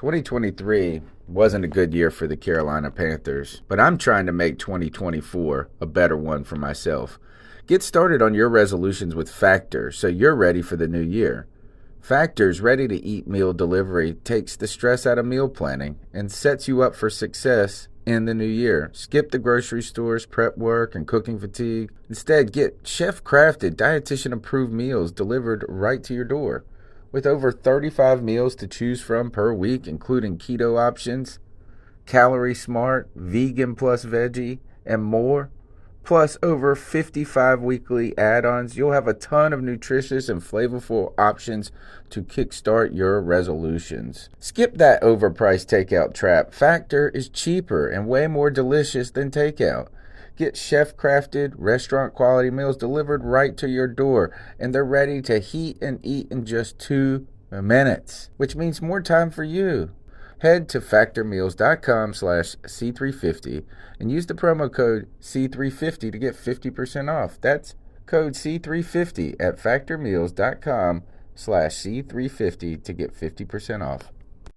2023 wasn't a good year for the Carolina Panthers, but I'm trying to make 2024 a better one for myself. Get started on your resolutions with Factor so you're ready for the new year. Factor's ready-to-eat meal delivery takes the stress out of meal planning and sets you up for success in the new year. Skip the grocery stores, prep work, and cooking fatigue. Instead, get chef-crafted, dietitian-approved meals delivered right to your door. With over 35 meals to choose from per week, including keto options, calorie smart, vegan plus veggie, and more, plus over 55 weekly add-ons, you'll have a ton of nutritious and flavorful options to kickstart your resolutions. Skip that overpriced takeout trap. Factor is cheaper and way more delicious than takeout. Get chef-crafted, restaurant-quality meals delivered right to your door, and they're ready to heat and eat in just 2 minutes, which means more time for you. Head to factormeals.com/C350 and use the promo code C350 to get 50% off. That's code C350 at factormeals.com/C350 to get 50% off.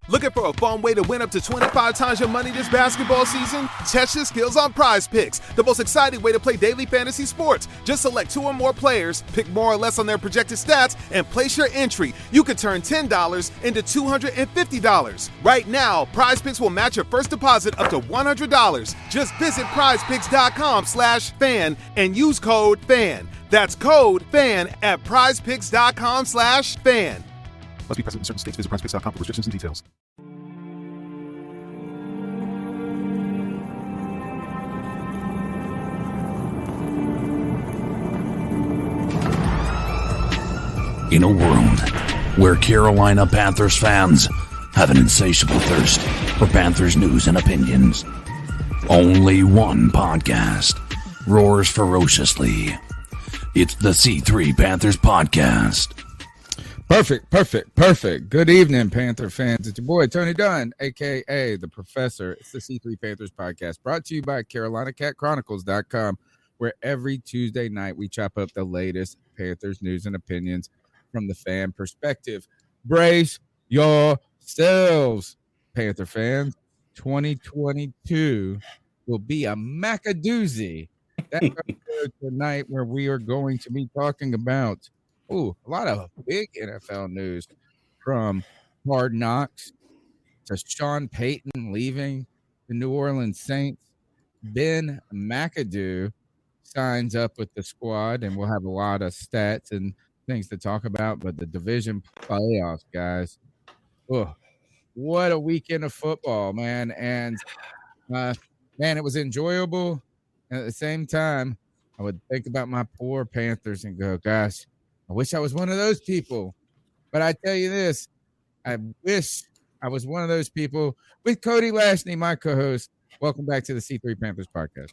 Looking for a fun way to win up to 25 times your money this basketball season? Test your skills on Prize Picks, the most exciting way to play daily fantasy sports. Just select 2 or more players, pick more or less on their projected stats, and place your entry. You could turn $10 into $250. Right now, Prize Picks will match your first deposit up to $100. Just visit prizepicks.com/fan and use code FAN. That's code FAN at prizepicks.com/fan. Must be present in certain states. Visit prizepicks.com for restrictions and details. In a world where Carolina Panthers fans have an insatiable thirst for Panthers news and opinions, only one podcast roars ferociously. It's the C3 Panthers Podcast. Perfect. Good evening, Panther fans. It's your boy, Tony Dunn, a.k.a. The Professor. It's the C3 Panthers Podcast, brought to you by CarolinaCatChronicles.com, where every Tuesday night we chop up the latest Panthers news and opinions from the fan perspective. Brace yourselves, Panther fans. 2022 will be a McAdoozy. That's tonight, where we are going to be talking about a lot of big NFL news, from Hard Knocks to Sean Payton leaving the New Orleans Saints. Ben McAdoo signs up with the squad, and we'll have a lot of stats and things to talk about. But the division playoffs, guys, what a weekend of football, man. And, it was enjoyable. And at the same time, I would think about my poor Panthers and go, gosh, I wish I was one of those people. But I tell you this, I wish I was one of those people. With Cody Lashney, my co-host. Welcome back to the C3 Panthers Podcast.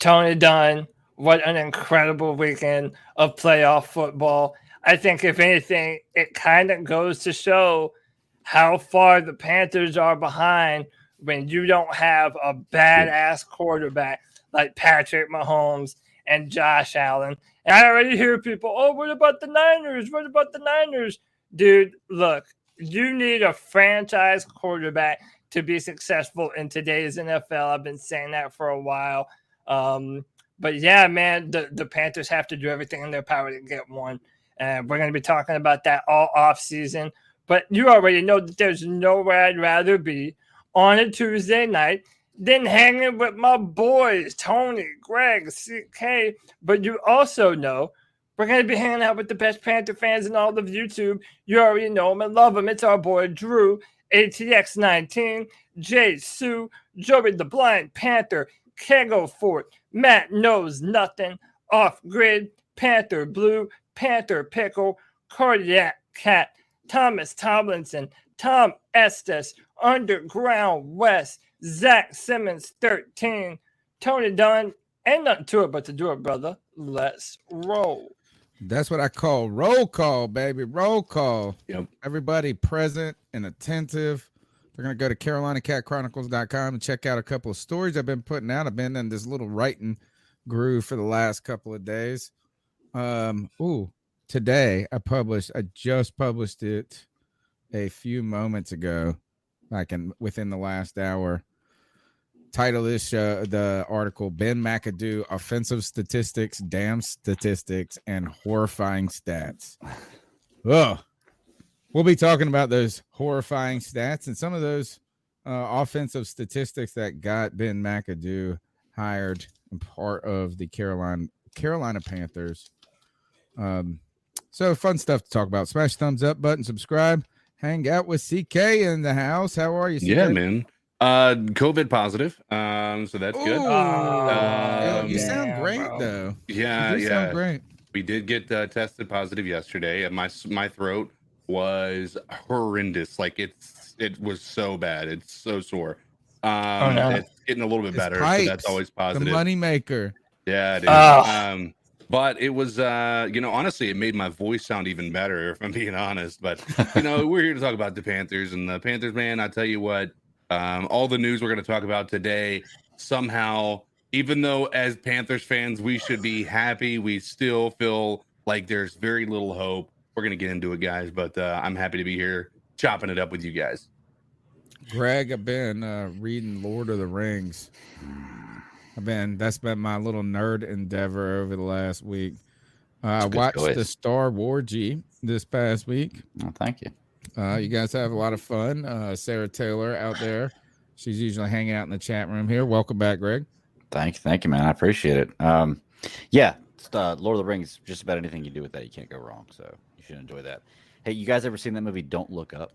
Tony Dunn, what an incredible weekend of playoff football. I think, if anything, it kind of goes to show how far the Panthers are behind when you don't have a badass quarterback like Patrick Mahomes and Josh Allen. And I already hear people, what about the Niners? What about the Niners? Dude, look, you need a franchise quarterback to be successful in today's NFL. I've been saying that for a while. But yeah, man, the Panthers have to do everything in their power to get one. And we're going to be talking about that all off season. But you already know that there's nowhere I'd rather be on a Tuesday night than hanging with my boys, Tony, Greg, CK. But you also know we're going to be hanging out with the best Panther fans in all of YouTube. You already know them and love them. It's our boy, Drew, ATX19, Jay Sue, Joey the Blind Panther, Kego Fort, Matt Knows Nothing, Off Grid, Panther Blue, Panther Pickle, Cardiac Cat, Thomas Tomlinson, Tom Estes, Underground West, Zach Simmons 13, Tony Dunn. Ain't nothing to it but to do it, brother. Let's roll. That's what I call roll call, baby. Roll call. Yep. Everybody present and attentive. We're going to go to CarolinaCatChronicles.com and check out a couple of stories I've been putting out. I've been in this little writing groove for the last couple of days. Today I just published it a few moments ago. within the last hour. Title of this the article: Ben McAdoo, offensive statistics, damn statistics, and horrifying stats. Oh, we'll be talking about those horrifying stats and some of those offensive statistics that got Ben McAdoo hired and part of the Carolina Panthers. So fun stuff to talk about. Smash thumbs up button, subscribe, hang out with CK in the house. How are you, CK? Yeah, man. COVID positive. So that's good. You sound great, though. Yeah, you sound great. We did get tested positive yesterday, and my throat was horrendous. Like it was so bad. It's so sore. It's getting a little bit better. Pipes, so that's always positive. The money maker. Yeah, it is. But it was, honestly, it made my voice sound even better, if I'm being honest. But, we're here to talk about the Panthers. And the Panthers, man, I tell you what, all the news we're going to talk about today, somehow, even though as Panthers fans, we should be happy, we still feel like there's very little hope. We're going to get into it, guys. But I'm happy to be here chopping it up with you guys. Greg, I've been reading Lord of the Rings. That's been my little nerd endeavor over the last week. I watched the Star Wargy this past week. Oh, thank you. You guys have a lot of fun. Sarah Taylor out there. She's usually hanging out in the chat room here. Welcome back, Greg. Thank you, man. I appreciate it. Lord of the Rings, just about anything you do with that, you can't go wrong. So you should enjoy that. Hey, you guys ever seen that movie, Don't Look Up?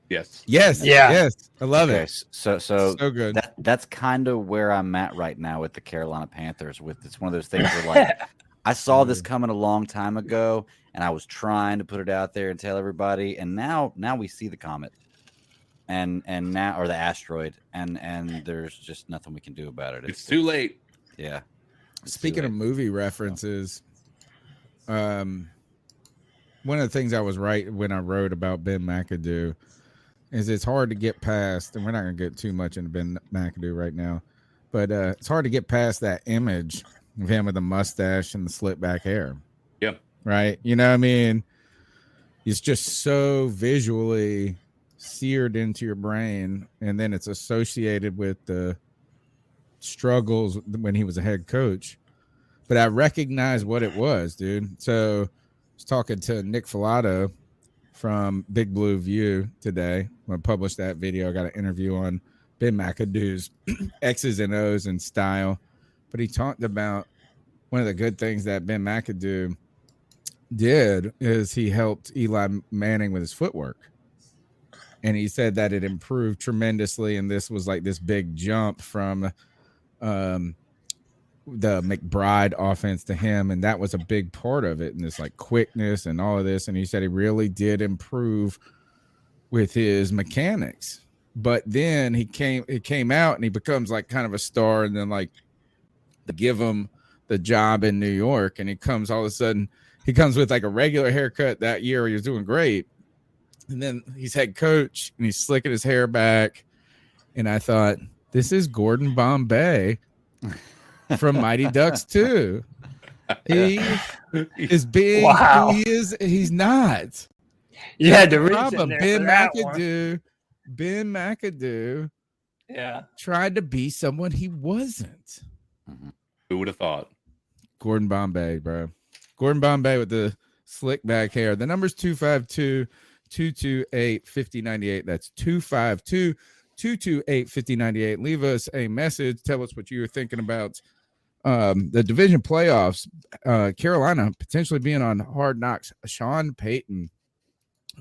Yes. I love it. So good. That's kind of where I'm at right now with the Carolina Panthers. It's one of those things where, like, I saw this coming a long time ago, and I was trying to put it out there and tell everybody. And now we see the comet, and now, or the asteroid, and there's just nothing we can do about it. It's too late. Yeah. Speaking of movie references, one of the things I was right when I wrote about Ben McAdoo is it's hard to get past, and we're not going to get too much into Ben McAdoo right now, but it's hard to get past that image of him with the mustache and the slick back hair. Yep. Right? You know what I mean? It's just so visually seared into your brain, and then it's associated with the struggles when he was a head coach. But I recognize what it was, dude. So I was talking to Nick Filato from Big Blue View today. When I published that video, I got an interview on Ben McAdoo's X's and O's and style. But he talked about one of the good things that Ben McAdoo did is he helped Eli Manning with his footwork. And he said that it improved tremendously. And this was like this big jump from the McBride offense to him, and that was a big part of it, and this like quickness and all of this. And he said he really did improve with his mechanics. But then it came out and he becomes like kind of a star, and then like to give him the job in New York, and he comes all of a sudden he comes with like a regular haircut that year. He was doing great, and then he's head coach and he's slicking his hair back, and I thought, this is Gordon Bombay from Mighty Ducks 2. He is being who he is. He's not. Yeah, the reason Ben McAdoo tried to be someone he wasn't. Who would have thought? Gordon Bombay, bro. Gordon Bombay with the slick back hair. The number's 252-228-5098. That's 252-228-5098. Leave us a message. Tell us what you're thinking about the division playoffs. Carolina potentially being on Hard Knocks. Sean Payton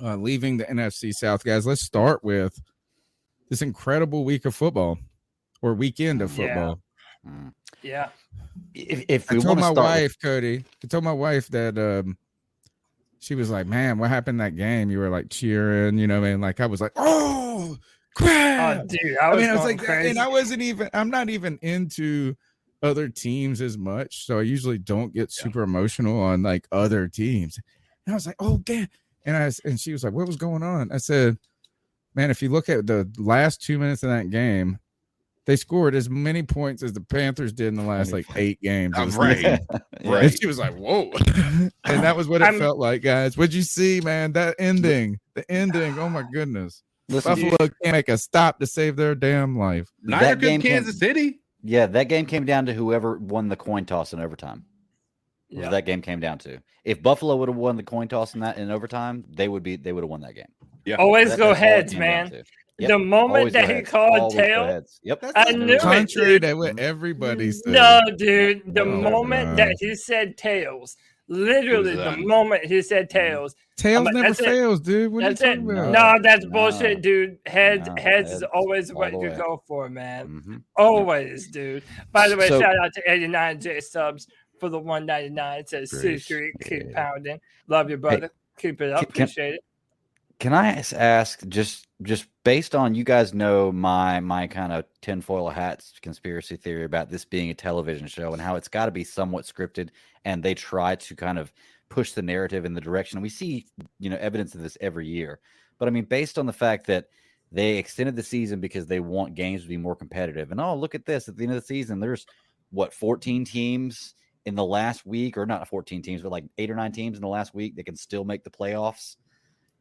leaving the NFC South. Guys, let's start with this incredible week of football, or weekend of football. Yeah. If I told my wife, Cody, I told my wife that she was like, man, what happened in that game? You were like cheering, you know what I mean? Like I was like, oh crap. Oh, dude, I was like crazy. And I'm not even into other teams as much. So I usually don't get super emotional on like other teams. And I was like, oh, damn. And she was like, what was going on? I said, man, if you look at the last 2 minutes of that game, they scored as many points as the Panthers did in the last like 8 games. Right. And she was like, whoa. And that was what it felt like, guys. What'd you see, man? The ending. Oh my goodness. Buffalo can't make a stop to save their damn life. Neither could Kansas City. Yeah, that game came down to whoever won the coin toss in overtime. Yeah. That game came down to. If Buffalo would have won the coin toss in overtime, they would have won that game. Yeah. Always go heads, man. Yep. The moment that he called tails, yep. I knew Contrary it, to what everybody said. No, dude. The moment that he said tails, literally the moment he said tails. Tails never fails, dude. What are you talking about? No, that's bullshit, dude. Heads is always what you go for, man. Mm-hmm. Always, dude. By the way, shout out to 89J Subs for the 199. It says C3, keep pounding. Love you, brother. Keep it up. Appreciate it. Can I ask just based on, you guys know my kind of tinfoil hats conspiracy theory about this being a television show and how it's got to be somewhat scripted, and they try to kind of push the narrative in the direction. We see, evidence of this every year. But I mean, based on the fact that they extended the season because they want games to be more competitive. And look at this, at the end of the season, there's 14 teams in the last week, or not 14 teams, but like 8 or 9 teams in the last week that can still make the playoffs.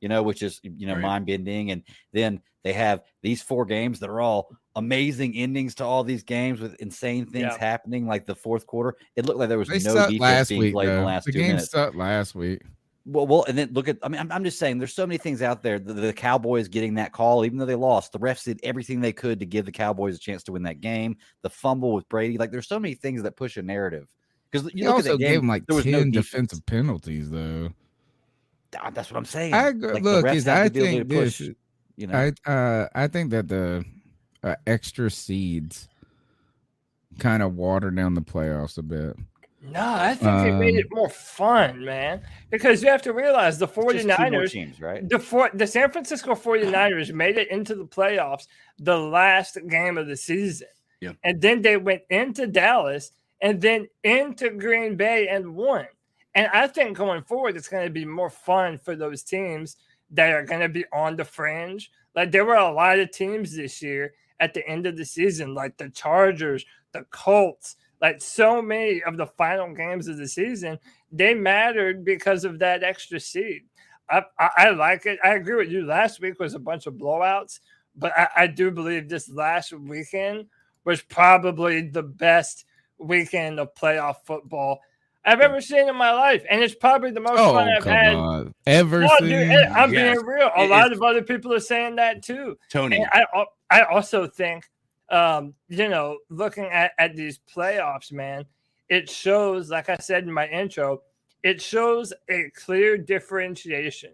Which is, right, mind-bending. And then they have these 4 games that are all amazing endings to all these games with insane things happening, like the fourth quarter. It looked like there was no defense being played in the last 2 minutes. The game sucked last week. Well, and then look at, I'm just saying, there's so many things out there. The Cowboys getting that call, even though they lost, the refs did everything they could to give the Cowboys a chance to win that game. The fumble with Brady, like there's so many things that push a narrative. Because you also gave him like 10 defensive penalties, though. That's what I'm saying. I think that the extra seeds kind of watered down the playoffs a bit. No, I think it made it more fun, man. Because you have to realize the 49ers, teams, right? The San Francisco 49ers made it into the playoffs the last game of the season. Yeah. And then they went into Dallas and then into Green Bay and won. And I think going forward, it's going to be more fun for those teams that are going to be on the fringe. Like there were a lot of teams this year at the end of the season, like the Chargers, the Colts, like so many of the final games of the season, they mattered because of that extra seed. I like it. I agree with you. Last week was a bunch of blowouts, but I do believe this last weekend was probably the best weekend of playoff football I've ever seen in my life, and it's probably the most fun I've had ever seen. Dude, I'm being real. A lot of other people are saying that too, Tony. And I also think, looking at these playoffs, man, it shows, like I said in my intro, it shows a clear differentiation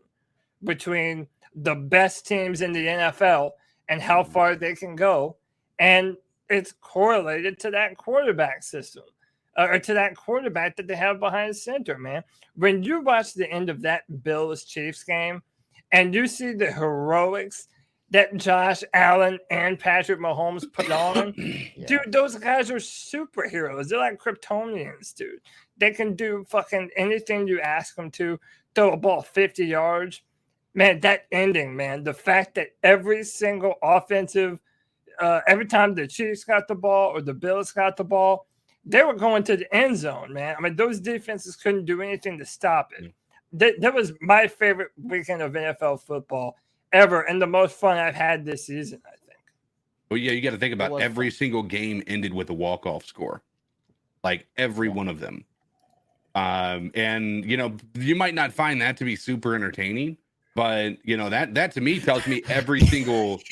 between the best teams in the NFL and how far they can go, and it's correlated to that quarterback system. Or to that quarterback that they have behind center, man. When you watch the end of that Bills-Chiefs game and you see the heroics that Josh Allen and Patrick Mahomes put on, dude, those guys are superheroes. They're like Kryptonians, dude. They can do fucking anything you ask them to, throw a ball 50 yards. Man, that ending, man, the fact that every single offensive, every time the Chiefs got the ball or the Bills got the ball, they were going to the end zone, man. I mean, those defenses couldn't do anything to stop it. That was my favorite weekend of NFL football ever, and the most fun I've had this season, I think. Well, yeah, you got to think about every single game ended with a walk-off score, like every one of them. And you might not find that to be super entertaining, but that to me tells me every single.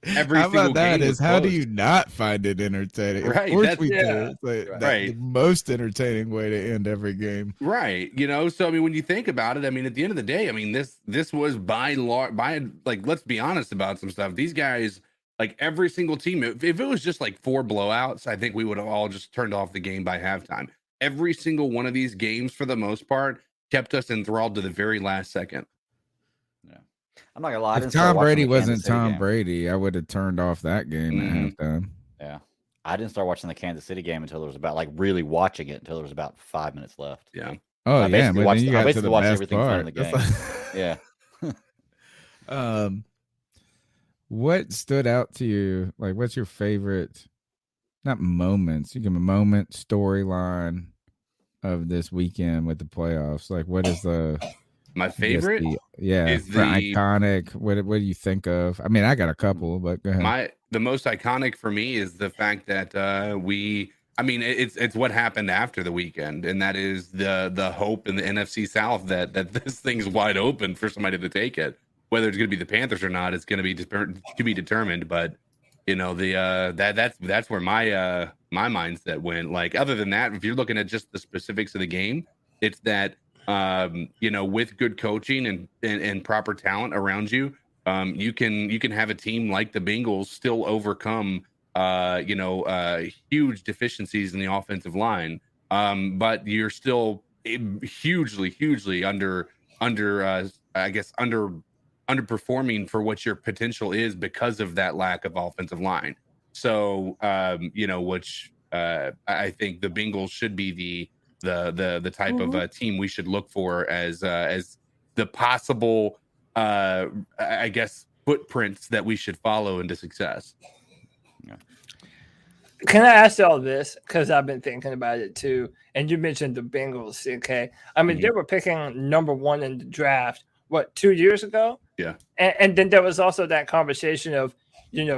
How about that is how do you not find it entertaining? Right, of course we do. It's the most entertaining way to end every game. Right. So I mean, when you think about it, I mean, at the end of the day, I mean, this was by let's be honest about some stuff. These guys, like every single team, if it was just like 4 blowouts, I think we would have all just turned off the game by halftime. Every single one of these games, for the most part, kept us enthralled to the very last second. I'm not gonna lie. If Tom Brady wasn't Tom Brady, I would have turned off that game at halftime. Yeah, I didn't start watching the Kansas City game until there was about really watching it until there was about 5 minutes left. Yeah. Oh I yeah, but then you got to the watched best everything part. from the game. Yeah. What stood out to you? Like, what's your favorite? Not moments. You give a moment storyline of this weekend with the playoffs. Like, what is the My favorite is for iconic. What do you think of? I mean, I got a couple, but go ahead. The most iconic for me is the fact that it's what happened after the weekend, and that is the hope in the NFC South that this thing's wide open for somebody to take it. Whether it's going to be the Panthers or not, it's going to be to be determined. But that's where my mindset went. Like, other than that, if you're looking at just the specifics of the game, it's that with good coaching and proper talent around you, you can have a team like the Bengals still overcome huge deficiencies in the offensive line, but you're still hugely underperforming for what your potential is because of that lack of offensive line. So which I think the Bengals should be the type of team we should look for as the possible footprints that we should follow into success. Yeah. Can I ask y'all this? Because I've been thinking about it too. And you mentioned the Bengals, okay? I mean, they were picking number 1 in the draft, 2 years ago? Yeah. And then there was also that conversation of,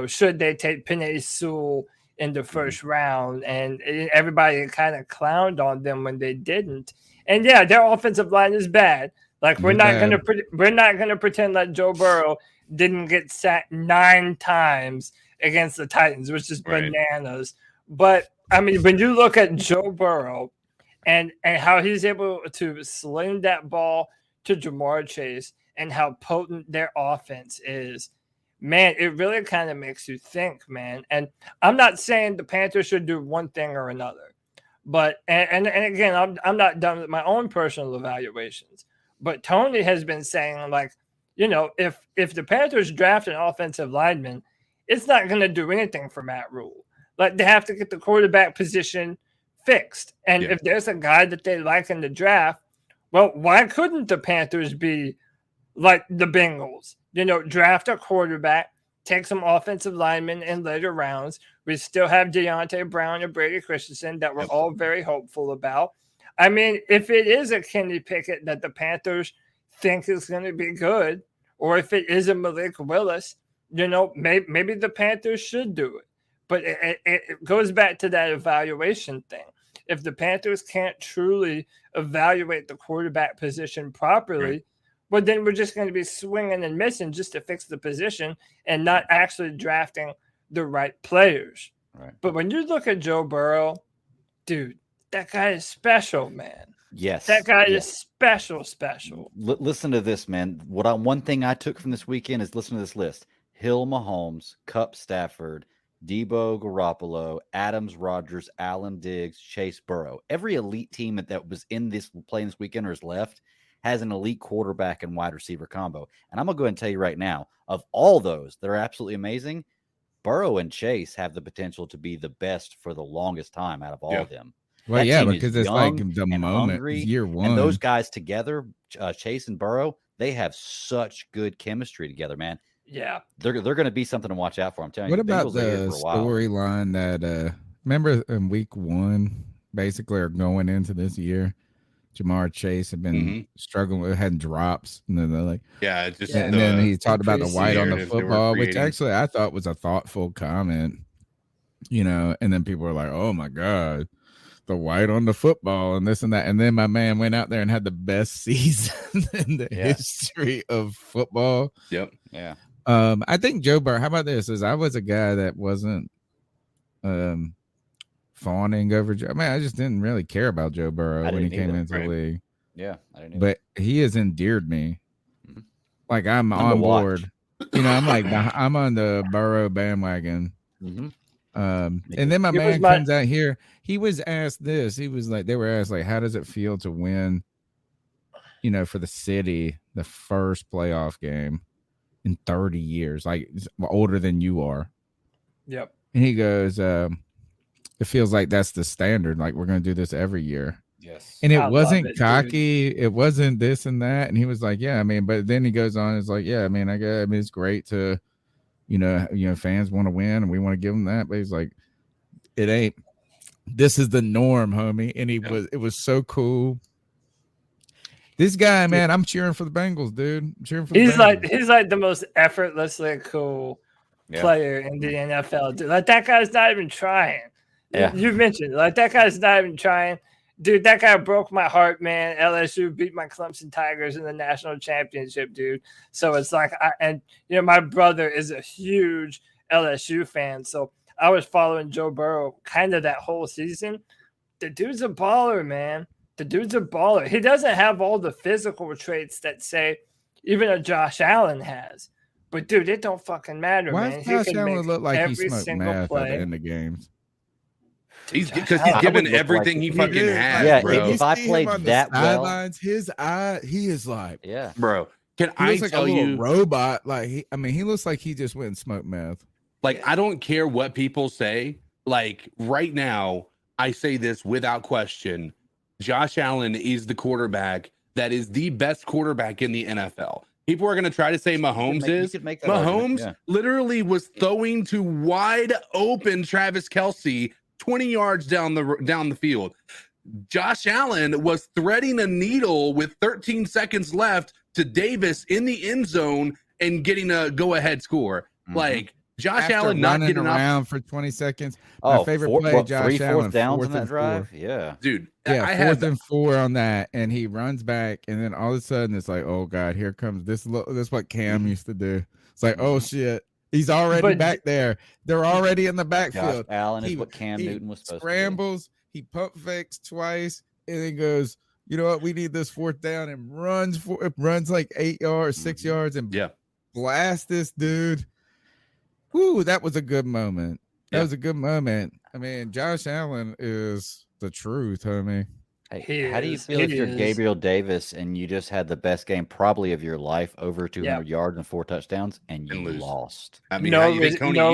should they take Penei Sewell in the first round? And everybody kind of clowned on them when they didn't. And yeah, their offensive line is bad. Like, we're not gonna pretend that Joe Burrow didn't get sacked 9 times against the Titans, which is bananas. But I mean, when you look at Joe Burrow and how he's able to sling that ball to Jamar Chase and how potent their offense is, man, it really kind of makes you think, man. And I'm not saying the Panthers should do one thing or another, but and again, I'm not done with my own personal evaluations. But Tony has been saying, like, if the Panthers draft an offensive lineman, it's not going to do anything for Matt Rule. Like, they have to get the quarterback position fixed. And if there's a guy that they like in the draft, well, why couldn't the Panthers be like the Bengals? Draft a quarterback, take some offensive linemen in later rounds. We still have Deontay Brown and Brady Christensen that we're all very hopeful about. I mean, if it is a Kenny Pickett that the Panthers think is going to be good, or if it is a Malik Willis, maybe the Panthers should do it. But it goes back to that evaluation thing. If the Panthers can't truly evaluate the quarterback position properly, well, then we're just going to be swinging and missing just to fix the position and not actually drafting the right players. Right. But when you look at Joe Burrow, dude, that guy is special, man. Yes. That guy is special. Listen to this, man. One thing I took from this weekend is listen to this list. Hill, Mahomes, Kupp, Stafford, Debo, Garoppolo, Adams, Rodgers, Allen, Diggs, Chase, Burrow. Every elite team that was in this playing this weekend or is left has an elite quarterback and wide receiver combo. And I'm going to go ahead and tell you right now, of all those that are absolutely amazing, Burrow and Chase have the potential to be the best for the longest time out of all of them. Well, because it's like the moment, year one. And those guys together, Chase and Burrow, they have such good chemistry together, man. Yeah. They're going to be something to watch out for. I'm telling you. What about the storyline that, remember in week 1, basically, or going into this year, Jamar Chase had been struggling with, had drops. And then they're like, and then he talked about the white on the football, which actually I thought was a thoughtful comment, and then people were like, oh my God, the white on the football and this and that. And then my man went out there and had the best season in the history of football. Yep. Yeah. I think Joe Burrow, how about this? I was a guy that wasn't fawning over Joe. I just didn't really care about Joe Burrow when he came into the league. Yeah. I didn't but he has endeared me. Like, I'm on board. I'm like, I'm on the Burrow bandwagon. And then my man comes out here. He was asked this. He was like, they were asked, like, how does it feel to win, for the city, the first playoff game in 30 years, like older than you are. Yep. And he goes, it feels like that's the standard. Like, we're going to do this every year. Yes. And it wasn't cocky. Dude. It wasn't this and that. And he was like, yeah, but then he goes on. It's like, yeah, it's great to, fans want to win and we want to give them that. But he's like, it ain't. This is the norm, homie. And it was so cool. This guy, man, I'm cheering for the Bengals, dude. I'm cheering for the He's Bengals. like the most effortlessly cool player in the NFL, dude. Like that guy's not even trying. Yeah. You mentioned like that guy's not even trying. Dude, that guy broke my heart, man. LSU beat my Clemson Tigers in the national championship, dude. So it's like, my brother is a huge LSU fan. So I was following Joe Burrow kind of that whole season. The dude's a baller, man. The dude's a baller. He doesn't have all the physical traits that, say, even a Josh Allen has. But, dude, it don't fucking matter, Why man. does Josh Allen look like he every smoked single meth play. at the end of games? Because he's given everything he fucking has, Yeah, bro. if I played that well, his eye, he is like, yeah, Bro, can he I looks like tell a little you, robot. Like he looks like he just went and smoked meth. like, I don't care what people say. Like, right now, I say this without question. Josh Allen is the quarterback that is the best quarterback in the NFL. People are going to try to say Mahomes is. Mahomes literally was throwing to wide open Travis Kelce 20 yards down the field. Josh Allen was threading a needle with 13 seconds left to Davis in the end zone and getting a go-ahead score. Like, Josh After Allen not running getting around for 20 seconds. My favorite play, Josh Allen, downs fourth on that and drive. 4. Yeah, dude. Yeah, I fourth have and 4 on that, and he runs back, and then all of a sudden it's like, oh god, here comes this. This is what Cam used to do. It's like, oh shit, he's already back there. They're already in the backfield. Josh Allen is what Cam Newton was supposed scrambles, he pump fakes twice, and then goes, you know what, we need this fourth down, and runs like 8 yards, 6 yards, and blast this dude. Whoo, that was a good moment. That was a good moment. I mean, Josh Allen is the truth, homie. Hey, how do you feel if you're Gabriel Davis and you just had the best game probably of your life, over 200 yards and 4 touchdowns, and you lost? I mean, no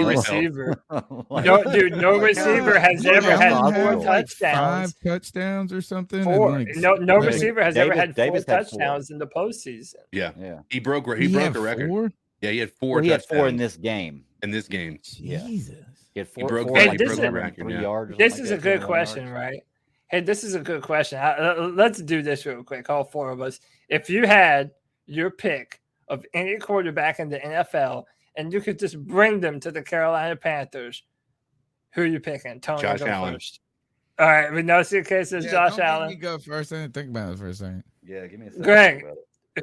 receiver. No receiver has ever had 4 touchdowns. 5 touchdowns or something. 4. Like, no receiver has ever had 4 Davis touchdowns in the postseason. Yeah. He broke a record. 4? Yeah, he had 4 Well, he had touchdowns 4 in this game. Jesus. He had 4. He broke the record, 3 yards. This is a good question, right? Hey, this is a good question. Let's do this real quick, all 4 of us. If you had your pick of any quarterback in the NFL and you could just bring them to the Carolina Panthers, who are you picking? Tony, Josh go Allen. First. All right, we know suitcase is Josh don't Allen. Let me go first. I didn't think about it for a second. Yeah, give me a second. Greg,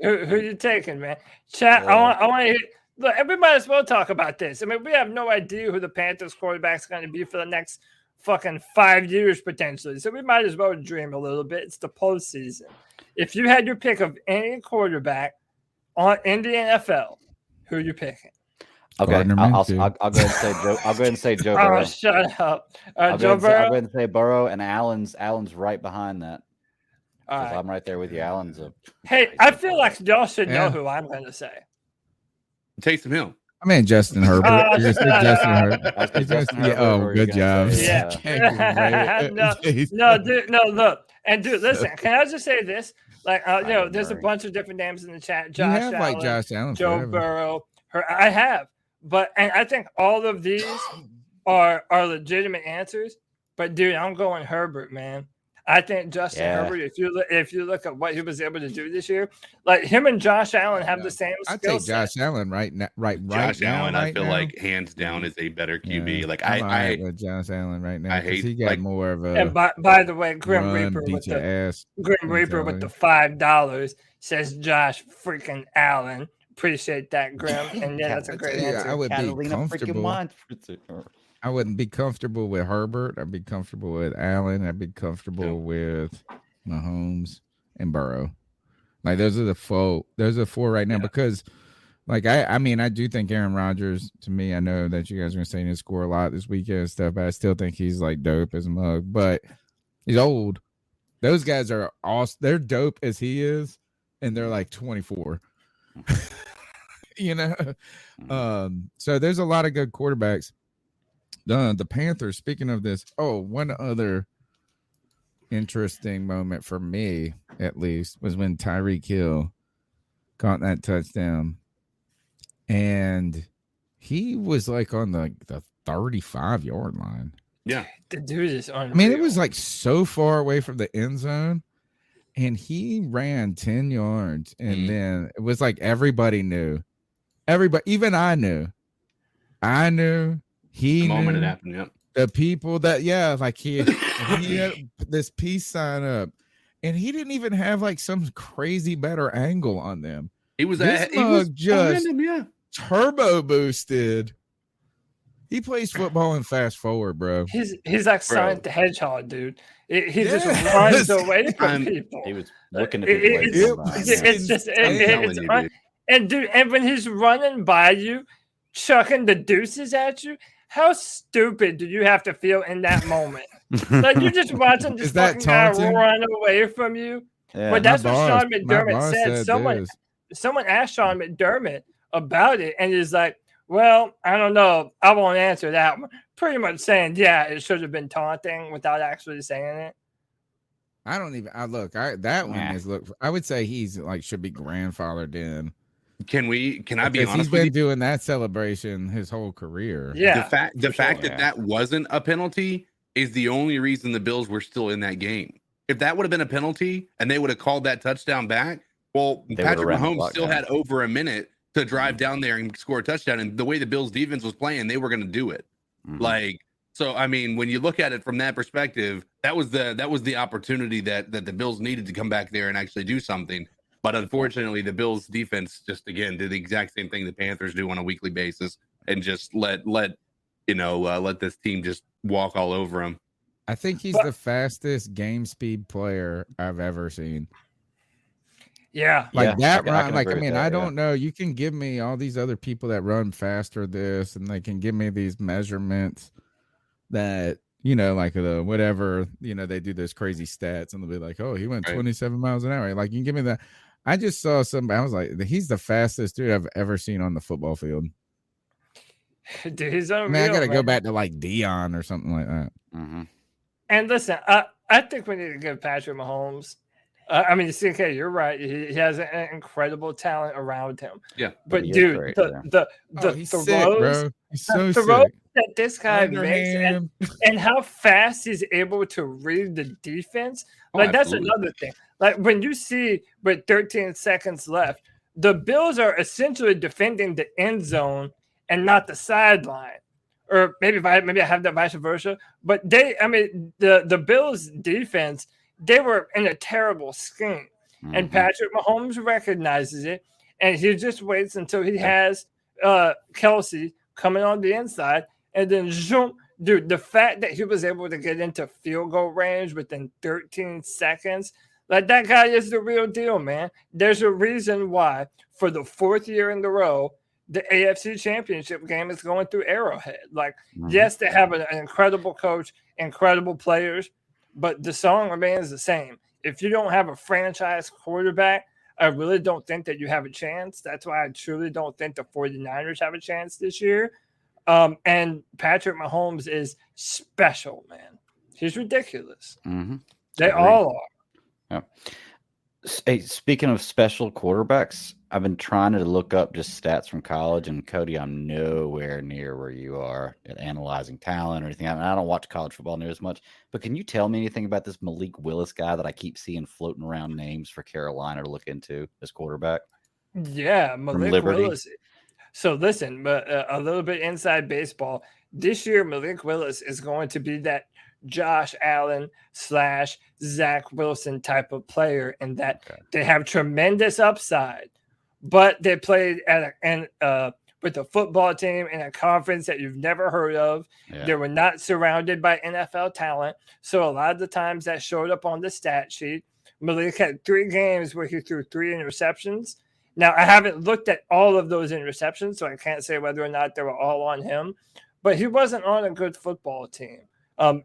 who you taking, man? Chat. I want to hear. Look, everybody as well talk about this. I mean, we have no idea who the Panthers quarterback is going to be for the next fucking 5 years potentially. So we might as well dream a little bit. It's the postseason. If you had your pick of any quarterback in the NFL, who are you picking? Okay, I'll go ahead and say Joe. I'll go ahead and say Joe Burrow. Oh, shut up, Joe Burrow. I'll go ahead and say Burrow, and Allen's right behind that. All right. I'm right there with you. Allen's a. Hey, I feel like y'all should know who I'm going to say. Taysom Hill. I mean, Justin Herbert. Justin Herbert. Oh, good job. Yeah. No, dude. No, look. And dude, listen. Can I just say this? Like, there's a bunch of different names in the chat. Josh Allen, like Josh Allen, Joe Burrow. I have, and I think all of these are legitimate answers. But dude, I'm going Herbert, man. I think Justin Herbert, if you look at what he was able to do this year, like him and Josh Allen have the same skill set. I'd take Josh Allen right now. Josh Allen, I feel like hands down is a better QB. Like I with Josh Allen right now. I hate he got more of a. And by the way, Grim Reaper with the $5 says Josh freaking Allen. Appreciate that, Grim. And that's a great answer. I would be comfortable. I wouldn't be comfortable with Herbert. I'd be comfortable with Allen. I'd be comfortable with Mahomes and Burrow. Like those are the 4 right now because, like I mean I do think Aaron Rodgers. To me, I know that you guys are gonna say he didn't score a lot this weekend and stuff, but I still think he's like dope as a mug. But he's old. Those guys are awesome. They're dope as he is, and they're like 24. You know, so there's a lot of good quarterbacks. The Panthers, speaking of this, one other interesting moment for me, at least, was when Tyreek Hill caught that touchdown. And he was like on the 35-yard line. Yeah. The dude is unreal. I mean, it was like so far away from the end zone. and he ran 10 yards, and then it was like everybody knew. Everybody, even I knew. I knew. He The knew. moment it happened, yep. The people that, like he had this peace sign up, and he didn't even have like some crazy better angle on them. He was just random, yeah. Turbo boosted. He plays football and fast forward, bro. He's like Sonic the Hedgehog, dude. He just runs away from people. He was looking at people. And when he's running by you, chucking the deuces at you, how stupid do you have to feel in that moment? Like you're just watching this fucking guy run away from you. Yeah, but that's what Sean McDermott said. Someone asked Sean McDermott about it, and he's like, well, I don't know. I won't answer that one. Pretty much saying, yeah, it should have been taunting without actually saying it. I don't even. I would say he's like should be grandfathered in. Can I be honest? He's been doing that celebration his whole career. Yeah. The fact that wasn't a penalty is the only reason the Bills were still in that game. If that would have been a penalty and they would have called that touchdown back, well, Patrick Mahomes still had over a minute to drive down there and score a touchdown. And the way the Bills defense was playing, they were going to do it. So I mean, when you look at it from that perspective, that was the opportunity that the Bills needed to come back there and actually do something. But unfortunately, the Bills defense just again did the exact same thing the Panthers do on a weekly basis and just let this team just walk all over them. I think he's the fastest game speed player I've ever seen. Yeah. I don't know. You can give me all these other people that run faster this, and they can give me these measurements that, like the whatever, they do those crazy stats and they'll be like, oh, he went 27 miles an hour. Like, you can give me that. I just saw somebody, I was like, he's the fastest dude I've ever seen on the football field. Dude, he's unreal, I got to go back to like Dion or something like that. Mm-hmm. And listen, I think we need to give Patrick Mahomes. CK, you're right. He has an incredible talent around him. Yeah, but dude, the throws, he's so throws sick. that this guy makes, and how fast he's able to read the defense. That's another thing. Like when you see with 13 seconds left, the Bills are essentially defending the end zone and not the sideline. Or maybe I have that vice versa. But the Bills defense, they were in a terrible scheme. Mm-hmm. And Patrick Mahomes recognizes it. And he just waits until he has Kelsey coming on the inside. And then, zoom, dude, the fact that he was able to get into field goal range within 13 seconds, like that guy is the real deal, man. There's a reason why for the fourth year in a row, the AFC Championship game is going through Arrowhead. Like, yes, they have an incredible coach, incredible players, but the song remains the same. If you don't have a franchise quarterback, I really don't think that you have a chance. That's why I truly don't think the 49ers have a chance this year. And Patrick Mahomes is special, man. He's ridiculous. Mm-hmm. They all are. Yeah. Hey, speaking of special quarterbacks, I've been trying to look up just stats from college, and Cody, I'm nowhere near where you are at analyzing talent or anything. I don't watch college football near as much, but can you tell me anything about this Malik Willis guy that I keep seeing floating around names for Carolina to look into as quarterback? Yeah, Malik Willis. So listen, but a little bit inside baseball. This year, Malik Willis is going to be that Josh Allen / Zach Wilson type of player, in that they have tremendous upside, but they played with a football team in a conference that you've never heard of. Yeah. They were not surrounded by NFL talent. So a lot of the times that showed up on the stat sheet. Malik had 3 games where he threw 3 interceptions. Now, I haven't looked at all of those interceptions, so I can't say whether or not they were all on him, but he wasn't on a good football team.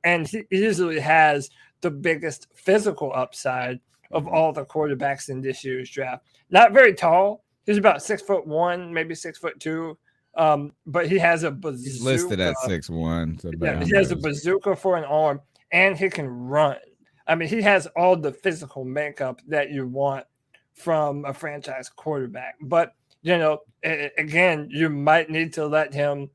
And he easily has the biggest physical upside of all the quarterbacks in this year's draft. Not very tall. He's about 6'1", maybe 6'2". But he has a bazooka. He's listed at 6'1". So he has a bazooka for an arm, and he can run. I mean, he has all the physical makeup that you want from a franchise quarterback. But, again, you might need to let him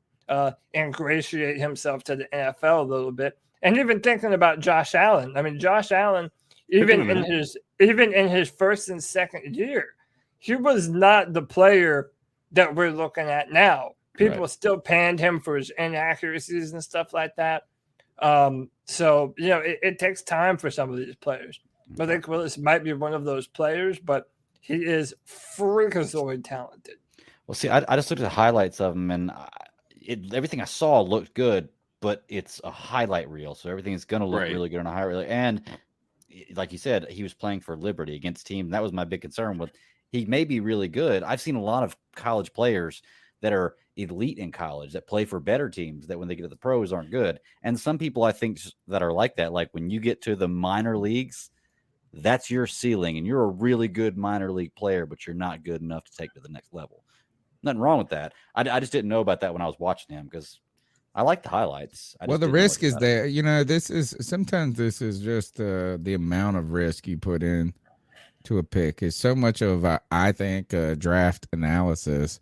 ingratiate himself to the NFL a little bit. And even thinking about Josh Allen. I mean, Josh Allen, even in his first and second year, he was not the player that we're looking at now. People still panned him for his inaccuracies and stuff like that. So, it takes time for some of these players. I think Willis might be one of those players, but he is freakazoid talented. Well, see, I just looked at the highlights of him, and everything I saw looked good, but it's a highlight reel, so everything is going to look really good on a highlight reel. And like you said, he was playing for Liberty against team. And that was my big concern with. He may be really good. I've seen a lot of college players that are elite in college that play for better teams that when they get to the pros aren't good. And some people I think that are like that, like when you get to the minor leagues, that's your ceiling and you're a really good minor league player, but you're not good enough to take to the next level. Nothing wrong with that. I just didn't know about that when I was watching him because I like the highlights. Well, the risk is there. This is just the amount of risk you put in to a pick is so much of I think draft analysis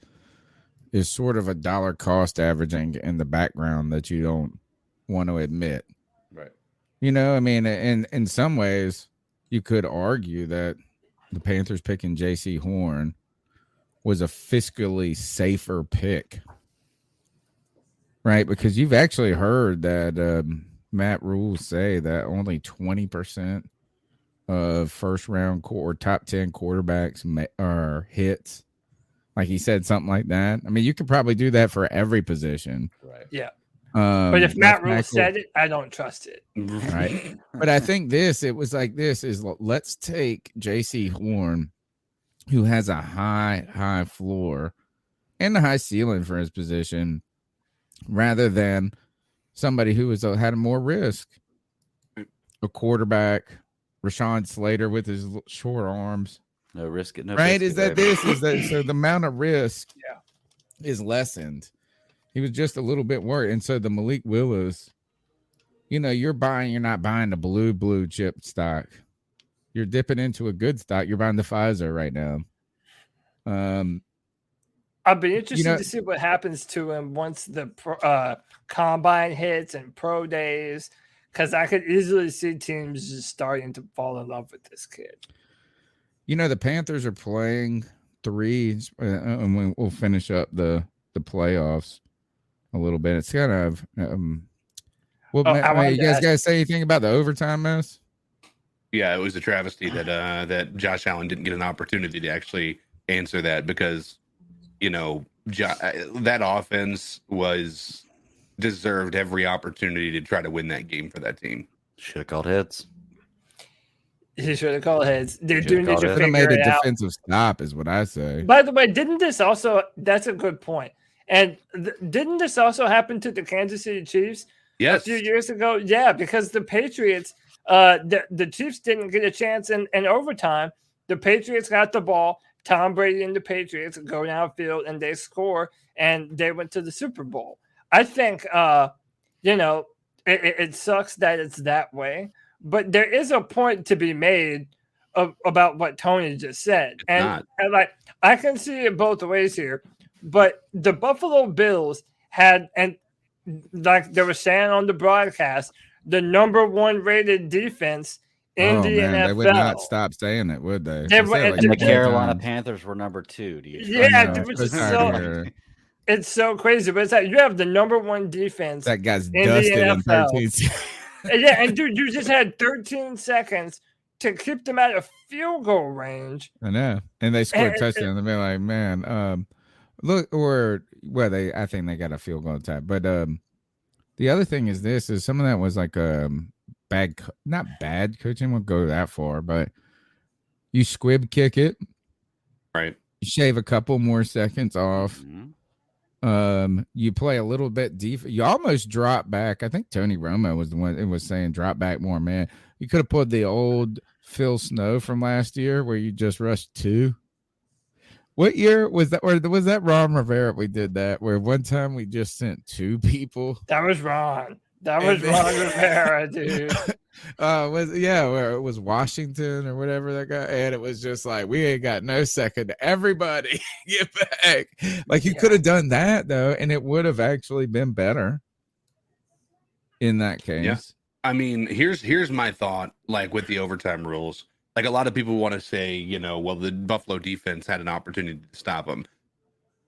is sort of a dollar cost averaging in the background that you don't want to admit. Right. In some ways you could argue that the Panthers picking J.C. Horn was a fiscally safer pick. Right, because you've actually heard that Matt Rule say that only 20% of first-round or top 10 quarterbacks are hits. Like he said something like that. I mean, you could probably do that for every position. Right. Yeah. But if Matt Rule said it, I don't trust it. Right. But I think it was like this is let's take J.C. Horn, who has a high floor and a high ceiling for his position, rather than somebody who had more risk. A quarterback, Rashawn Slater with his short arms. No risk. No right? Biscuit, Is that so the amount of risk is lessened. He was just a little bit worried. And so the Malik Willis, you're not buying the blue chip stock. You're dipping into a good stock. You're buying the Pfizer right now. I'll be interested to see what happens to him once the combine hits and pro days, because I could easily see teams just starting to fall in love with this kid. The Panthers are playing 3, and we'll finish up the playoffs a little bit. It's kind of you guys say anything about the overtime mess? Yeah, it was a travesty that Josh Allen didn't get an opportunity to actually answer that because that offense deserved every opportunity to try to win that game for that team. Should have called heads. He should have called heads. They do need to figure figure made a it out. defensive stop, is what I say. By the way, didn't this also? That's a good point. And didn't this also happen to the Kansas City Chiefs a few years ago? Yeah, because the Patriots, the Chiefs didn't get a chance in overtime. The Patriots got the ball. Tom Brady and the Patriots go downfield and they score, and they went to the Super Bowl. I think, it sucks that it's that way, but there is a point to be made about what Tony just said. And I can see it both ways here, but the Buffalo Bills had, and like they were saying on the broadcast, the number 1 rated defense in the NFL. They would not stop saying it, would they? And the Carolina Panthers were number 2. It's so crazy, but it's like you have the number 1 defense. That guy's dusted in 13 seconds. Yeah, and dude, you just had 13 seconds to keep them out of field goal range. I know, and they scored a touchdown. They're like, man, I think they got a field goal time. But the other thing is some of that was like not bad coaching, won't go that far, but you squib kick it, right? You shave a couple more seconds off. You play a little bit deep. You almost drop back. I think Tony Romo was the one that was saying drop back more, man. You could have pulled the old Phil Snow from last year where you just rushed 2. What year was that? Or was that Ron Rivera? We did that where one time we just sent 2 people. That was Ron. That was Ron Rivera, dude. Where it was Washington or whatever that guy, and it was just like we ain't got no second. Everybody get back. Like you could have done that though, and it would have actually been better in that case. Yeah. I mean, here's my thought, like with the overtime rules. Like a lot of people want to say, well, the Buffalo defense had an opportunity to stop them.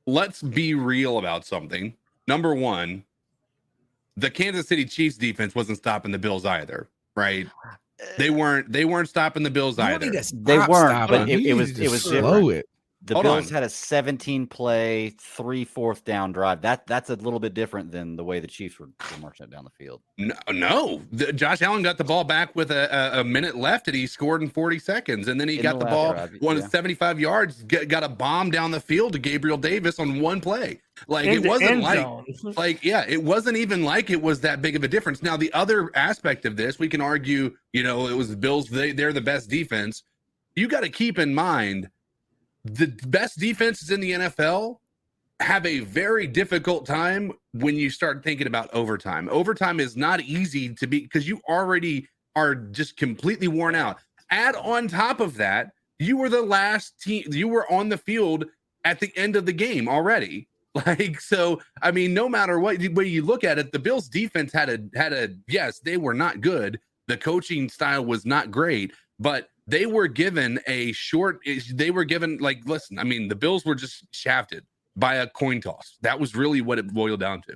Let's be real about something. Number one, the Kansas City Chiefs defense wasn't stopping the Bills either, right? They weren't stopping the Bills either. They weren't, but it was slow different. The Bills had a 17-play, 3 4th down drive. That's a little bit different than the way the Chiefs were marching it down the field. No. Josh Allen got the ball back with a minute left, and he scored in 40 seconds. And then he got the ball, 75 yards, got a bomb down the field to Gabriel Davis on one play. Like it wasn't it wasn't even like it was that big of a difference. Now, the other aspect of this, we can argue, it was the Bills. They're the best defense. You got to keep in mind, the best defenses in the NFL have a very difficult time when you start thinking about overtime. Overtime is not easy to be because you already are just completely worn out. Add on top of that, you were the last team. You were on the field at the end of the game already. So, I mean, no matter what way you look at it, the Bills defense had a yes, they were not good. The coaching style was not great, but they were given listen, I mean, the Bills were just shafted by a coin toss. That was really what it boiled down to.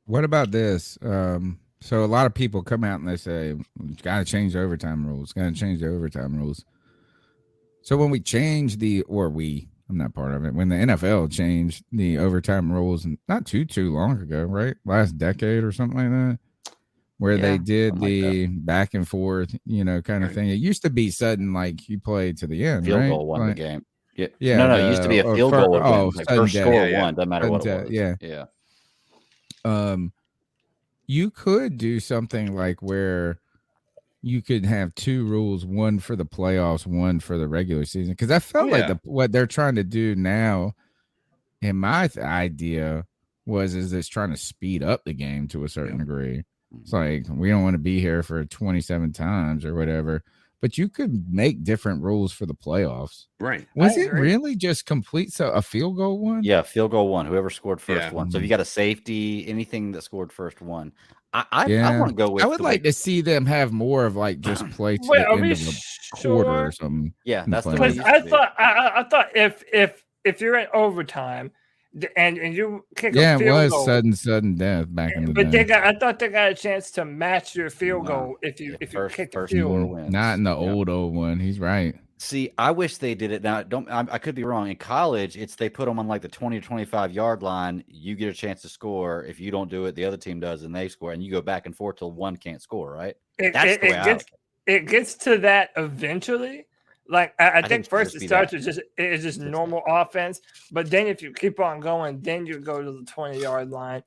What about this? So a lot of people come out and they say, got to change the overtime rules. So when we changed I'm not part of it. When the NFL changed the overtime rules, not too long ago, right? Last decade or something like that. Where they did the back and forth, kind of thing. It used to be sudden, like you played to the end, field right? goal won the game. Yeah. No, it used to be a field goal. First score won, doesn't matter what it was. Yeah. You could do something like where you could have 2 rules, one for the playoffs, one for the regular season. Because I felt like what they're trying to do now, in my idea, is it's trying to speed up the game to a certain degree. It's like, we don't want to be here for 27 times or whatever, but you could make different rules for the playoffs. Right. Was it really just a field goal one? Yeah, field goal one. Whoever scored first one. So if you got a safety, anything that scored first one. I want to go with. I would like to see them have more of like just play to the end of a quarter or something. Yeah, that's the way. I thought if you're in overtime, and you kick a field goal. It was sudden death back in the day. I thought they got a chance to match your field goal if you kick the field goal. Not in the old one. He's right. See, I wish they did it now. I could be wrong. In college, they put them on like the 20 or 25 yard line. You get a chance to score. If you don't do it, the other team does, and they score. And you go back and forth till one can't score. Right? It gets to that eventually. Like I think first it starts with just normal offense, but then if you keep on going, then you go to the 20-yard line.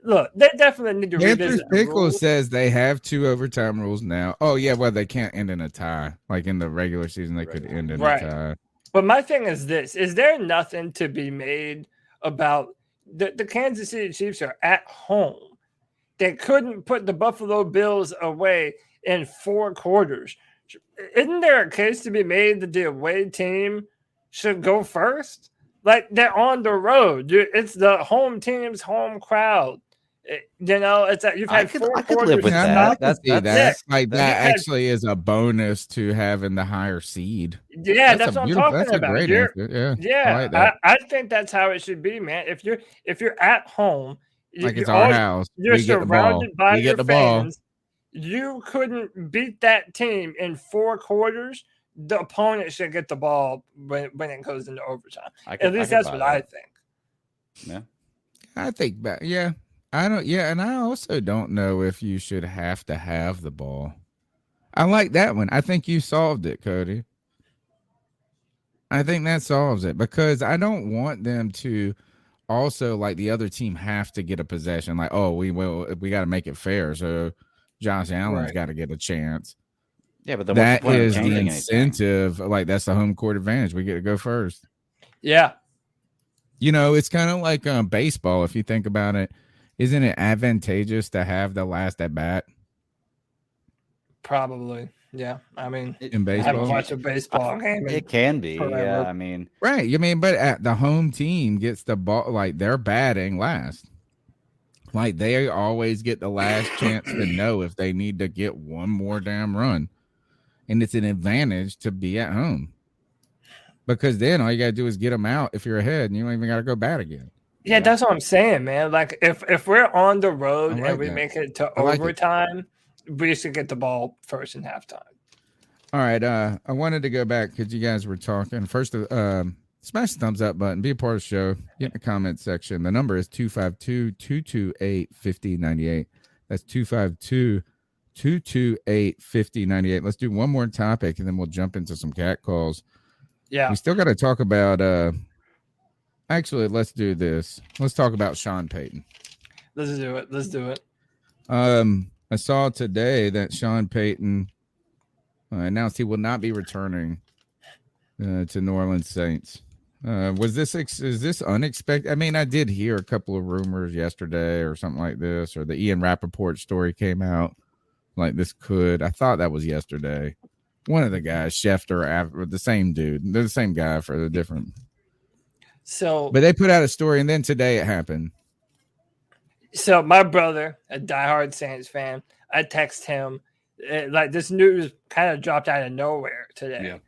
Look, they definitely need to revisit the rules. Says they have 2 overtime rules now. Oh yeah, well they can't end in a tie. Like in the regular season, they could end in a tie. But my thing is this: is there nothing to be made about the Kansas City Chiefs are at home? They couldn't put the Buffalo Bills away in 4 quarters. Isn't there a case to be made that the away team should go first? Like they're on the road. It's the home team's home crowd. It's that you've had 4 quarters. I could live with that. That actually is a bonus to having the higher seed. Yeah, that's what I'm talking about. Great answer. I think that's how it should be, man. If you're at home, it's our house. You're surrounded by your fans. You couldn't beat that team in 4 quarters. The opponent should get the ball when it goes into overtime. At least that's what I think. Yeah, I think that. Yeah, I don't. Yeah, and I also don't know if you should have to have the ball. I like that one. I think you solved it, Cody. I think that solves it because I don't want them to also like the other team have to get a possession. Like, oh, we got to make it fair. So Josh Allen's got to get a chance. Yeah, but that is the incentive. Like that's the home court advantage. We get to go first. Yeah. It's kind of like baseball. If you think about it, isn't it advantageous to have the last at bat? Probably. Yeah. I mean, in baseball, I haven't watched a baseball game. It can be. Yeah. I mean, right. But at the home team gets the ball, like they're batting last. Like they always get the last chance to know if they need to get one more damn run. And it's an advantage to be at home. Because then all you got to do is get them out if you're ahead and you don't even got to go bat again. Yeah, that's what I'm saying, man. Like if we're on the road and we make it to overtime, we should get the ball first in halftime. All right. I wanted to go back because you guys were talking. First, smash the thumbs up button. Be a part of the show. Get in the comment section. The number is 252-228-5098. That's 252-228-5098. Let's do one more topic and then we'll jump into some cat calls. Yeah. We still got to talk about actually, let's do this. Let's talk about Sean Payton. Let's do it. I saw today that Sean Payton announced he will not be returning to New Orleans Saints. Is this unexpected? I mean, I did hear a couple of rumors yesterday or something like this, or the Ian Rappaport story came out like this I thought that was yesterday. One of the guys, Schefter, the same dude. They're the same guy for the different. So, but they put out a story, and then today it happened. So my brother, a diehard Saints fan, I text him like this news kind of dropped out of nowhere today.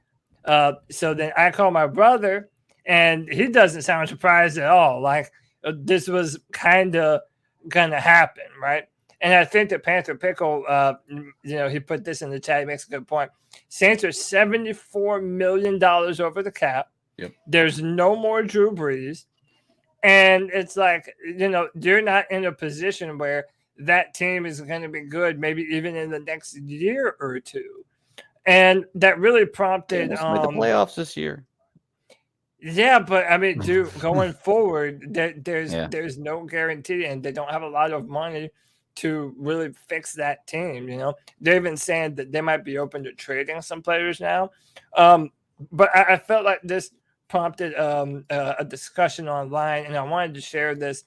Yeah. So then I call my brother, and he doesn't sound surprised at all. Like this was kind of gonna happen, right? And I think that Panther Pickle, he put this in the chat. He makes a good point. Saints are $74 million over the cap. Yep. There's no more Drew Brees. And it's like, you're not in a position where that team is going to be good, maybe even in the next year or two. And that really prompted the playoffs this year. Yeah, but I mean, dude, going forward, there's no guarantee, and they don't have a lot of money to really fix that team. They're even saying that they might be open to trading some players now. But I felt like this prompted a discussion online, and I wanted to share this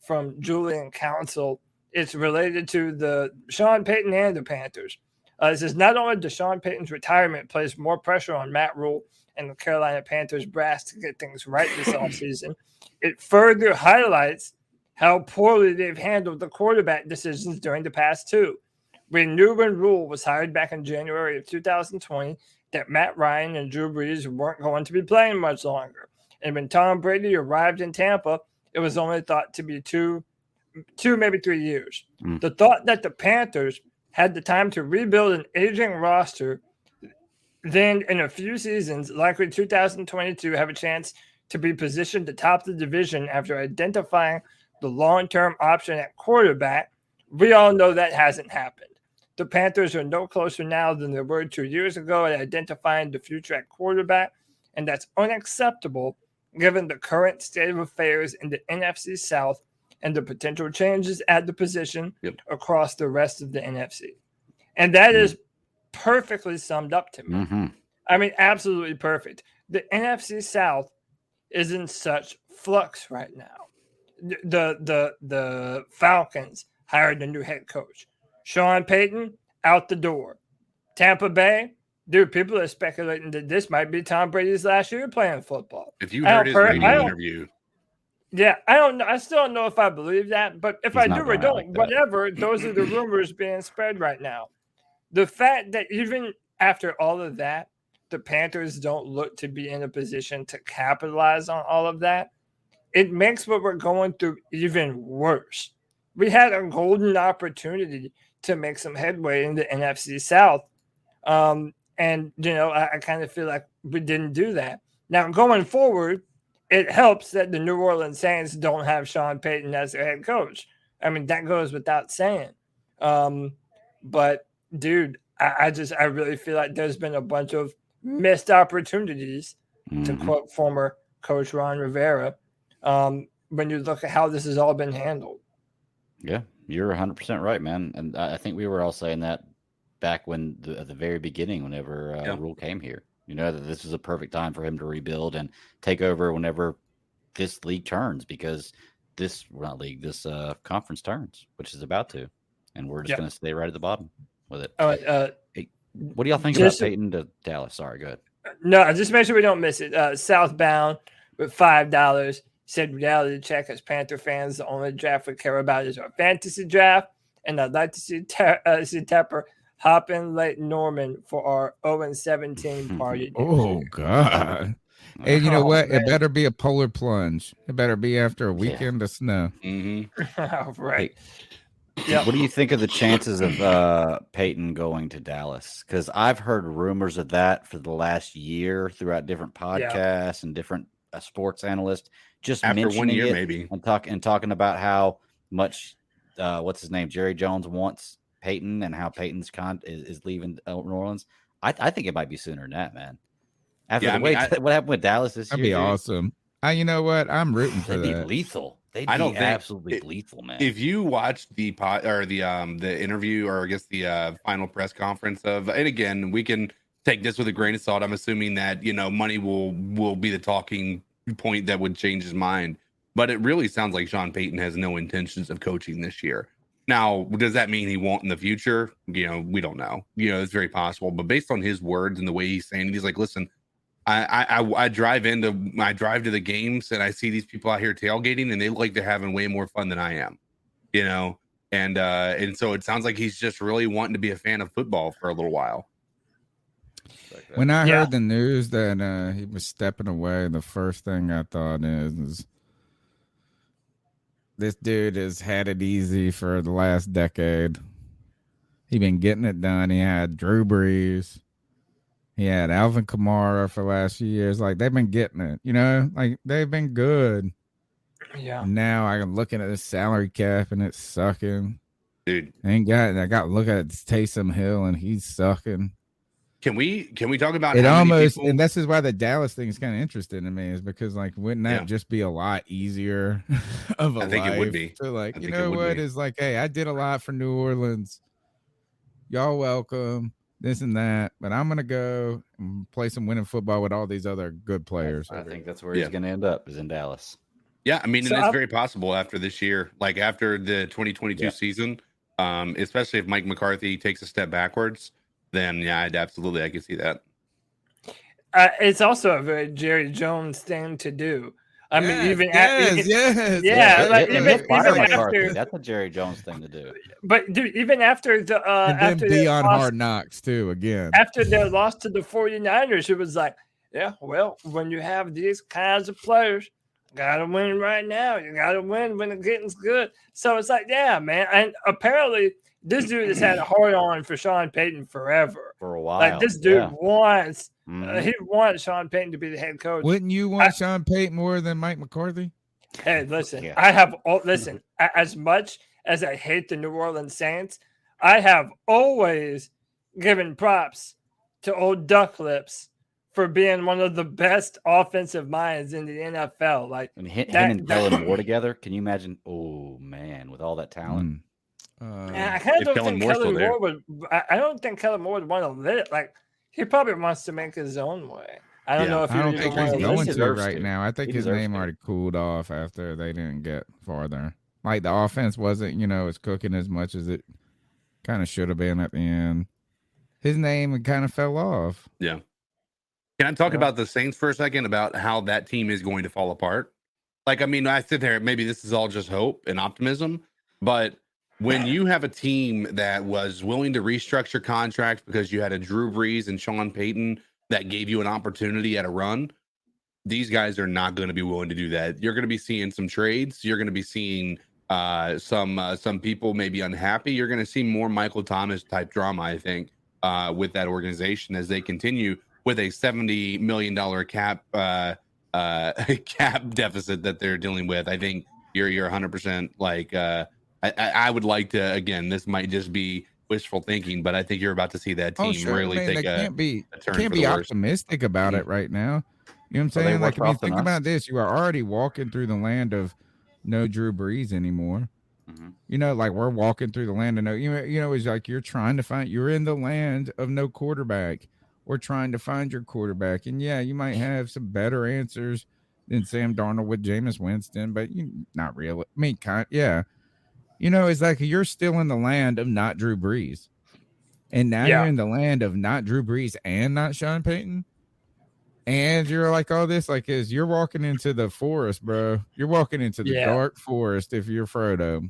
from Julian Council. It's related to the Sean Payton and the Panthers. It says not only does Sean Payton's retirement place more pressure on Matt Rule and the Carolina Panthers brass to get things right this offseason, it further highlights how poorly they've handled the quarterback decisions during the past two. We knew when Rule was hired back in January of 2020 that Matt Ryan and Drew Brees weren't going to be playing much longer. And when Tom Brady arrived in Tampa, it was only thought to be two, maybe 3 years. The thought that the Panthers had the time to rebuild an aging roster, then in a few seasons, likely 2022, have a chance to be positioned to top the division after identifying the long-term option at quarterback, we all know that hasn't happened. The Panthers are no closer now than they were 2 years ago at identifying the future at quarterback, and that's unacceptable given the current state of affairs in the NFC South and the potential changes at the position across the rest of the NFC. And that is perfectly summed up to me. Mm-hmm. I mean, absolutely perfect. The NFC South is in such flux right now. The Falcons hired a new head coach. Sean Payton out the door. Tampa Bay, dude, people are speculating that this might be Tom Brady's last year playing football. If you heard his radio interview. Yeah, I don't know. I still don't know if I believe that, but if I do or don't, whatever, those are the rumors being spread right now. The fact that even after all of that, the Panthers don't look to be in a position to capitalize on all of that, it makes what we're going through even worse. We had a golden opportunity to make some headway in the NFC South. I kind of feel like we didn't do that. Now, going forward, it helps that the New Orleans Saints don't have Sean Payton as their head coach. I mean, that goes without saying. But, dude, I really feel like there's been a bunch of missed opportunities, to quote former coach Ron Rivera, when you look at how this has all been handled. Yeah, you're 100% right, man. And I think we were all saying that back when at the very beginning, whenever Rule came here, that this is a perfect time for him to rebuild and take over whenever this league turns, because this conference turns, which is about to, and we're just going to stay right at the bottom with it. Hey, what do y'all think about Payton to Dallas? Sorry, go ahead. No, just make sure we don't miss it. Southbound with $5. said reality check as Panther fans. The only draft we care about is our fantasy draft. And I'd like to see Tepper hop in late Norman for our 0-17 party. Oh, God. And you know what? It better be a polar plunge. It better be after a weekend of snow. Right. Yep. What do you think of the chances of Payton going to Dallas? Because I've heard rumors of that for the last year throughout different podcasts and different sports analysts. Just after mentioning 1 year, it maybe, and talking about how much what's his name, Jerry Jones wants Payton, and how Payton's is leaving New Orleans. I think it might be sooner than that, man. After what happened with Dallas this year, that'd be awesome. You know what? I'm rooting for that. They'd be lethal. They'd be absolutely lethal, man. If you watch the the interview, or I guess the final press conference of, and again, we can take this with a grain of salt. I'm assuming that money will be the talking point that would change his mind. But it really sounds like Sean Payton has no intentions of coaching this year. Now, does that mean he won't in the future? We don't know. It's very possible. But based on his words and the way he's saying it, he's like, listen, I drive to the games and I see these people out here tailgating and they look like they're having way more fun than I am, and so it sounds like he's just really wanting to be a fan of football for a little while. When I heard the news that he was stepping away, the first thing I thought is this dude has had it easy for the last decade. He been getting it done. He had Drew Brees. He had Alvin Kamara for the last few years. Like, they've been getting it, like they've been good. Yeah. Now I'm looking at the salary cap and it's sucking. Dude. I got to look at Taysom Hill and he's sucking. Can we talk about it almost, and this is why the Dallas thing is kind of interesting to me, is because wouldn't that just be a lot easier of a life? I think it would be. To is like, hey, I did a lot for New Orleans. Y'all welcome. This and that, but I'm gonna go and play some winning football with all these other good players. I think that's where he's gonna end up, is in Dallas. Yeah, I mean, and it's very possible after this year, like after the 2022 season, especially if Mike McCarthy takes a step backwards, then I can see that. It's also a very Jerry Jones thing to do. I mean, even after, that's a Jerry Jones thing to do. But dude, even after the after be on Hard Knocks too again. After their loss to the 49ers, it was like, when you have these kinds of players, gotta win right now. You gotta win when the getting's good. So it's like, man. And apparently this dude has had a hard on for Sean Payton forever. For a while. Like, this dude wants he wants Sean Payton to be the head coach. Wouldn't you want Sean Payton more than Mike McCarthy? Hey, listen, as much as I hate the New Orleans Saints, I have always given props to old Duck Lips for being one of the best offensive minds in the NFL. Like, and him and Kellen Moore together. Can you imagine? Oh man, with all that talent. I kind of don't think Kellen Moore would. I don't think Kellen Moore would want to live. Like, he probably wants to make his own way. I don't know if I don't think he's going to right now. I think his name to. Already cooled off after they didn't get farther. Like, the offense wasn't, as cooking as much as it kind of should have been at the end. His name kind of fell off. Yeah. Can I talk about the Saints for a second, about how that team is going to fall apart? Like, I mean, I sit there, maybe this is all just hope and optimism, but when you have a team that was willing to restructure contracts because you had a Drew Brees and Sean Payton that gave you an opportunity at a run, these guys are not going to be willing to do that. You're going to be seeing some trades. You're going to be seeing some people maybe unhappy. You're going to see more Michael Thomas type drama, I think, with that organization as they continue with a $70 million cap deficit that they're dealing with. I think you're 100% like. I would like to, again, this might just be wishful thinking, but I think you're about to see that team really take a turn. Can't be optimistic about it right now. You know what I'm saying? Like, I mean, think about this. You are already walking through the land of no Drew Brees anymore. Mm-hmm. Like, we're walking through the land of no, it's like you're in the land of no quarterback. We're trying to find your quarterback. And you might have some better answers than Sam Darnold with Jameis Winston, but not really. I mean, it's like you're still in the land of not Drew Brees. And now you're in the land of not Drew Brees and not Sean Payton. and you're like all this, like is you're walking into the forest, bro. You're walking into the dark forest if you're Frodo.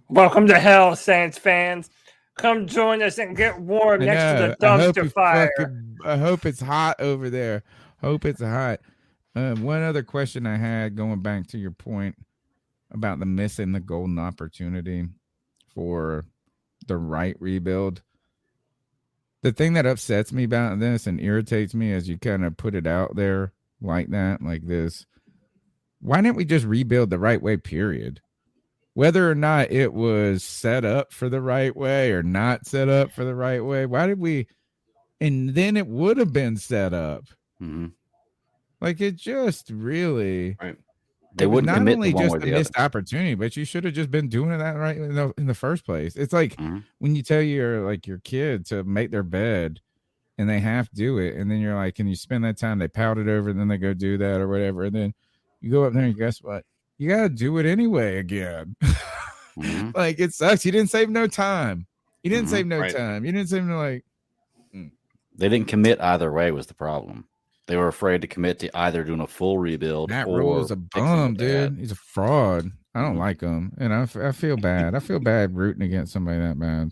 Welcome to hell, Saints fans. Come join us and get warm next to the dumpster fire. I hope it's hot over there. Hope it's hot. One other question I had, going back to your point about the missing the golden opportunity for the right rebuild. The thing that upsets me about this and irritates me as you kind of put it out there like that, like this, why didn't we just rebuild the right way, period? Whether or not it was set up for the right way or not set up for the right way, why did we? And then it would have been set up. Mm-hmm. Like it just really, right. They wouldn't not commit only to one just or a the missed other. opportunity, but you should have just been doing that right in the first place. It's like when you tell your kid to make their bed and they have to do it, and then you're like, can you spend that time? They pout it over, and then they go do that or whatever, and then you go up there and guess what? You got to do it anyway again. Like it sucks. You didn't save no time. You didn't save no time. You didn't save no They didn't commit either way was the problem. They were afraid to commit to either doing a full rebuild. Matt or Rule is a bum, dude. He's a fraud. I don't like him, and I feel bad. I feel bad rooting against somebody that bad.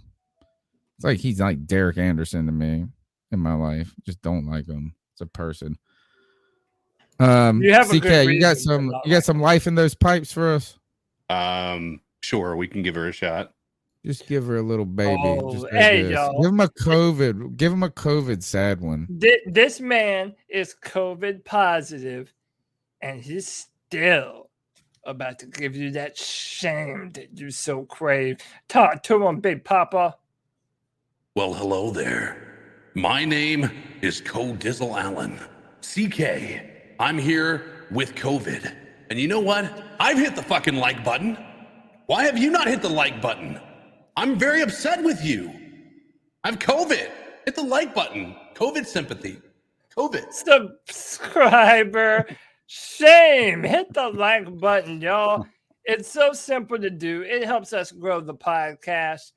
It's like he's like Derek Anderson to me in my life. Just don't like him. It's a person. You have CK, you got some life in those pipes for us? Sure, we can give her a shot. Just give her a little baby. Oh, hey, y'all. Give him a COVID sad one. This man is COVID positive, and he's still about to give you that shame that you so crave. Talk to him, Big Papa. Well, hello there. My name is Codizzle Allen. CK, I'm here with COVID. And you know what? I've hit the fucking like button. Why have you not hit the like button? I'm very upset with you. I've COVID. Hit the like button. COVID sympathy. COVID. Subscriber. Shame. Hit the like button, y'all. It's so simple to do. It helps us grow the podcast.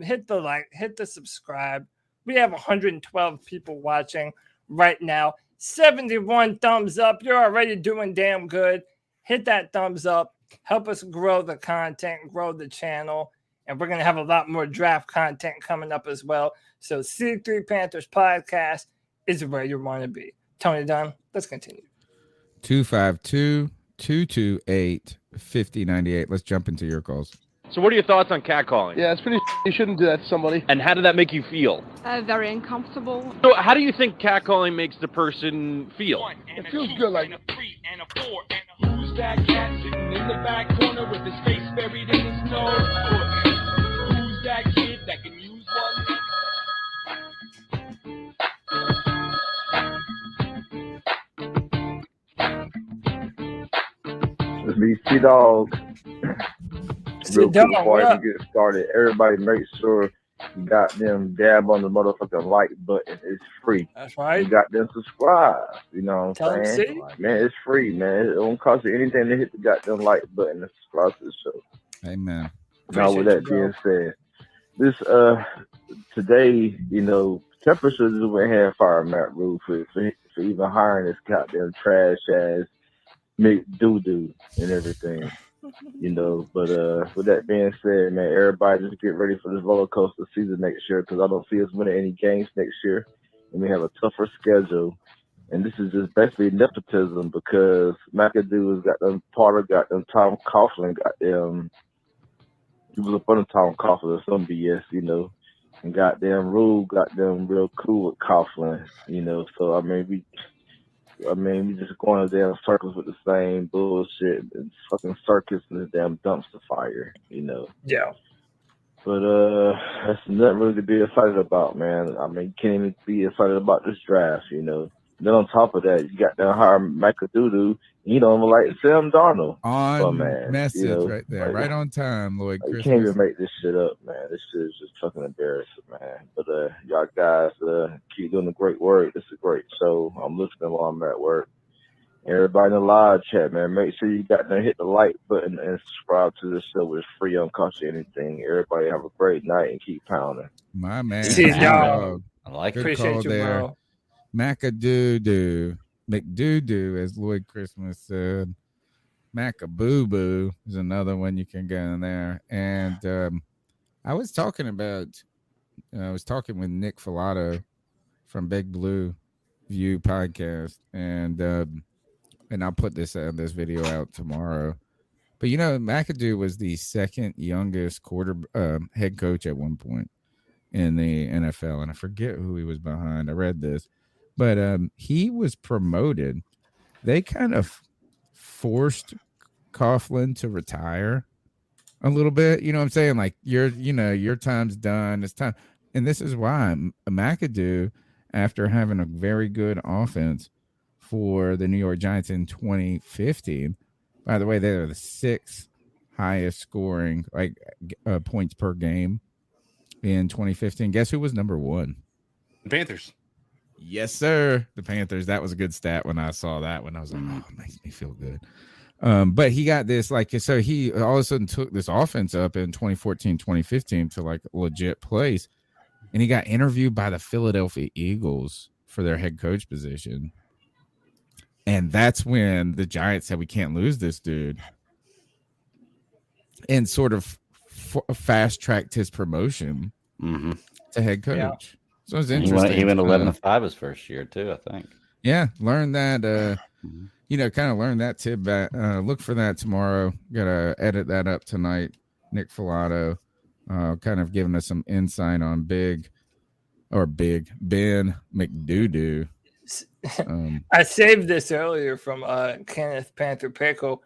Hit the like, hit the subscribe. We have 112 people watching right now. 71 thumbs up. You're already doing damn good. Hit that thumbs up. Help us grow the content, grow the channel. And we're going to have a lot more draft content coming up as well. So C3 Panthers Podcast is where you want to be. Tony Dunn, let's continue. 252-228-5098. Let's jump into your calls. So what are your thoughts on catcalling? Yeah, it's pretty. You shouldn't do that to somebody. And how did that make you feel? Very uncomfortable. So how do you think catcalling makes the person feel? It feels good, like. Who's that cat sitting in the back corner with his face buried in the snow? Who's that kid that can use one? It's me, C-Dog. Real quick before I even get started, everybody make sure you got them dab on the motherfucking like button. It's free. That's right. You got them subscribe. You know what I'm saying? Like, man, it's free, man. It don't cost you anything to hit the goddamn like button and subscribe to the show. Amen. Now, with that being said, this today, you know, temperatures just went half fire, Matt Rule, for even hiring this goddamn trash ass McAdoozy and everything. You know, but with that being said, man, everybody just get ready for this roller coaster season next year, because I don't see us winning any games next year, and we have a tougher schedule. And this is just basically nepotism, because McAdoo has got them, Potter got them, Tom Coughlin got them. He was up on Tom Coughlin or some BS, you know, and goddamn Rule got them real cool with Coughlin, you know. So I mean, we just going down circles with the same bullshit and fucking circus and the damn dumpster fire, you know. Yeah. But that's nothing really to be excited about, man. I mean, you can't even be excited about this draft, you know. Then on top of that, you got to hire McAdoozy. You don't even like Sam Darnold. On man, message, you know, right there, like, right on time, Lloyd. You can't even make this shit up, man. This shit is just fucking embarrassing, man. But y'all guys keep doing the great work. This is a great show. I'm listening while I'm at work. Everybody in the live chat, man, make sure you got to hit the like button and subscribe to this show. It's free, don't cost you anything. Everybody have a great night and keep pounding. My man. See, y'all. I like it. Appreciate you, bro. McAdoo, as Lloyd Christmas said. McAboo is another one you can get in there. And I was talking with Nick Filato from Big Blue View podcast, and I'll put this video out tomorrow. But McAdoo was the second youngest head coach at one point in the NFL, and I forget who he was behind. I read this, but he was promoted. They kind of forced Coughlin to retire a little bit. You know what I'm saying? Like your time's done. It's time. And this is why McAdoo, after having a very good offense for the New York Giants in 2015, by the way, they are the 6th highest scoring points per game in 2015. Guess who was number 1? The Panthers. Yes, sir. The Panthers. That was a good stat when I saw that one. I was like, oh, it makes me feel good. But he got this, so he all of a sudden took this offense up in 2014, 2015 to a legit place. And he got interviewed by the Philadelphia Eagles for their head coach position. And that's when the Giants said, we can't lose this dude. And sort of fast-tracked his promotion to head coach. Yeah. So it's interesting. He went 11-5 his first year, too, I think. Yeah, learned that, kind of learned that tidbit. Look for that tomorrow. Got to edit that up tonight. Nick Filato kind of giving us some insight on Ben McAdoo. I saved this earlier from Kenneth Panther Pickle.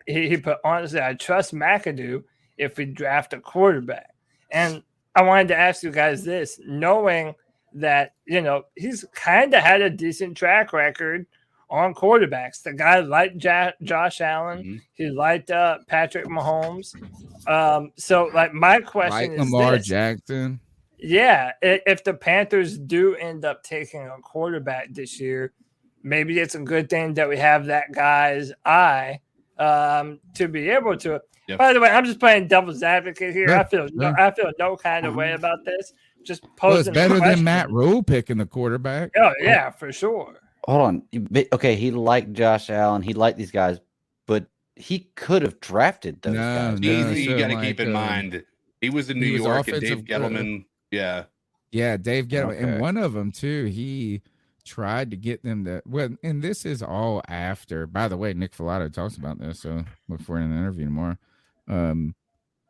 He put, honestly, I trust McAdoo if we draft a quarterback. And I wanted to ask you guys this, knowing that, he's kind of had a decent track record on quarterbacks. The guy liked Josh Allen. Mm-hmm. He liked Patrick Mahomes. So, my question is Lamar this. Jackson. Yeah, if the Panthers do end up taking a quarterback this year, maybe it's a good thing that we have that guy's eye to be able to. Yep. By the way, I'm just playing devil's advocate here. Yeah. I feel no kind of way about this. Just posing. Well, it's better than Matt Rule picking the quarterback. Oh yeah, for sure. Hold on. Okay, he liked Josh Allen. He liked these guys, but he could have drafted those guys. You got to keep in mind, he was in New York and Dave Gettleman. Yeah, Dave Gettleman. Okay. And one of them, too, he tried to get them to – well, and this is all after – by the way, Nick Filato talks about this, so look for it in the interview tomorrow.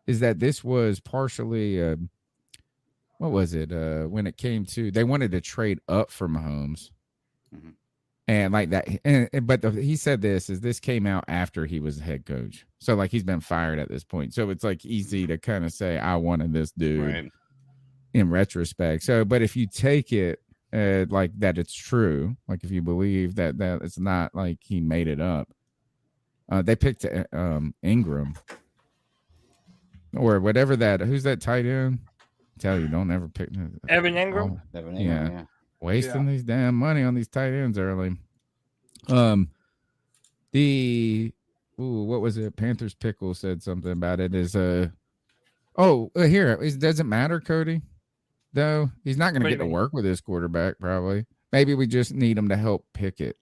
Is that this was partially what was it? When it came to – they wanted to trade up for Mahomes. Mm-hmm. And like that, but he said this came out after he was the head coach. So, he's been fired at this point. So, it's, easy to kind of say, I wanted this dude. Right. In retrospect. So, but if you take it that it's true, if you believe that it's not he made it up, they picked Ingram or whatever who's that tight end? I tell you, don't ever pick Evan Ingram. Evan Ingram, yeah. Wasting these damn money on these tight ends early. What was it? Panthers Pickle said something about it. Here, it doesn't matter, Cody. Though he's not going to get to work with his quarterback, probably. Maybe we just need him to help pick it.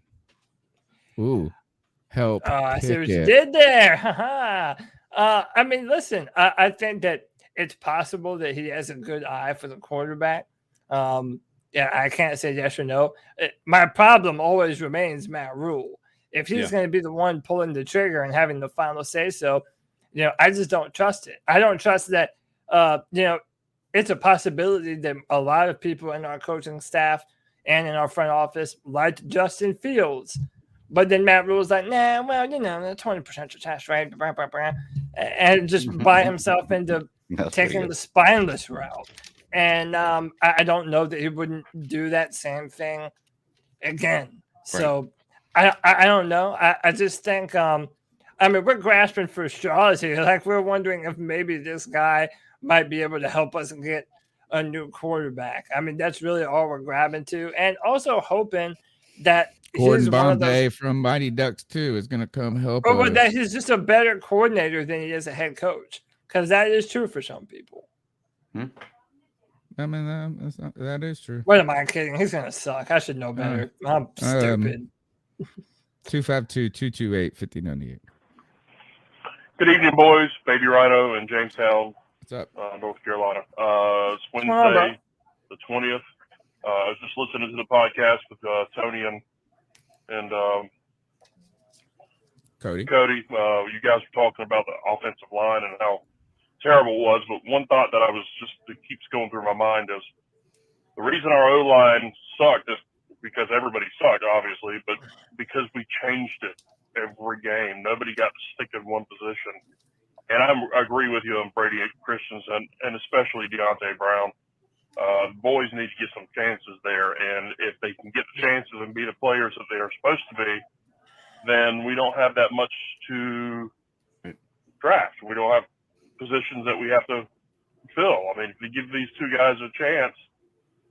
Help. I see what you did there. I mean, listen, I think that it's possible that he has a good eye for the quarterback. I can't say yes or no. My problem always remains Matt Rule. If he's going to be the one pulling the trigger and having the final say so, I just don't trust it. I don't trust that, it's a possibility that a lot of people in our coaching staff and in our front office liked Justin Fields. But then Matt Rule's like, nah, well, 20% attached rate, and just buy himself into taking the spineless route. And I don't know that he wouldn't do that same thing again. Right. So I don't know. I just think, we're grasping for straws here. We're wondering if maybe this guy might be able to help us get a new quarterback. That's really all we're grabbing to. And also hoping that Gordon Bombay from Mighty Ducks 2 is going to come help us. But that he's just a better coordinator than he is a head coach. Because that is true for some people. I mean, that is true. What am I kidding? He's gonna suck. I should know better. I'm stupid. 252-228-5098. Good evening, boys. Baby Rhino in Jamestown, What's up? North Carolina. It's Wednesday, the 20th. I was just listening to the podcast with Tony and Cody. You guys were talking about the offensive line and how terrible it was. But one thought that keeps going through my mind is the reason our O-line sucked is because everybody sucked, obviously, but because we changed it every game. Nobody got to stick in one position. And I agree with you on Brady Christensen and especially Deontay Brown. Boys need to get some chances there. And if they can get the chances and be the players that they are supposed to be, then we don't have that much to draft. We don't have positions that we have to fill. I mean, if you give these two guys a chance,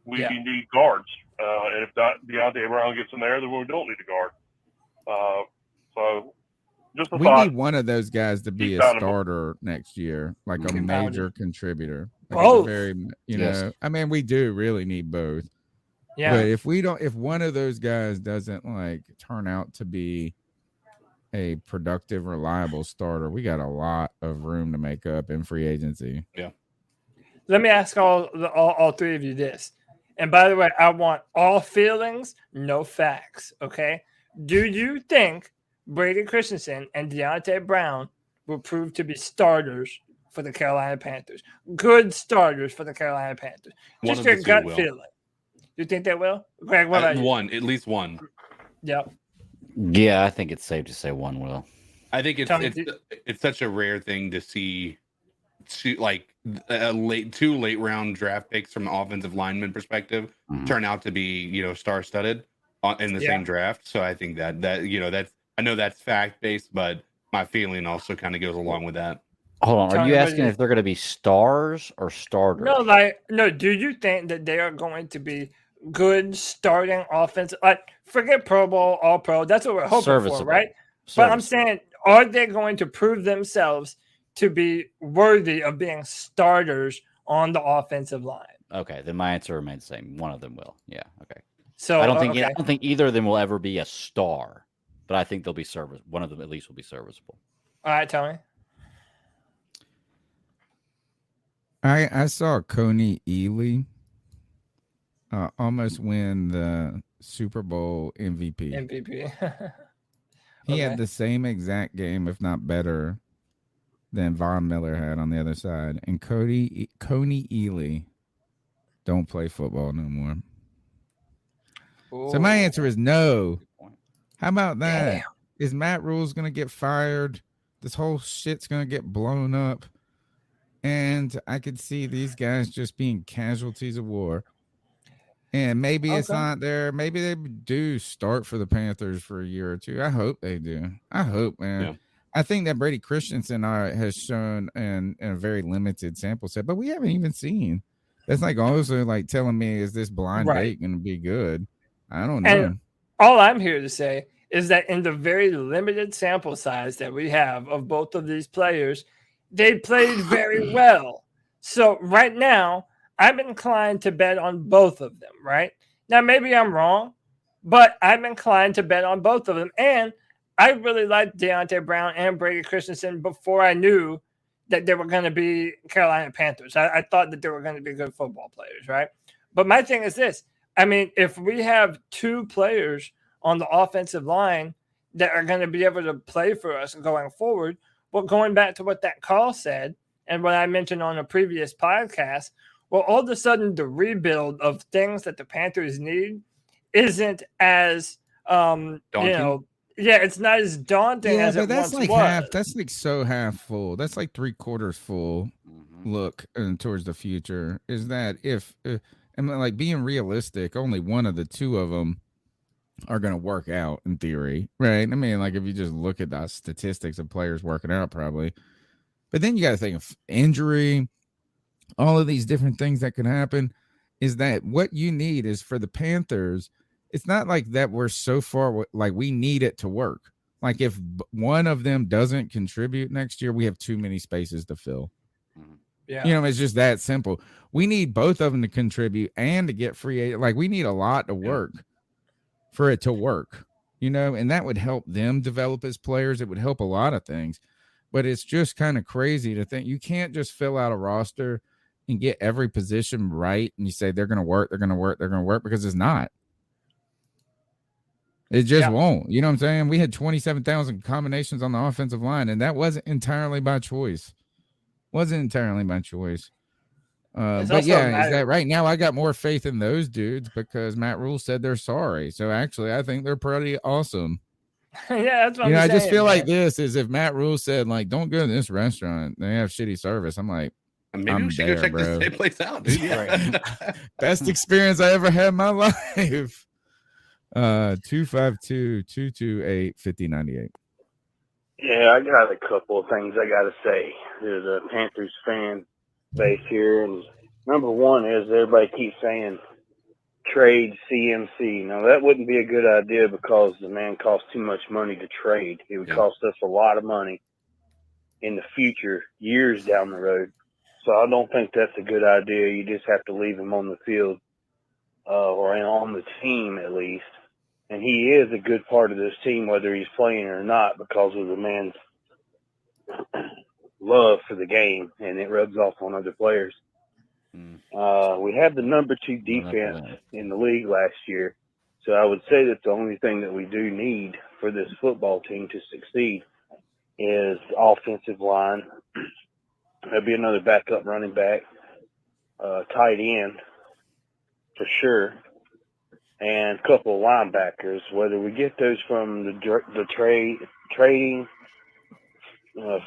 we need guards. And if Deontay Brown gets in there, then we don't need a guard. So just a thought. We need one of those guys to be a starter next year, like a major contributor. Like both. I mean, we do really need both. Yeah. But if one of those guys doesn't like turn out to be a productive, reliable starter, we got a lot of room to make up in free agency. Yeah. Let me ask all three of you this. And by the way, I want all feelings, no facts. Okay. Do you think Brady Christensen and Deontay Brown will prove to be starters for the Carolina Panthers? Good starters for the Carolina Panthers. Just your gut feeling. You think they will? Greg, what about one? At least one. Yep. Yeah, I think it's safe to say one will. I think it's such a rare thing to see two late round draft picks from an offensive lineman perspective turn out to be star-studded in the same draft. So I think that that's I know that's fact based, but my feeling also kind of goes along with that. Hold on, are you asking if they're going to be stars or starters? No. Do you think that they are going to be good starting offensive? Like, forget Pro Bowl, All Pro. That's what we're hoping for, right? But I'm saying, are they going to prove themselves to be worthy of being starters on the offensive line? Okay, then my answer remains the same. One of them will. Yeah. Okay. So I don't think either of them will ever be a star, but I think they'll be serviceable. One of them at least will be serviceable. All right, Tony. I saw Coney Ely almost win the Super Bowl MVP. He had the same exact game, if not better, than Von Miller had on the other side. And Coney Ely don't play football no more. Ooh. So my answer is no. How about that? Damn. Is Matt Rule's going to get fired? This whole shit's going to get blown up. And I could see these guys just being casualties of war. And maybe it's not there. Maybe they do start for the Panthers for a year or two. I hope they do. I hope, man. Yeah. I think that Brady Christensen has shown in a very limited sample set, but we haven't even seen. That's like also like telling me, is this blind date going to be good? I don't know. And all I'm here to say is that in the very limited sample size that we have of both of these players, they played very well. So right now, I'm inclined to bet on both of them, right? Now, maybe I'm wrong, but I'm inclined to bet on both of them. And I really liked Deontay Brown and Brady Christensen before I knew that they were going to be Carolina Panthers. I thought that they were going to be good football players, right? But my thing is this. I mean, if we have two players on the offensive line that are going to be able to play for us going forward, well, going back to what that call said and what I mentioned on a previous podcast, well, all of a sudden the rebuild of things that the Panthers need isn't as, it's not as daunting as it once was. That's like so half full. That's like 3/4 full look towards the future. Is that like being realistic, only one of the two of them are going to work out in theory, right? I mean, like if you just look at the statistics of players working out, probably. But then you got to think of injury, all of these different things that can happen. Is that what you need is for the Panthers? It's not like that we're so far, like we need it to work. Like if one of them doesn't contribute next year, we have too many spaces to fill. Yeah. You know, it's just that simple. We need both of them to contribute and to get free agent. Like, we need a lot to work for it to work, you know, and that would help them develop as players. It would help a lot of things. But it's just kind of crazy to think you can't just fill out a roster and get every position right. And you say they're going to work, because it's not. It just won't. You know what I'm saying? We had 27,000 combinations on the offensive line, and that wasn't entirely by choice. But yeah, is that right now? I got more faith in those dudes because Matt Rule said they're sorry. So actually, I think they're pretty awesome. Yeah, that's what I just feel like this is if Matt Rule said, like, don't go to this restaurant, they have shitty service. I'm like, maybe we should go check this same place out, dude. Yeah. Best experience I ever had in my life. 252-228-5098. Yeah, I got a couple of things I got to say. There's a Panthers fan base here, and number one is everybody keeps saying trade CMC. Now, that wouldn't be a good idea because the man costs too much money to trade. It would cost us a lot of money in the future, years down the road. So I don't think that's a good idea. You just have to leave him on the field or on the team at least. And he is a good part of this team, whether he's playing or not, because of the man's love for the game, and it rubs off on other players. We had the number 2 defense in the league last year, so I would say that the only thing that we do need for this football team to succeed is offensive line. There'll be another backup running back, tight end for sure, and a couple of linebackers. Whether we get those from the trading,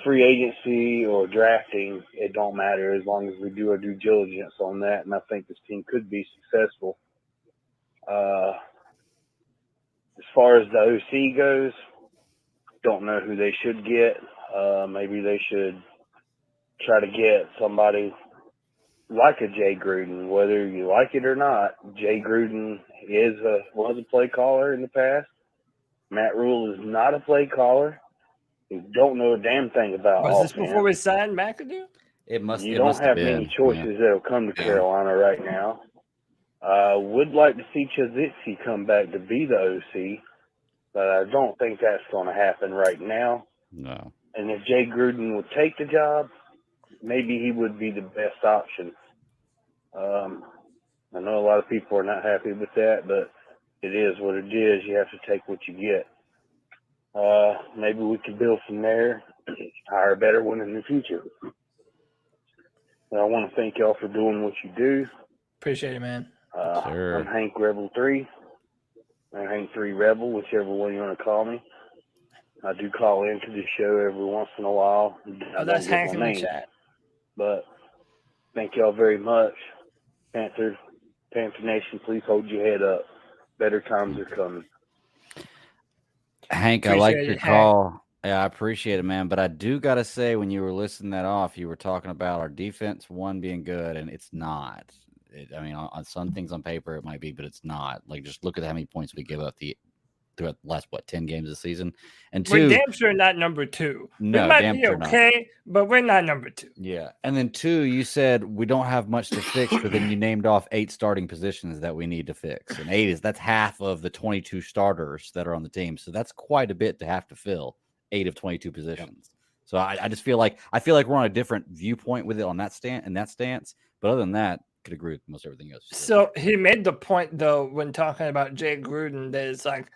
free agency, or drafting, it don't matter as long as we do our due diligence on that, and I think this team could be successful. As far as the OC goes, don't know who they should get. Maybe they should try to get somebody like a Jay Gruden. Whether you like it or not, Jay Gruden was a play caller in the past. Matt Rule is not a play caller. You don't know a damn thing about Was offense. this before we signed McAdoo? You don't have many choices that'll come to Carolina right now. Would like to see Chizitsky come back to be the OC, but I don't think that's going to happen right now. No. And if Jay Gruden would take the job, maybe he would be the best option. I know a lot of people are not happy with that, but it is what it is. You have to take what you get. Maybe we can build from there, hire a better one in the future. I want to thank y'all for doing what you do. Appreciate it, man. I'm Hank Rebel 3. I'm Hank 3 Rebel, whichever one you want to call me. I do call into the show every once in a while. Oh, that's Hank in the chat. But thank y'all very much. Panther Nation, please hold your head up. Better times are coming. Hank, I like your call. Yeah, I appreciate it, man. But I do got to say, when you were listing that off, you were talking about our defense, one, being good, and it's not. I mean, on some things on paper, it might be, but it's not. Like, just look at how many points we give up throughout the last, 10 games of the season. And two, we're damn sure not number 2. No, we might be okay, but we're not number 2. Yeah. And then 2, you said we don't have much to fix, but then you named off 8 starting positions that we need to fix. And 8 that's half of the 22 starters that are on the team. So that's quite a bit to have to fill 8 of 22 positions. So I just feel like we're on a different viewpoint with it on that stance. But other than that, could agree with most everything else. So he made the point, though, when talking about Jay Gruden, that it's like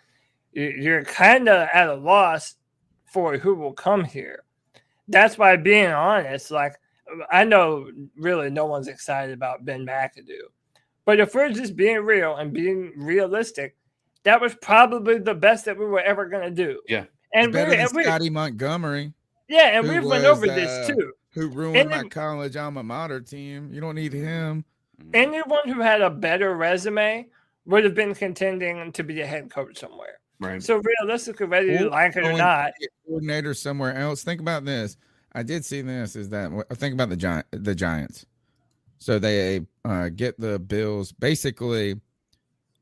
you're kind of at a loss for who will come here. That's why, being honest, like, I know really no one's excited about Ben McAdoo. But if we're just being real and being realistic, that was probably the best that we were ever going to do. Yeah. And better than Scotty Montgomery. Yeah, and we've went over this too. Who ruined my college alma mater team. You don't need him. Anyone who had a better resume would have been contending to be a head coach somewhere. Right. So realistically, whether you like it or not, coordinator somewhere else. Think about this. I did see this. Is that think about the Giants? So they get the Bills. Basically,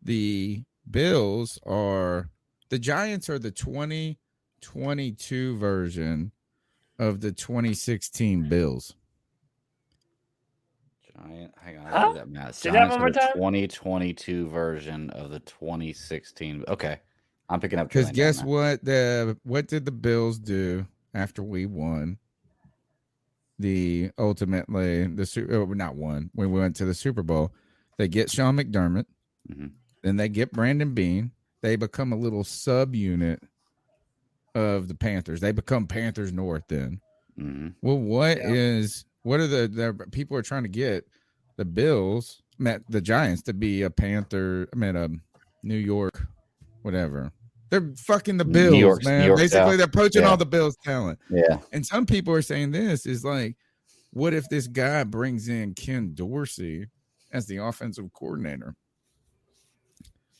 the Bills are the Giants are the 2022 version of the 2016 Bills. Giant. Hang on, Huh? do that math. Say that Giants one are more the time? 2022 version of the 2016. Okay, I'm picking up. Because guess what? What did the Bills do after we won? Ultimately not won. When we went to the Super Bowl, they get Sean McDermott, then they get Brandon Bean. They become a little subunit of the Panthers. They become Panthers North then. Well, what are the people are trying to get the Bills, the Giants to be a Panther, New York, whatever. They're fucking the Bills, man. Basically, they're poaching all the Bills talent. Yeah. And some people are saying this is like, what if this guy brings in Ken Dorsey as the offensive coordinator?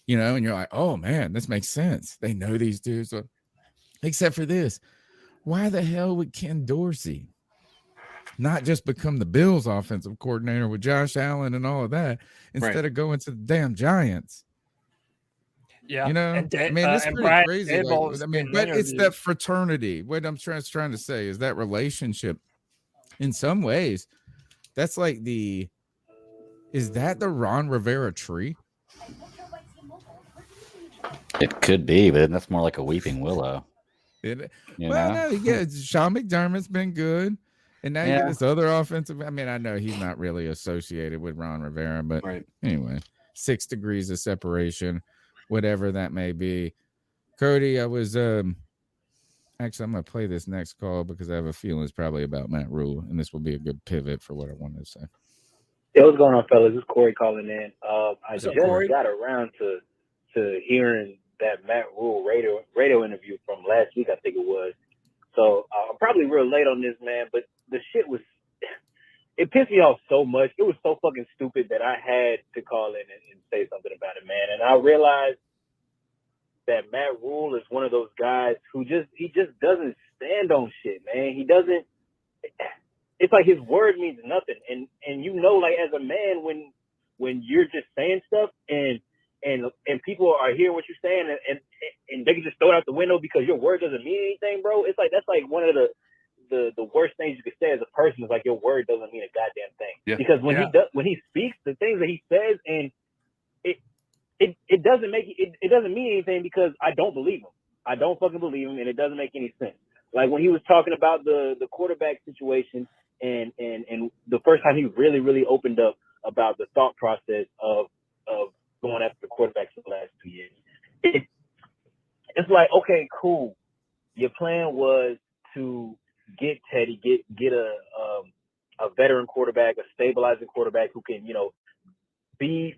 You know, and you're like, oh man, this makes sense. They know these dudes. Except for this. Why the hell would Ken Dorsey not just become the Bills offensive coordinator with Josh Allen and all of that instead of going to the damn Giants? Yeah, you know, and I mean, it's pretty Brian crazy. Daboll's I mean, been but it's interviewed. that fraternity. What I'm trying to say is that relationship. In some ways, that's like is that the Ron Rivera tree? It could be, but that's more like a weeping willow. No, Sean McDermott's been good, and now you get this other offensive. I mean, I know he's not really associated with Ron Rivera, but anyway, 6 degrees of separation, whatever that may be. Cody, I was actually, I'm going to play this next call because I have a feeling it's probably about Matt Rule, and this will be a good pivot for what I wanted to say. Hey, what's going on, fellas? This is Corey calling in. I What's just up, Corey? got around to hearing that Matt Rule radio interview from last week, I think it was. So I'm probably real late on this, man, but the shit was – it pissed me off so much. It was so fucking stupid that I had to call in and say something about it, man. And I realized that Matt Rule is one of those guys who just doesn't stand on shit, man. He doesn't. It's like his word means nothing, and you know, like as a man, when you're just saying stuff and people are hearing what you're saying and they can just throw it out the window because your word doesn't mean anything, bro. It's like that's like one of the worst things you could say as a person is like your word doesn't mean a goddamn thing. Yeah. Because when he speaks, the things that he says and it doesn't mean anything because I don't believe him. I don't fucking believe him, and it doesn't make any sense. Like when he was talking about the quarterback situation and the first time he really, really opened up about the thought process of going after the quarterbacks for the last 2 years. It's like, okay, cool. Your plan was to get Teddy, get a veteran quarterback, a stabilizing quarterback who can, you know, be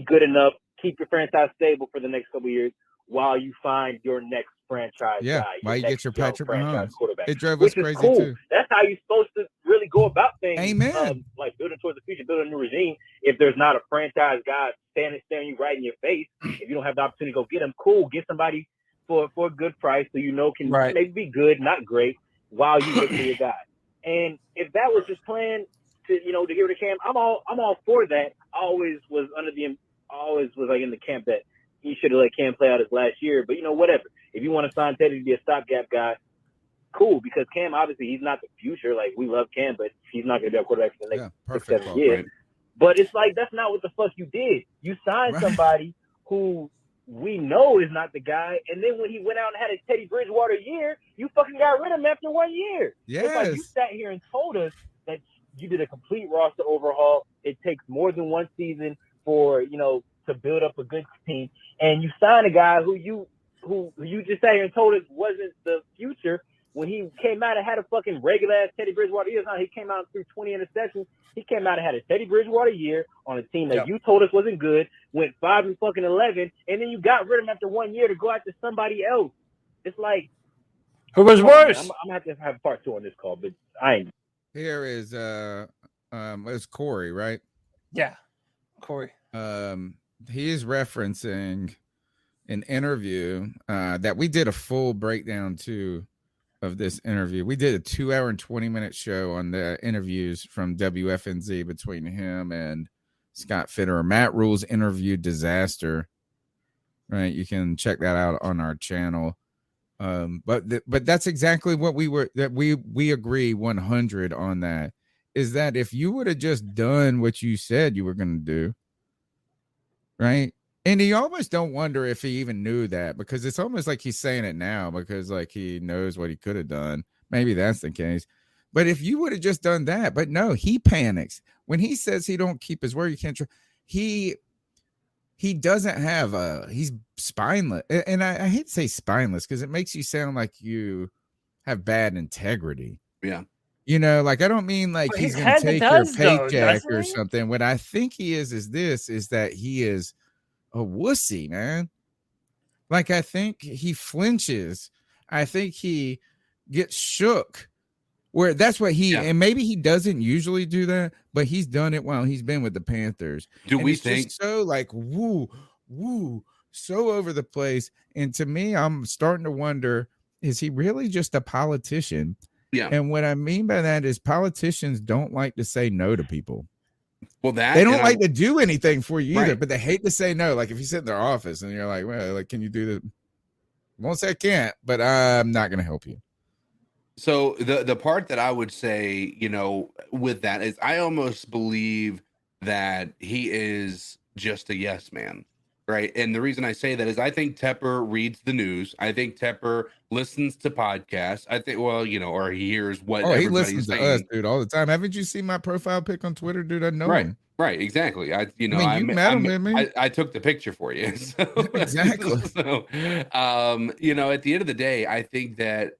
good enough, keep your franchise stable for the next couple of years while you find your next franchise guy. While you get your Patrick Mahomes. Quarterback. It drove which us crazy is cool. too. That's how you're supposed to really go about things. Amen. Like building towards the future, building a new regime. If there's not a franchise guy staring you right in your face, if you don't have the opportunity to go get him, cool. Get somebody for a good price so you know can maybe be good, not great, while you look for your guy. And if that was his plan to get rid of Cam, I'm all for that. I always was like in the camp that he should have let Cam play out his last year. But whatever. If you want to sign Teddy to be a stopgap guy, cool. Because Cam, obviously, he's not the future. Like we love Cam, but he's not going to be a quarterback for the next 6-7 years. Right. But it's like that's not what the fuck you did. You signed somebody who we know is not the guy, and then when he went out and had a Teddy Bridgewater year, you fucking got rid of him after 1 year. Yes. It's like you sat here and told us that you did a complete roster overhaul. It takes more than one season for to build up a good team, and you signed a guy who you just sat here and told us wasn't the future. When he came out and had a fucking regular ass Teddy Bridgewater year, he came out through 20 interceptions. He came out and had a Teddy Bridgewater year on a team that you told us wasn't good, went 5-11, and then you got rid of him after 1 year to go after somebody else. It's like who was worse? I'm gonna have a part 2 on this call, but I ain't. Here is it's Corey, right? Yeah, Corey. He is referencing an interview that we did a full breakdown to of this interview. We did a 2-hour and 20-minute show on the interviews from WFNZ between him and Scott Fitterer. Matt Rule's interview disaster. Right, you can check that out on our channel. But that's exactly what we agree 100 on that. is that if you would have just done what you said you were going to do, right? And you almost don't wonder if he even knew that, because it's almost like he's saying it now because like he knows what he could have done. Maybe that's the case. But if you would have just done that, but no, he panics when he says he don't keep his word. You can't trust. He doesn't have he's spineless. And I hate to say spineless because it makes you sound like you have bad integrity. Yeah. You know, like I don't mean like he's going to take your paycheck or something. What I think he is that he is a wussy, man. Like I think he flinches. I think he gets shook. Where that's what and maybe he doesn't usually do that, but he's done it while he's been with the Panthers. Do we think just so like woo, so over the place? And to me, I'm starting to wonder, is he really just a politician? Yeah. And what I mean by that is politicians don't like to say no to people. Well, they don't like to do anything for you either, right. but they hate to say no. Like if you sit in their office and you're like, well, like, can you do that? Won't say I can't, but I'm not going to help you. So the part that I would say, you know, with that is I almost believe that he is just a yes man, right? And the reason I say that is I think Tepper reads the news. I think Tepper listens to podcasts. I think, well, you know, or he hears what he listens to us, dude, all the time. Haven't you seen my profile pic on Twitter, dude? I know him. Right, exactly. I took the picture for you. So, exactly. So, you know, at the end of the day, I think that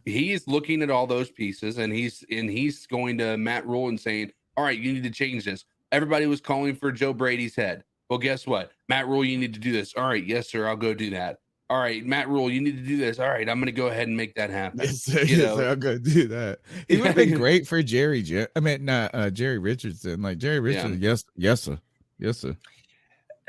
he's looking at all those pieces and he's going to Matt Rule and saying, all right, you need to change this. Everybody was calling for Joe Brady's head. Well, guess what? Matt Rule, you need to do this. All right. Yes, sir. I'll go do that. All right, Matt Rule, you need to do this. All right, I'm going to go ahead and make that happen. Yes, sir. Sir, I'm going to do that. He would have been great for Jerry Richardson. Like Jerry Richardson, yes, sir. Yes, sir.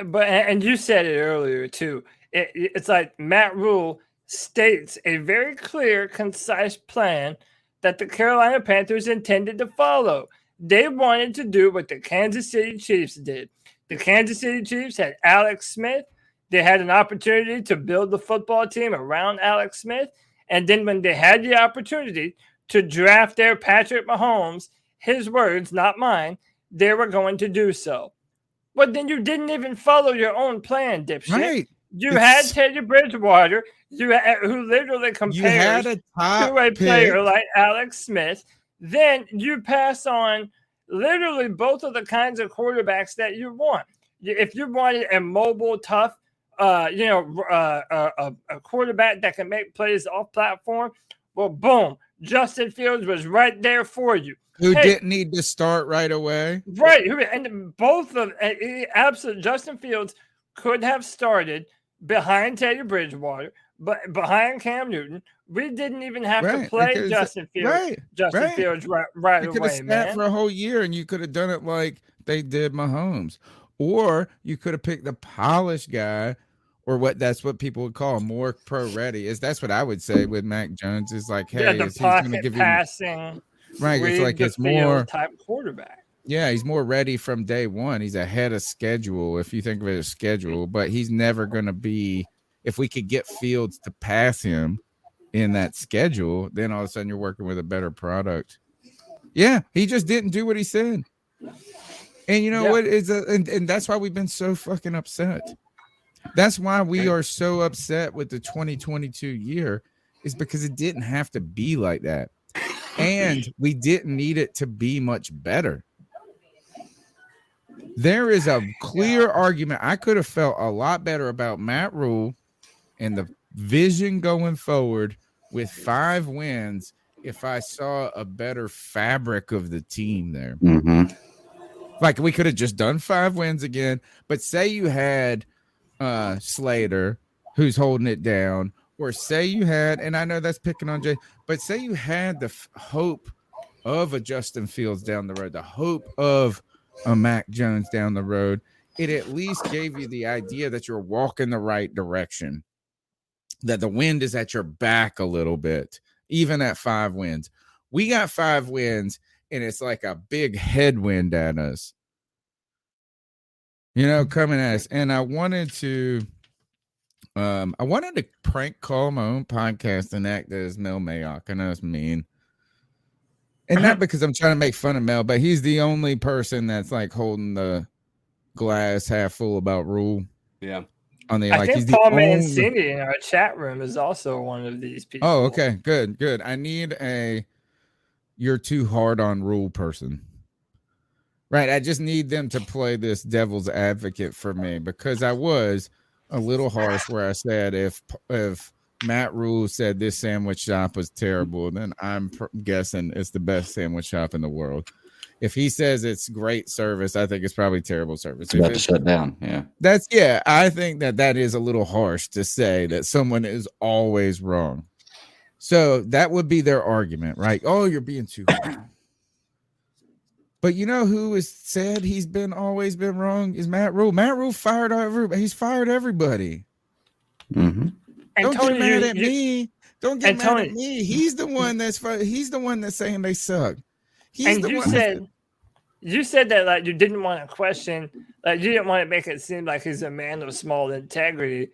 But and you said it earlier too. It's like Matt Rule states a very clear, concise plan that the Carolina Panthers intended to follow. They wanted to do what the Kansas City Chiefs did. The Kansas City Chiefs had Alex Smith. They had an opportunity to build the football team around Alex Smith. And then when they had the opportunity to draft their Patrick Mahomes, his words, not mine, they were going to do so. But then you didn't even follow your own plan, dipshit. Right. You had Teddy Bridgewater, who literally compares to a player like Alex Smith. Then you pass on literally both of the kinds of quarterbacks that you want. If you wanted a mobile, tough, a quarterback that can make plays off platform, well, boom, Justin Fields was right there for you. Who didn't need to start right away. Right. And both of absolutely Justin Fields could have started behind Teddy Bridgewater, but behind Cam Newton. We didn't even have to play Justin Fields. Fields right you away, could have sat for a whole year and you could have done it like they did Mahomes. Or you could have picked the polished guy, or that's what people would call more pro ready. That's what I would say with Mac Jones. Is like, hey, the pocket passing, right? It's like it's more type quarterback. Yeah, he's more ready from day one. He's ahead of schedule, if you think of it as schedule, but he's never going to be, if we could get Fields to pass him in that schedule, then all of a sudden you're working with a better product. Yeah, he just didn't do what he said. And you know what is and that's why we've been so fucking upset. That's why we are so upset with the 2022 year, is because it didn't have to be like that. And we didn't need it to be much better. There is a clear argument. I could have felt a lot better about Matt Rule and the vision going forward with 5 wins if I saw a better fabric of the team there. Mm-hmm. Like we could have just done 5 wins again, but say you had Slater who's holding it down, or say you had, and I know that's picking on Jay, but say you had the hope of a Justin Fields down the road, the hope of a Mac Jones down the road. It at least gave you the idea that you're walking the right direction, that the wind is at your back a little bit, even at 5 wins. We got 5 wins, and it's like a big headwind at us, coming at us. And I wanted to prank call my own podcast and act as Mel Mayock. I know it's mean, And not because I'm trying to make fun of Mel, but he's the only person that's like holding the glass half full about Rule. Yeah. On the I think he's Paul the only... Mancini in our chat room is also one of these people. Oh, okay, good. I need a you're too hard on Rule person. Right, I just need them to play this devil's advocate for me because I was a little harsh where I said if Matt Rule said this sandwich shop was terrible, then I'm guessing it's the best sandwich shop in the world. If he says it's great service, I think it's probably terrible service. It's about to shut down. Yeah. I think that is a little harsh to say that someone is always wrong. So that would be their argument, right? Oh, you're being too hard. But you know who has said he's always been wrong is Matt Rule. Matt Rule fired everybody. He's fired everybody. Mm-hmm. Don't get mad at me. Don't get mad at me. He's the one that's saying they suck. You said that like you didn't want to question, like you didn't want to make it seem like he's a man of small integrity.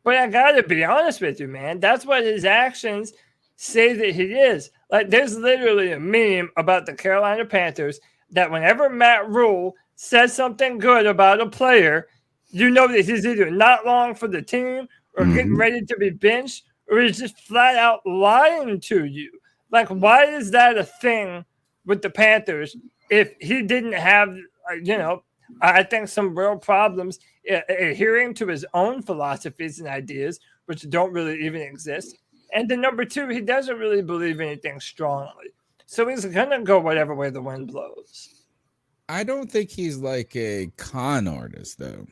But I gotta be honest with you, man. That's what his actions say that he is. Like there's literally a meme about the Carolina Panthers that whenever Matt Rule says something good about a player, you know that he's either not long for the team or getting ready to be benched, or he's just flat out lying to you. Like, why is that a thing with the Panthers if he didn't have, I think some real problems adhering to his own philosophies and ideas, which don't really even exist. And then number two, he doesn't really believe anything strongly. So he's going to go whatever way the wind blows. I don't think he's like a con artist, though.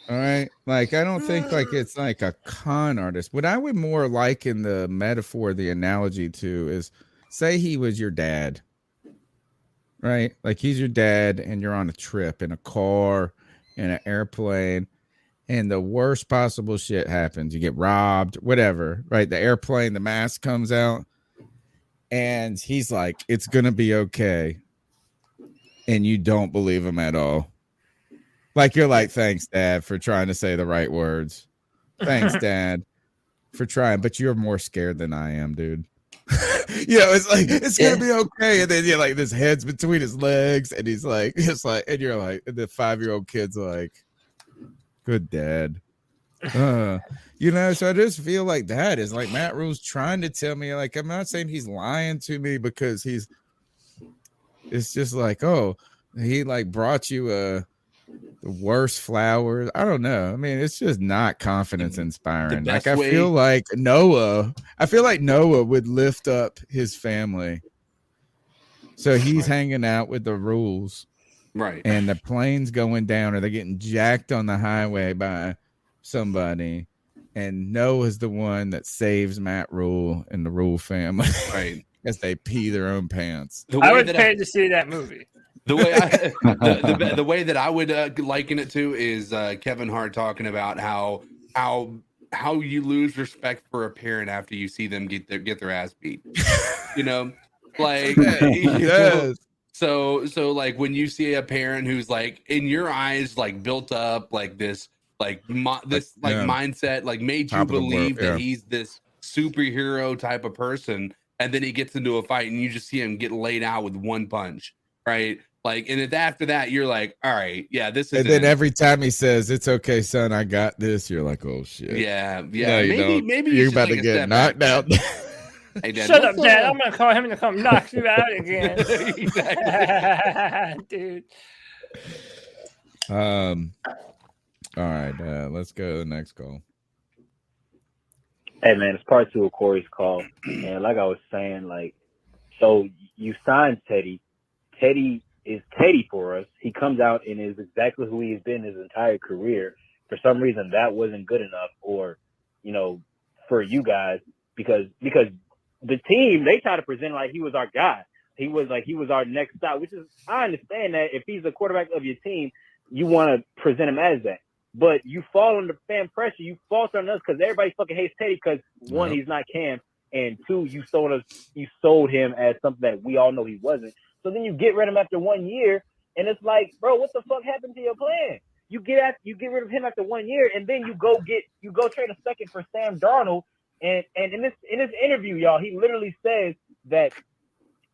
All right. Like, I don't think like it's like a con artist. What I would more liken the metaphor, the analogy to is say he was your dad, right? Like he's your dad and you're on a trip in a car, in an airplane, and the worst possible shit happens. You get robbed, whatever, right? The airplane, the mask comes out and he's like, it's going to be okay. And you don't believe him at all. Like you're like, thanks, Dad, for trying to say the right words. Thanks, Dad, for trying. But you're more scared than I am, dude. It's like it's gonna be okay. And then you're like, this head's between his legs, and he's like, it's like, and you're like, and the 5-year-old kid's like, good dad. So I just feel like that is like Matt Rule's trying to tell me, like, I'm not saying he's lying to me because it's just like, oh, he like brought you the worst flowers. I don't know. I mean, it's just not confidence inspiring. Like I feel like Noah would lift up his family. So he's hanging out with the Rules. Right. And the plane's going down or they're getting jacked on the highway by somebody. And Noah's the one that saves Matt Rule and the Rule family. Right. As they pee their own pants. I would pay to see that movie. The way the way that I would liken it to is Kevin Hart talking about how you lose respect for a parent after you see them get their ass beat. Like yes. So like when you see a parent who's like in your eyes like built up like this mindset like made you believe that he's this superhero type of person, and then he gets into a fight and you just see him get laid out with one punch, right? Like, and if after that you're like, all right, yeah, this is. And then every time he says, "It's okay, son, I got this," you're like, "Oh shit." Yeah. No, maybe you're about to get knocked out. Hey, Dad, shut up, Dad! I'm gonna call him to come knock you out again, dude. All right, let's go to the next call. Hey man, it's part 2 of Corey's call, and like I was saying, like, so you signed Teddy. Teddy is Teddy for us. He comes out and is exactly who he's been his entire career. For some reason, that wasn't good enough, or for you guys, because the team, they try to present like he was our guy. He was our next stop, which is, I understand that if he's the quarterback of your team, you want to present him as that. But you fall under fan pressure. You falter on us because everybody fucking hates Teddy because one, he's not Cam, and two, you sold him as something that we all know he wasn't. So then you get rid of him after 1 year, and it's like, bro, what the fuck happened to your plan? You get rid of him after 1 year, and then you go trade a second for Sam Darnold. And in this interview, y'all, he literally says that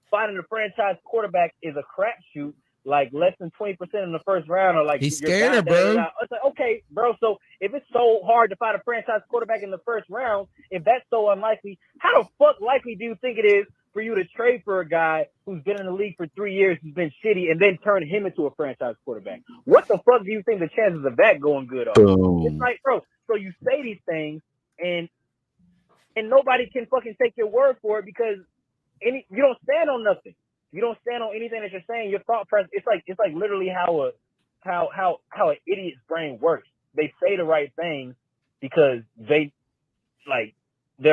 finding a franchise quarterback is a crapshoot. Like less than 20% in the first round, or like he's you're scared, bro. It's like, okay, bro. So if it's so hard to find a franchise quarterback in the first round, if that's so unlikely, how the fuck likely do you think it is for you to trade for a guy who's been in the league for 3 years, who's been shitty, and then turn him into a franchise quarterback? What the fuck do you think the chances of that going good are? Boom. It's like, bro. So you say these things, and nobody can fucking take your word for it because you don't stand on nothing. You don't stand on anything that you're saying. Your thought process, it's like literally how an idiot's brain works. They say the right things because they're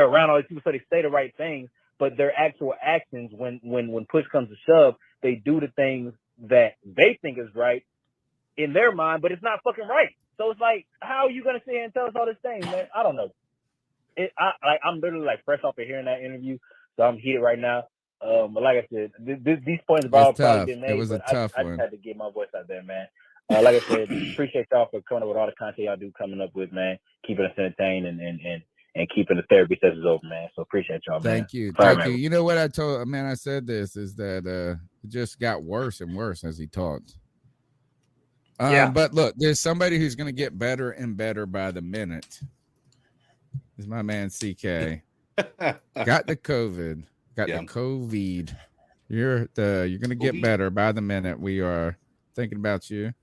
around all these people, so they say the right things. But their actual actions, when push comes to shove, they do the things that they think is right in their mind, but it's not fucking right. So it's like, how are you gonna sit here and tell us all these things, man? I don't know. I'm literally like fresh off of hearing that interview, so I'm heated right now. But like I said, these points have all probably been made. It was a tough one. I just had to get my voice out there, man. Like I said, appreciate y'all for coming up with all the content y'all do coming up with, man. Keeping us entertained and keeping the therapy sessions open, man. So appreciate y'all, man. Thank you. Sorry, Thank man. you. You know what I told, man, I said this, is that it just got worse and worse as he talked. But look, there's somebody who's going to get better and better by the minute. This is my man, CK. Got the COVID. Got the COVID. You're going to get better by the minute. We are thinking about you.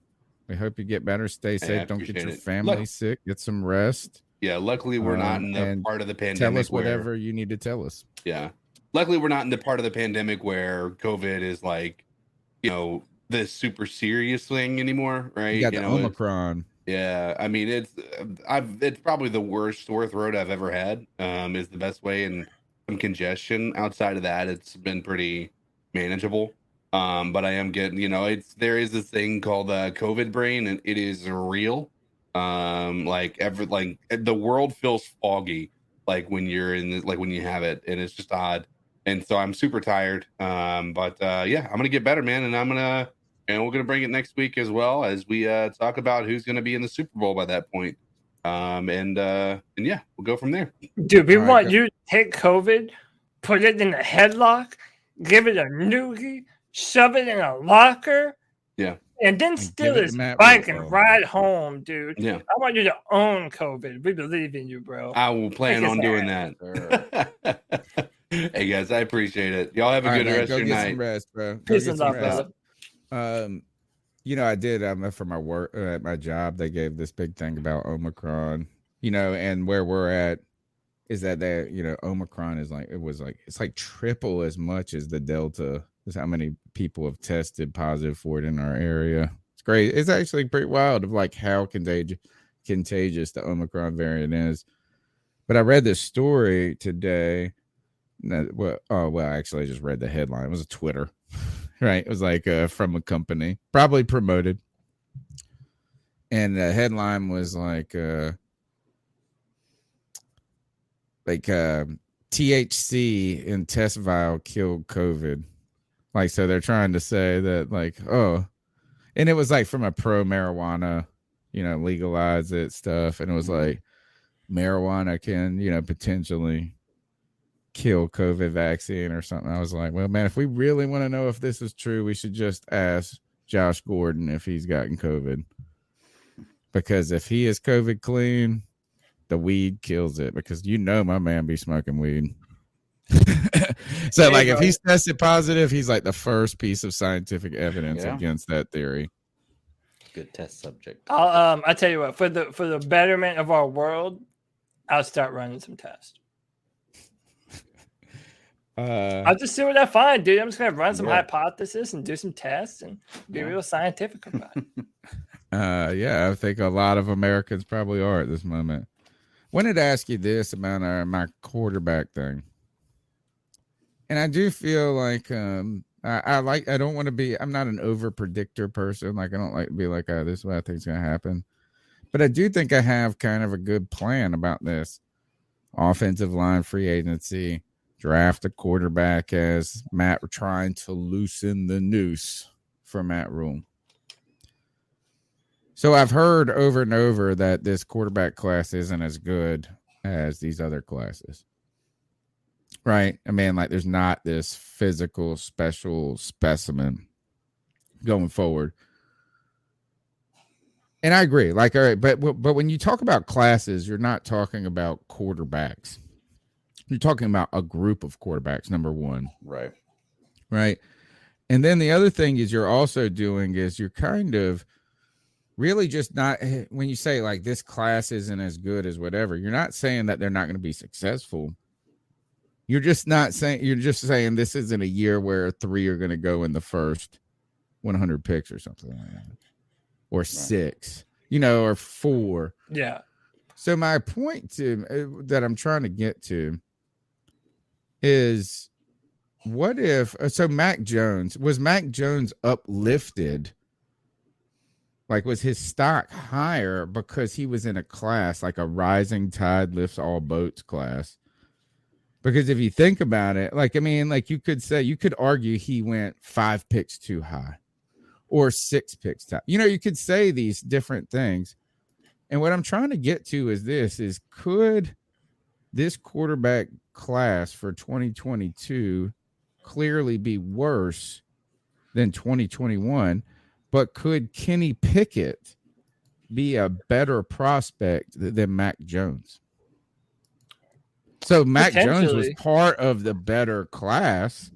We hope you get better. Stay safe. Don't get your family sick. Get some rest. Yeah, luckily we're not in the part of the pandemic. Tell us whatever you need to tell us. Yeah. Luckily we're not in the part of the pandemic where COVID is like, the super serious thing anymore, right? You got the Omicron. Yeah, I mean it's probably the worst sore throat I've ever had. Is the best way, and some congestion. Outside of that, it's been pretty manageable. But I am getting, there is this thing called COVID brain, and it is real. The world feels foggy, like when you're when you have it, and it's just odd. And so I'm super tired. But yeah, I'm gonna get better, man, and we're gonna bring it next week as well as we talk about who's gonna be in the Super Bowl by that point. And yeah, we'll go from there. Dude, we want you to take COVID, put it in a headlock, give it a noogie, shove it in a locker, and then steal his bike and ride home, dude. Yeah, I want you to own COVID. We believe in you, bro. I will plan on doing that. Hey guys, I appreciate it. Y'all have a good rest of your night. Some rest, bro. Peace and love, brother. I did for my work at my job, they gave this big thing about Omicron, and where we're at is that Omicron is it's like triple as much as the Delta. Is how many people have tested positive for it in our area. It's great. It's actually pretty wild of like how contagious the Omicron variant is. But I read this story today. Actually I just read the headline. It was a Twitter. Right. It was like from a company, probably promoted. And the headline was like THC in test vial killed COVID. Like, so they're trying to say that and it was like from a pro marijuana, legalize it stuff. And it was like marijuana can, potentially kill COVID vaccine or something. I was like, well, man, if we really want to know if this is true, we should just ask Josh Gordon if he's gotten COVID, because if he is COVID clean, the weed kills it, because my man be smoking weed. So if he's tested positive, he's like the first piece of scientific evidence against that theory. Good test subject. I tell you what, for the betterment of our world, I'll start running some tests. I'll just see what I find, dude. I'm just gonna run some hypothesis and do some tests and be real scientific about it. I think a lot of Americans probably are at this moment. Wanted to ask you this about my quarterback thing, and I do feel like I don't want to be. I'm not an over predictor person. Like, I don't like to be like, oh, this is what I think is gonna happen. But I do think I have kind of a good plan about this. Offensive line free agency. Draft a quarterback as Matt trying to loosen the noose for Matt Rule. So I've heard over and over that this quarterback class isn't as good as these other classes. right? I mean, like there's not this physical special specimen going forward. And I agree. Like, all right, but when you talk about classes, you're not talking about quarterbacks. You're talking about a group of quarterbacks, number one. Right. Right. And then the other thing is you're also doing is you're kind of really just not, when you say like this class isn't as good as whatever, you're not saying that they're not going to be successful. You're just saying this isn't a year where 3 are going to go in the first 100 picks or something like that. Or 6, or 4. Yeah. So my point that I'm trying to get to is what if, was Mac Jones uplifted? Like, was his stock higher because he was in a class, like a rising tide lifts all boats class? Because if you think about it, you could argue he went 5 picks too high. Or 6 picks top. You could say these different things. And what I'm trying to get to is could this quarterback class for 2022 clearly be worse than 2021? But could Kenny Pickett be a better prospect than Mac Jones? So Mac Jones was part of the better class,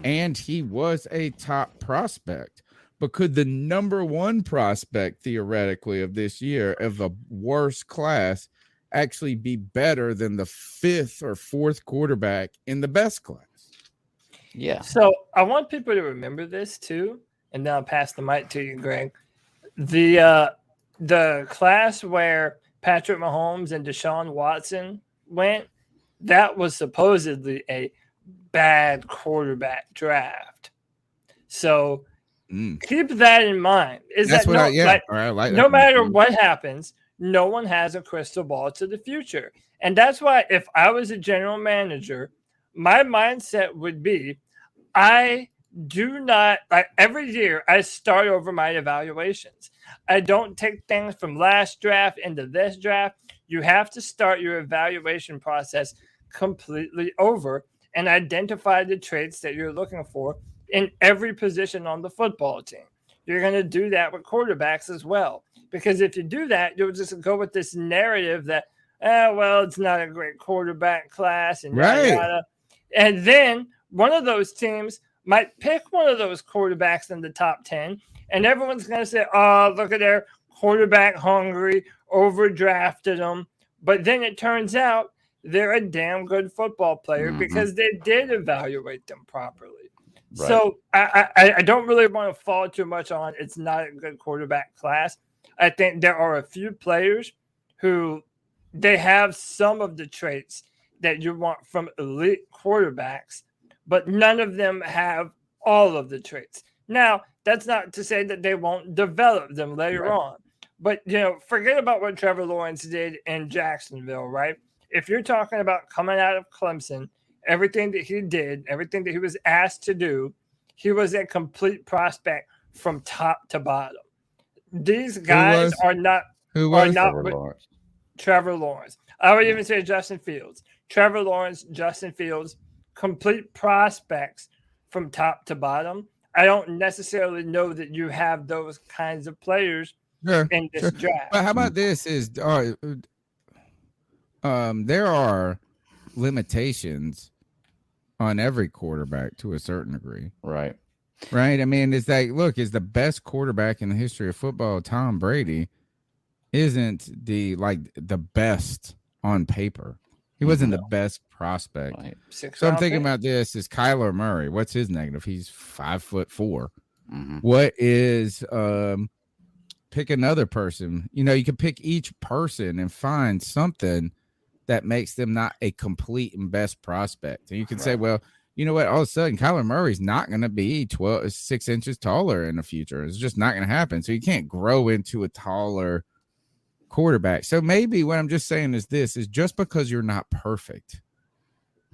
and he was a top prospect. But could the number one prospect theoretically of this year of a worse class actually be better than the 5th or 4th quarterback in the best class? Yeah. So I want people to remember this too, and then I'll pass the mic to you, Greg. The class where Patrick Mahomes and Deshaun Watson went, that was supposedly a bad quarterback draft. So keep that in mind. No matter what happens, no one has a crystal ball to the future. And that's why if I was a general manager, my mindset would be, I do not, like every year, I start over my evaluations. I don't take things from last draft into this draft. You have to start your evaluation process completely over and identify the traits that you're looking for in every position on the football team. You're going to do that with quarterbacks as well. Because if you do that, you'll just go with this narrative that, it's not a great quarterback class. And yada, yada. And then one of those teams might pick one of those quarterbacks in the top 10. And everyone's going to say, oh, look at their quarterback hungry, overdrafted them. But then it turns out they're a damn good football player because they did evaluate them properly. Right. So I don't really want to fall too much on it's not a good quarterback class. I think there are a few players who they have some of the traits that you want from elite quarterbacks, but none of them have all of the traits. Now, that's not to say that they won't develop them later on. But, forget about what Trevor Lawrence did in Jacksonville, right? If you're talking about coming out of Clemson, everything that he did, everything that he was asked to do, he was a complete prospect from top to bottom. These guys are not Trevor Lawrence. I would even say Justin Fields. Trevor Lawrence, Justin Fields, complete prospects from top to bottom. I don't necessarily know that you have those kinds of players in this draft. But how about this is there are limitations on every quarterback to a certain degree. Right. I mean, it's like, look, is the best quarterback in the history of football, Tom Brady, isn't the best on paper. He wasn't the best prospect. Right. So I'm thinking about this is Kyler Murray. What's his negative? He's 5'4". What is pick another person? You can pick each person and find something that makes them not a complete and best prospect. And you can say, well, you know what? All of a sudden, Kyler Murray's not going to be 6 inches taller in the future. It's just not going to happen. So you can't grow into a taller quarterback. So maybe what I'm just saying is this is just because you're not perfect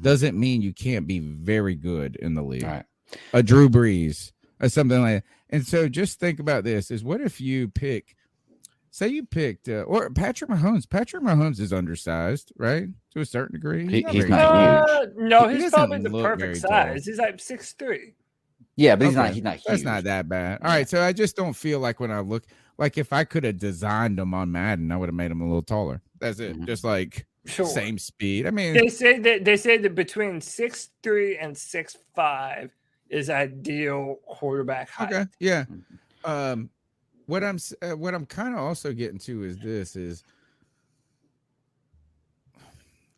doesn't mean you can't be very good in the league. Right. A Drew Brees or something like that. And so just think about this is what if you pick say you picked or Patrick Mahomes. Patrick Mahomes is undersized, right? To a certain degree. He's not huge. No, He he's doesn't probably the look perfect very size. tall. He's like 6'3". Yeah, but he's Okay. not huge. That's not that bad. All right, so I just don't feel like when I look, like if I could have designed him on Madden, I would have made him a little taller. That's it. Just like same speed. I mean, they say that between 6'3" and 6'5" is ideal quarterback height. okay, yeah. What I'm kind of also getting to is this is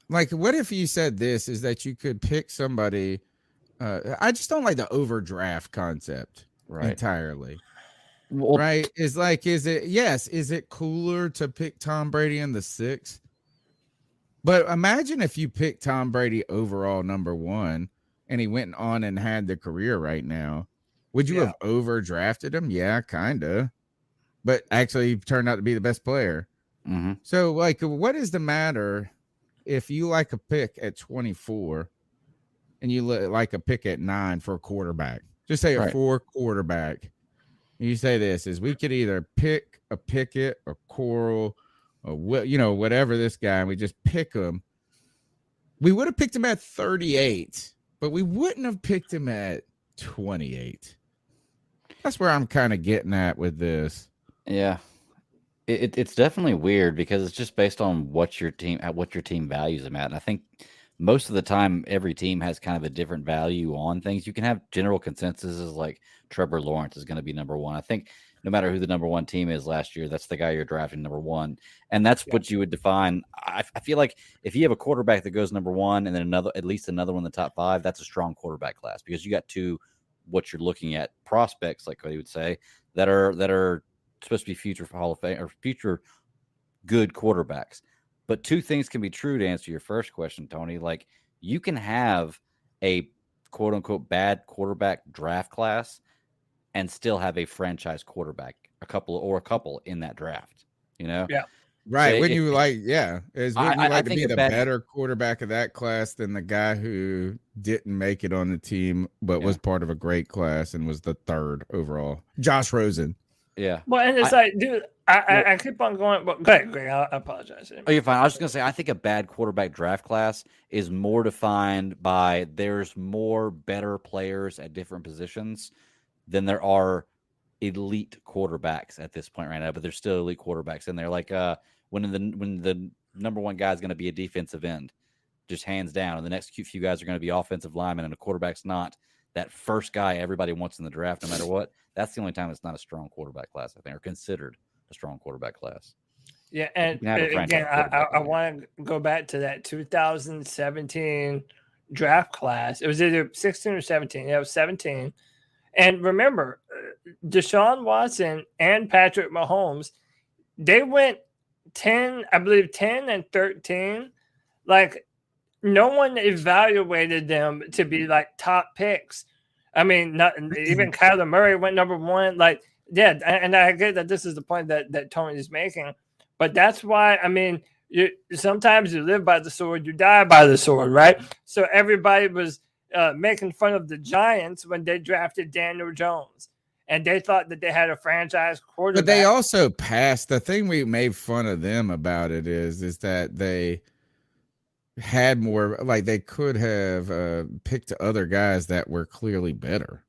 like, what if you said this is that you could pick somebody. I just don't like the overdraft concept entirely. Well, right? Is it cooler to pick Tom Brady in the 6th? But imagine if you picked Tom Brady overall number 1 and he went on and had the career right now. Would you have overdrafted him? Yeah, kind of. But actually he turned out to be the best player. Mm-hmm. So like, what is the matter if you like a pick at 24 and you like a pick at 9 for a quarterback? Just say a 4 quarterback. You say this is we could either pick a Pickett or Coral or whatever this guy, and we just pick him. We would have picked him at 38, but we wouldn't have picked him at 28. That's where I'm kind of getting at with this. Yeah. It's definitely weird because it's just based on what your team values them at. And I think most of the time, every team has kind of a different value on things. You can have general consensus like Trevor Lawrence is going to be number 1. I think no matter who the number 1 team is last year, that's the guy you're drafting number 1. And that's what you would define. I feel like if you have a quarterback that goes number 1 and then at least another one in the top 5, that's a strong quarterback class because you got 2, what you're looking at, prospects, like Cody would say, that are supposed to be future Hall of Fame or future good quarterbacks. But 2 things can be true to answer your first question, Tony. Like you can have a quote unquote bad quarterback draft class and still have a franchise quarterback, a couple in that draft, Yeah. Right. So Wouldn't you like to be the bad better quarterback of that class than the guy who didn't make it on the team, but was part of a great class and was the 3rd overall? Josh Rosen. Yeah. Well, and it's dude, I keep on going. But go ahead, Greg. I apologize. Oh, you're fine. I was just going to say, I think a bad quarterback draft class is more defined by there's more better players at different positions than there are elite quarterbacks at this point right now, but there's still elite quarterbacks in there. Like when the number 1 guy is going to be a defensive end, just hands down, and the next few guys are going to be offensive linemen, and a quarterback's not that first guy everybody wants in the draft, no matter what. That's the only time it's not a strong quarterback class, I think, or considered a strong quarterback class. Yeah, and again, I want to go back to that 2017 draft class. It was either 16 or 17. Yeah, it was 17. And remember, Deshaun Watson and Patrick Mahomes, they went 10 and 13. Like, no one evaluated them to be like top picks. I mean, not even Kyler Murray went number 1. Like, yeah, and I get that this is the point that Tony is making. But that's why, I mean, sometimes you live by the sword, you die by the sword, right? So everybody was making fun of the Giants when they drafted Daniel Jones, and they thought that they had a franchise quarterback. But they also passed. The thing we made fun of them about it is that they had more, like they could have picked other guys that were clearly better.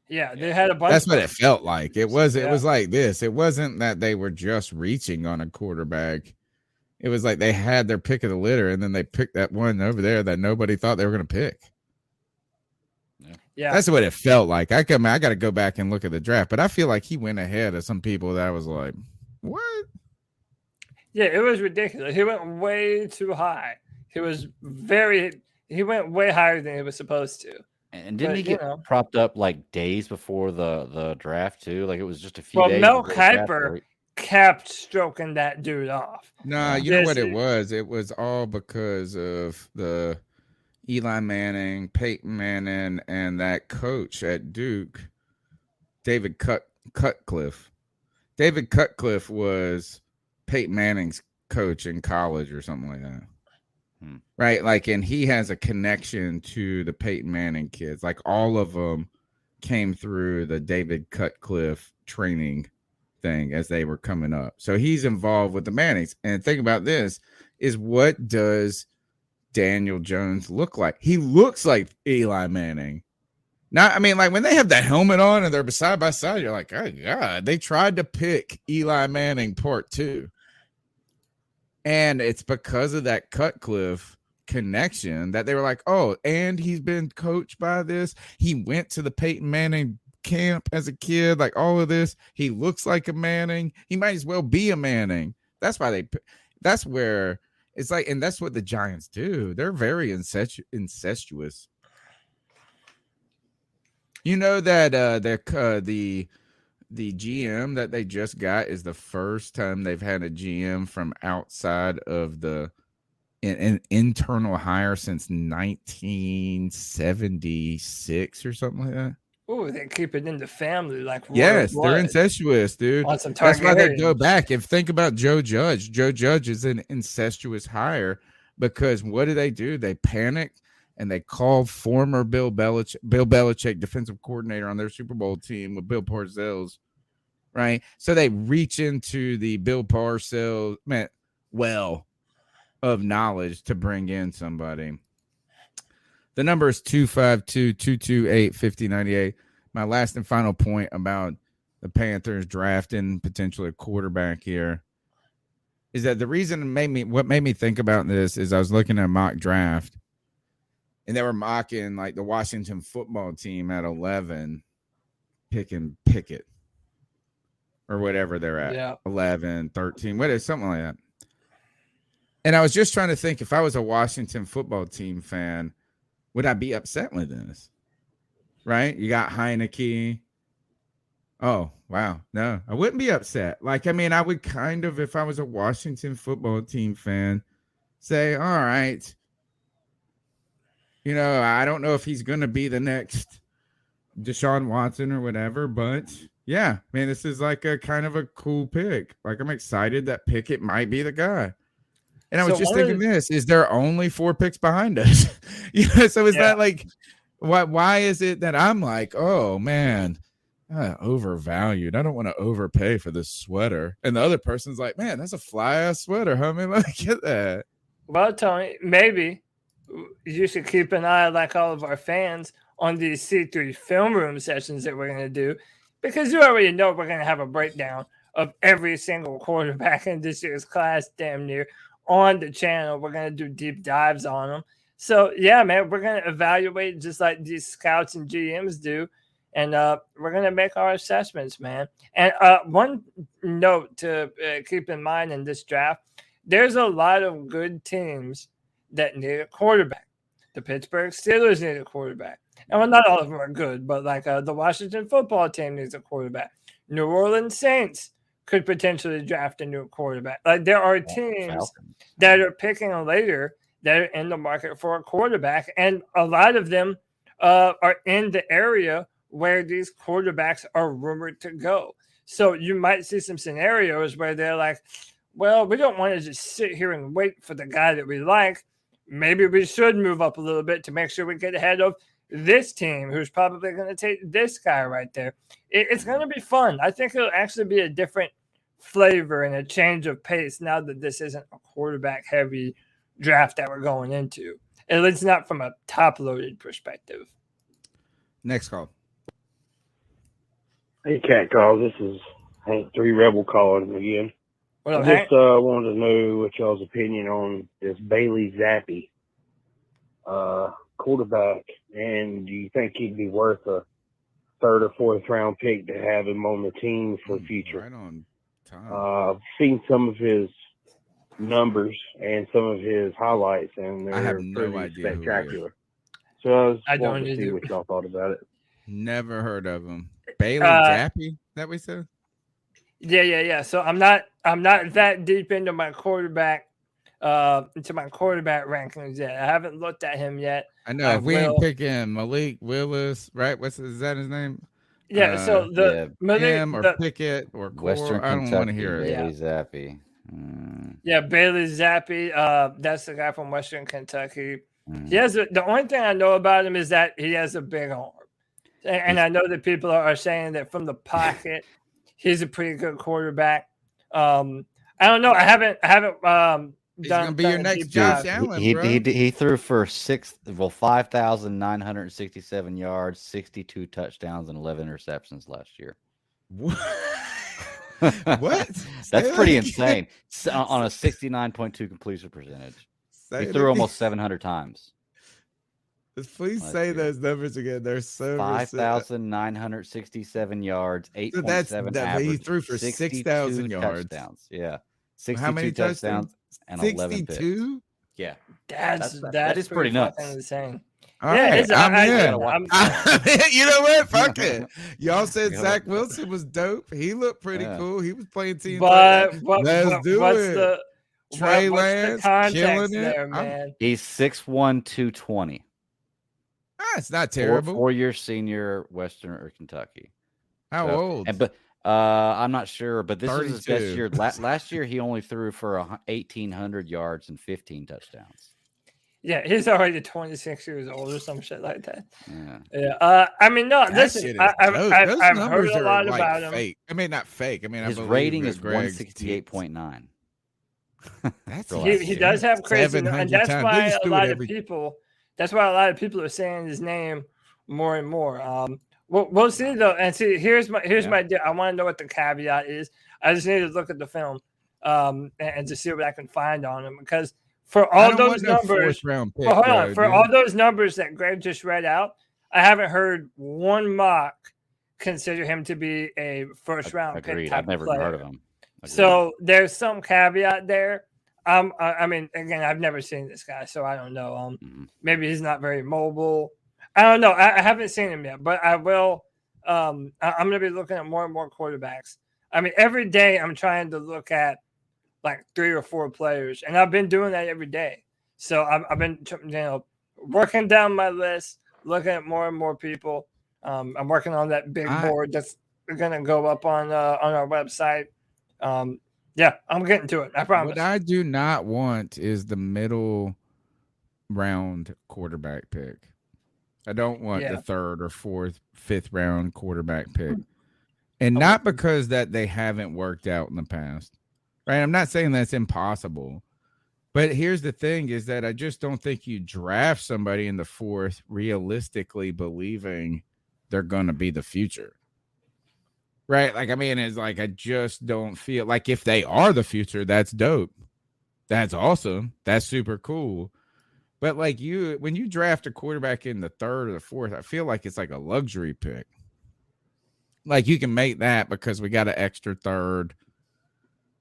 Yeah, they had a bunch. That's what it felt like. It was like this. It wasn't that they were just reaching on a quarterback. It was like they had their pick of the litter, and then they picked that one over there that nobody thought they were going to pick. Yeah, that's what it felt like. I got to go back and look at the draft, but I feel like he went ahead of some people that I was like, what? Yeah, it was ridiculous. He went way too high. He went way higher than he was supposed to. And didn't he get propped up like days before the draft too? Like it was just a few days. Well, Mel Kiper kept stroking that dude off. Nah, you know what it was? It was all because of the Eli Manning, Peyton Manning, and that coach at Duke, David Cutcliffe. David Cutcliffe was Peyton Manning's coach in college or something like that. Right? Like, and he has a connection to the Peyton Manning kids. Like, all of them came through the David Cutcliffe training thing as they were coming up. So he's involved with the Mannings. And think about this is what does Daniel Jones look like? He looks like Eli Manning. Not, I mean, like when they have the helmet on and they're side by side, you're like, oh God, they tried to pick Eli Manning part 2. And it's because of that Cutcliffe connection that they were like, oh, and he's been coached by this. He went to the Peyton Manning camp as a kid, like all of this. He looks like a Manning. He might as well be a Manning. That's why that's where it's like, and that's what the Giants do. They're very incestuous. You know that the GM that they just got is the first time they've had a GM from outside of an internal hire since 1976 or something like that. Oh, they keep it in the family, like yes, they're incestuous, dude. That's why they go back. If think about Joe Judge. Joe Judge is an incestuous hire because what do? They panic and they call former Bill Belichick defensive coordinator on their Super Bowl team with Bill Parcells, right? So they reach into the Bill Parcells well of knowledge to bring in somebody. The number is 252-228-5098. My last and final point about the Panthers drafting potentially a quarterback here is that the reason what made me think about this is I was looking at a mock draft and they were mocking like the Washington football team at 11 picking Pickett or whatever they're at. 11, 13, whatever, something like that. And I was just trying to think if I was a Washington football team fan, would I be upset with this? Right? You got Heineke. Oh, wow. No, I wouldn't be upset. Like, I mean, I would kind of, if I was a Washington football team fan, say, all right, you know, I don't know if he's going to be the next Deshaun Watson or whatever, but yeah, man, this is like a kind of a cool pick. Like, I'm excited that Pickett might be the guy. And I was just thinking this, is there only 4 picks behind us? You know, so is that like, why is it that I'm like, oh man, overvalued. I don't want to overpay for this sweater. And the other person's like, man, that's a fly ass sweater, homie. Let me get that. Well, Tony, maybe you should keep an eye, like all of our fans, on these C3 film room sessions that we're going to do, because you already know we're going to have a breakdown of every single quarterback in this year's class, damn near, on the channel. We're going to do deep dives on them. So, yeah, man, we're going to evaluate just like these scouts and GMs do, and we're going to make our assessments, man. And one note to keep in mind in this draft, there's a lot of good teams that need a quarterback. The Pittsburgh Steelers need a quarterback. And well, not all of them are good, but like the Washington football team needs a quarterback. New Orleans Saints could potentially draft a new quarterback. Like there are teams that are picking later that are in the market for a quarterback, and a lot of them are in the area where these quarterbacks are rumored to go. So you might see some scenarios where they're like, well, we don't want to just sit here and wait for the guy that we like. Maybe we should move up a little bit to make sure we get ahead of this team who's probably going to take this guy right there. It's going to be fun. I think it'll actually be a different flavor and a change of pace now that this isn't a quarterback-heavy draft that we're going into. At least not from a top-loaded perspective. Next call. Hey, Cat Call. This is Hank 3 Rebel calling again. What up, I Hank? just wanted to know what y'all's opinion on this Bailey Zappi quarterback, and do you think he'd be worth a 3rd or 4th round pick to have him on the team for the future? Right on time. I've seen some of his numbers and some of his highlights, and I have they're no pretty idea who he spectacular. So I I was don't wanting to see either. what y'all thought about it. Never heard of him. Bailey Zappi, that we said? Yeah. So I'm not that deep into my quarterback rankings yet. I haven't looked at him yet. I know if we ain't picking Malik Willis, right? Is that his name? Yeah. So him or Pickett or Western Core, I don't want to hear it. Bailey Zappi. Yeah, Bailey Zappi. That's the guy from Western Kentucky. He has the only thing I know about him is that he has a big arm, and I know that people are saying that from the pocket he's a pretty good quarterback. I don't know. I haven't He's gonna be your next Josh Allen, bro. He threw for 5,967 yards, 62 touchdowns, and 11 interceptions last year. What? That's pretty insane. On a 69.2 completion percentage. He threw almost 700 times. Please say those numbers again. They're so 5,967 yards, 8.7 average. He threw for 6,000 yards. Touchdowns. Yeah. 62 how many touchdowns and 62? Yeah. That is pretty nuts. Insane. All right, I'm in. You know what? Fuck it. Y'all said Yeah. Zach Wilson was dope. He looked pretty cool. He was playing team. Let's do it. Trey Lance killing it. Man. He's 6'1", 220. It's not terrible. 4-year senior, Western or Kentucky. How old? I'm not sure, but this 32. is his best year. Last year, he only threw for 1,800 yards and 15 touchdowns. Yeah, he's already 26 years old or some shit like that. Yeah. I mean, no, listen, I've heard a lot about him. Fake. I mean, not fake. I mean, his rating is 168.9. He does have crazy, and that's why a lot of people. That's why a lot of people are saying his name more and more. We'll see though, and see. Here's my deal. I want to know what the caveat is. I just need to look at the film, and to see what I can find on him, because for all those numbers, all those numbers that Greg just read out, I haven't heard one mock consider him to be a first round pick. I've never heard of him. So there's some caveat there. I mean, again, I've never seen this guy, so I don't know. Maybe he's not very mobile. I don't know. I haven't seen him yet, but I will. I'm going to be looking at more and more quarterbacks. I mean, every day I'm trying to look at like 3 or 4 players, and I've been doing that every day. So I've been, working down my list, looking at more and more people. I'm working on that big board that's going to go up on our website. Yeah, I'm getting to it. I promise. What I do not want is the middle round quarterback pick. I don't want the 3rd or 4th, 5th round quarterback pick. And not because that they haven't worked out in the past. Right? I'm not saying that's impossible. But here's the thing is that I just don't think you draft somebody in the 4th realistically believing they're going to be the future. Right? Like, I mean, it's like, I just don't feel like if they are the future, that's dope. That's awesome. That's super cool. But like when you draft a quarterback in the 3rd or the 4th, I feel like it's like a luxury pick. Like you can make that because we got an extra 3rd.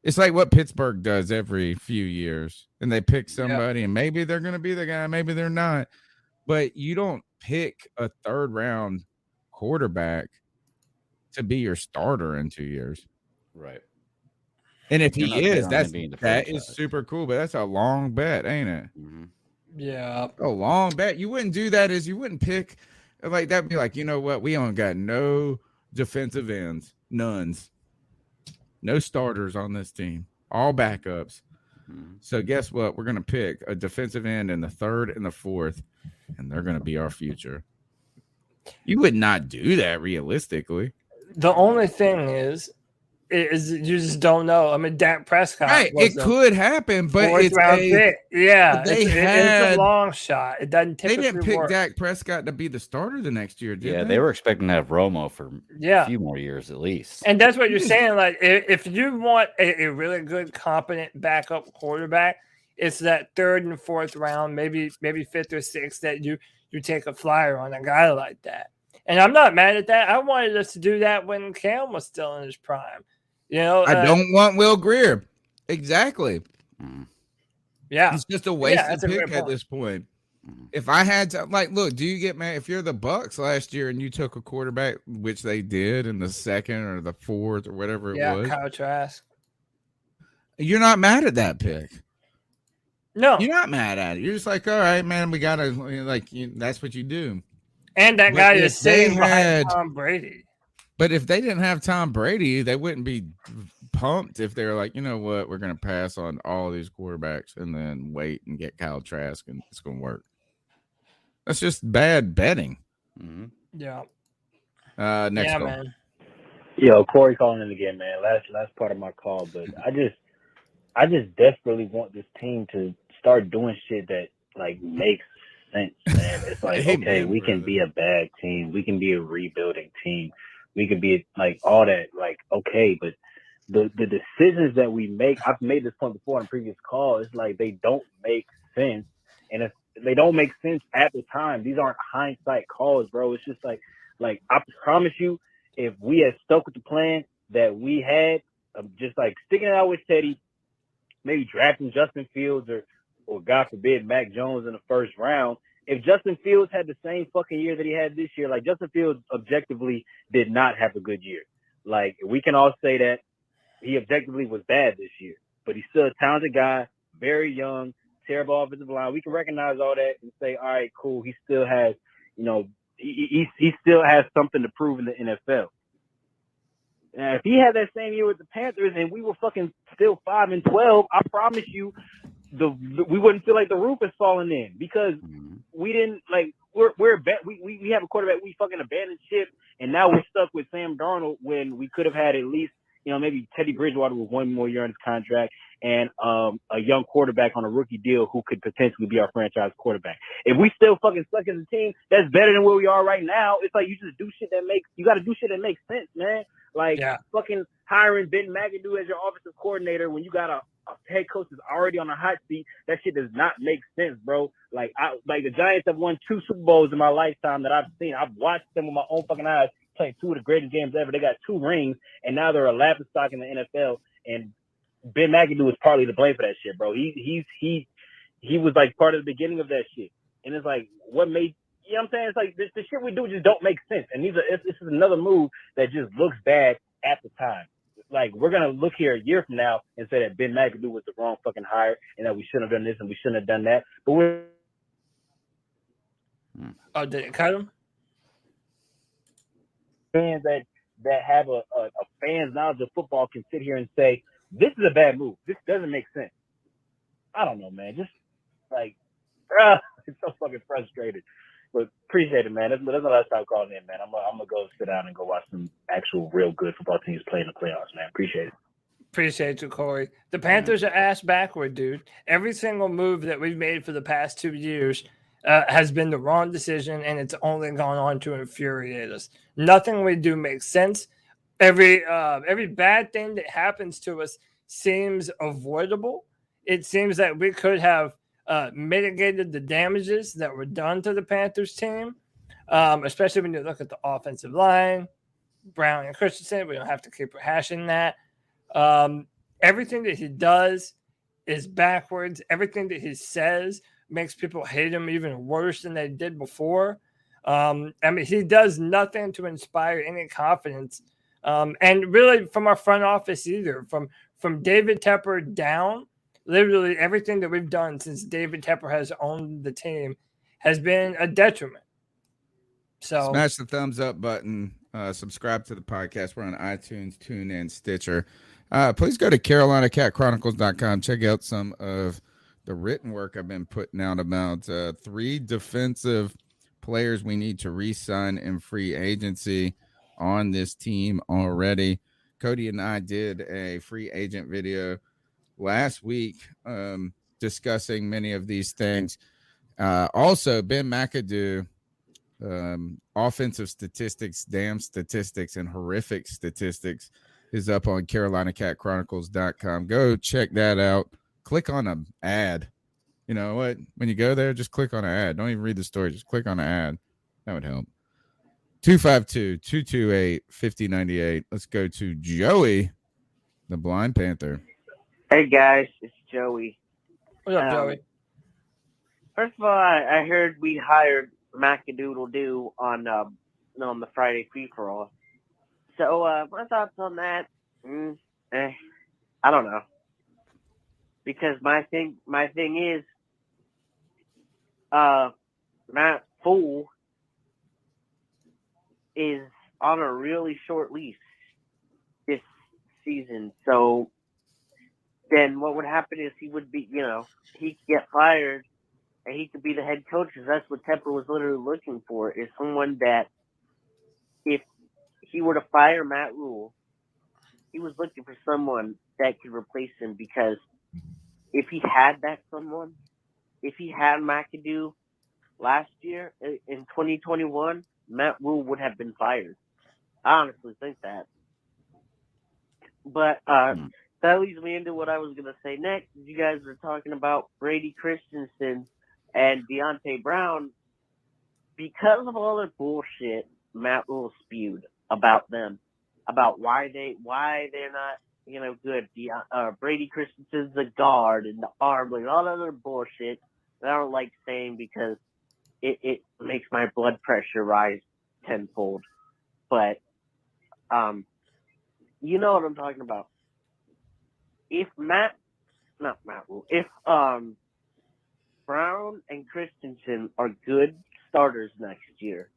It's like what Pittsburgh does every few years. And they pick somebody and maybe they're going to be the guy, maybe they're not. But you don't pick a 3rd round quarterback to be your starter in 2 years. Right. And if he is, that is super cool, but that's a long bet, ain't it? Mm-hmm. Yeah. A long bet. You wouldn't do that you wouldn't pick like that'd be like, you know what? We don't got no defensive ends, nones. No starters on this team. All backups. Mm-hmm. So guess what? We're gonna pick a defensive end in the 3rd and the 4th, and they're gonna be our future. You would not do that realistically. The only thing is you just don't know. I mean, Dak Prescott. Right, it could happen, but it's pick. Yeah, it's a long shot. It doesn't typically They didn't pick work. Dak Prescott to be the starter the next year, did they? Yeah, they were expecting to have Romo for a few more years at least. And that's what you're saying. Like, if you want a really good, competent backup quarterback, it's that 3rd and 4th round, maybe 5th or 6th that you take a flyer on a guy like that. And I'm not mad at that. I wanted us to do that when Cam was still in his prime. You know, I don't want Will Grier. Exactly. Yeah. It's just a wasted pick at this point. If I had to, like, look, do you get mad if you're the Bucks last year and you took a quarterback, which they did in the 2nd or the 4th or whatever it was? Yeah, Kyle Trask. You're not mad at that pick. No. You're not mad at it. You're just like, all right, man, we got to, like, that's what you do. And that guy is sitting behind Tom Brady. But if they didn't have Tom Brady, they wouldn't be pumped if they were like, you know what, we're going to pass on all these quarterbacks and then wait and get Kyle Trask and it's going to work. That's just bad betting. Yeah. Next call. Man. Yo, Corey calling in again, man. Last part of my call, but I just desperately want this team to start doing shit that like makes sense, man. It's like, Amen, okay, we can brother. be a bad team, we can be a rebuilding team, we can be like all that, like okay, but the decisions that we make, I've made this point before in previous calls, it's like they don't make sense, and if they don't make sense at the time, these aren't hindsight calls, bro. It's just like I promise you, if we had stuck with the plan that we had, just like sticking it out with Teddy, maybe drafting Justin Fields or God forbid Mac Jones in the first round. If Justin Fields had the same fucking year that he had this year, like Justin Fields objectively did not have a good year. Like we can all say that he objectively was bad this year, but he's still a talented guy, very young, terrible offensive line. We can recognize all that and say, all right, cool. He still has, he still has something to prove in the NFL. Now, if he had that same year with the Panthers and we were fucking still 5-12, I promise you, we wouldn't feel like the roof is falling in because we didn't like we have a quarterback, we fucking abandoned ship, and now we're stuck with Sam Darnold when we could have had at least maybe Teddy Bridgewater with one more year on his contract and a young quarterback on a rookie deal who could potentially be our franchise quarterback. If we still fucking suck as a team, that's better than where we are right now. It's like you just do shit that you got to do shit that makes sense, man. Like fucking hiring Ben McAdoo as your offensive coordinator when you got a head coach that's already on the hot seat, that shit does not make sense, bro. Like the Giants have won 2 Super Bowls in my lifetime that I've seen. I've watched them with my own fucking eyes play 2 of the greatest games ever. They got 2 rings, and now they're a laughingstock in the NFL. And Ben McAdoo is partly to blame for that shit, bro. He was like part of the beginning of that shit. And it's like, what made what I'm saying? It's like the shit we do just don't make sense. And this is another move that just looks bad at the time. Like we're gonna look here a year from now and say that Ben McAdoo was the wrong fucking hire and that we shouldn't have done this and we shouldn't have done that. But we're did it cut him? Fans that have a fan's knowledge of football can sit here and say this is a bad move. This doesn't make sense. I don't know, man. Just like it's so fucking frustrated. But appreciate it, man. That's the last time calling in, man. I'm gonna go sit down and go watch some actual real good football teams play in the playoffs, man. Appreciate it. Appreciate you, Corey. The Panthers are ass backward, dude. Every single move that we've made for the past 2 years has been the wrong decision, and it's only gone on to infuriate us. Nothing we do makes sense. Every bad thing that happens to us seems avoidable. It seems that we could have mitigated the damages that were done to the Panthers team, especially when you look at the offensive line, Brown and Christensen. We don't have to keep rehashing that. Everything that he does is backwards. Everything that he says makes people hate him even worse than they did before. He does nothing to inspire any confidence. And really from our front office either, from David Tepper down, literally everything that we've done since David Tepper has owned the team has been a detriment. So smash the thumbs up button. Subscribe to the podcast. We're on iTunes, TuneIn, Stitcher. Please go to CarolinaCatChronicles.com. Check out some of the written work I've been putting out about 3 defensive players we need to re-sign in free agency on this team already. Cody and I did a free agent video last week discussing many of these things. Also, Ben McAdoo, offensive statistics, damn statistics, and horrific statistics is up on CarolinaCatChronicles.com. Go check that out. Click on an ad. You know what? When you go there, just click on an ad. Don't even read the story. Just click on an ad. That would help. 252-228-5098. Let's go to Joey, the Blind Panther. Hey, guys. It's Joey. What's up, Joey? First of all, I heard we hired McAdoo on the Friday free-for-all. So my thoughts on that, I don't know. Because my thing is, Matt Fool is on a really short leash this season. So then what would happen is he would be, he could get fired and he could be the head coach, because that's what Tepper was literally looking for, is someone that if he were to fire Matt Rule, he was looking for someone that could replace him, because if he had that someone, if he had McAdoo last year in 2021, Matt Rule would have been fired. I honestly think that. But that leads me into what I was going to say next. You guys were talking about Brady Christensen and Deontay Brown. Because of all the bullshit Matt Rule spewed about them, about why they're not good. Brady Christensen's the guard and the arm, like all that other bullshit that I don't like saying because it makes my blood pressure rise tenfold. But you know what I'm talking about. If if Brown and Christensen are good starters next year,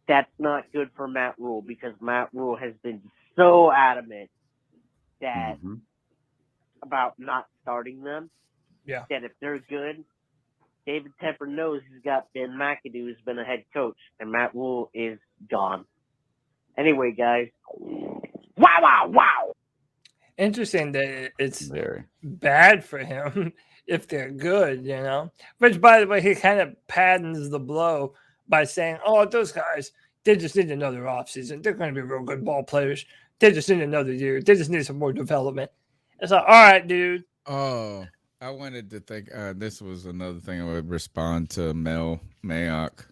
that's not good for Matt Rule, because Matt Rule has been so adamant that about not starting them. Yeah. That if they're good, David Tepper knows he's got Ben McAdoo who's been a head coach, and Matt Rule is gone. Anyway, guys. Wow. Interesting that it's Very bad for him if they're good, Which, by the way, he kind of paddens the blow by saying, oh, those guys, they just need another offseason. They're going to be real good ball players. They just need another year. They just need some more development. It's like, all right, dude. Oh, I wanted to think this was another thing I would respond to Mel Mayock.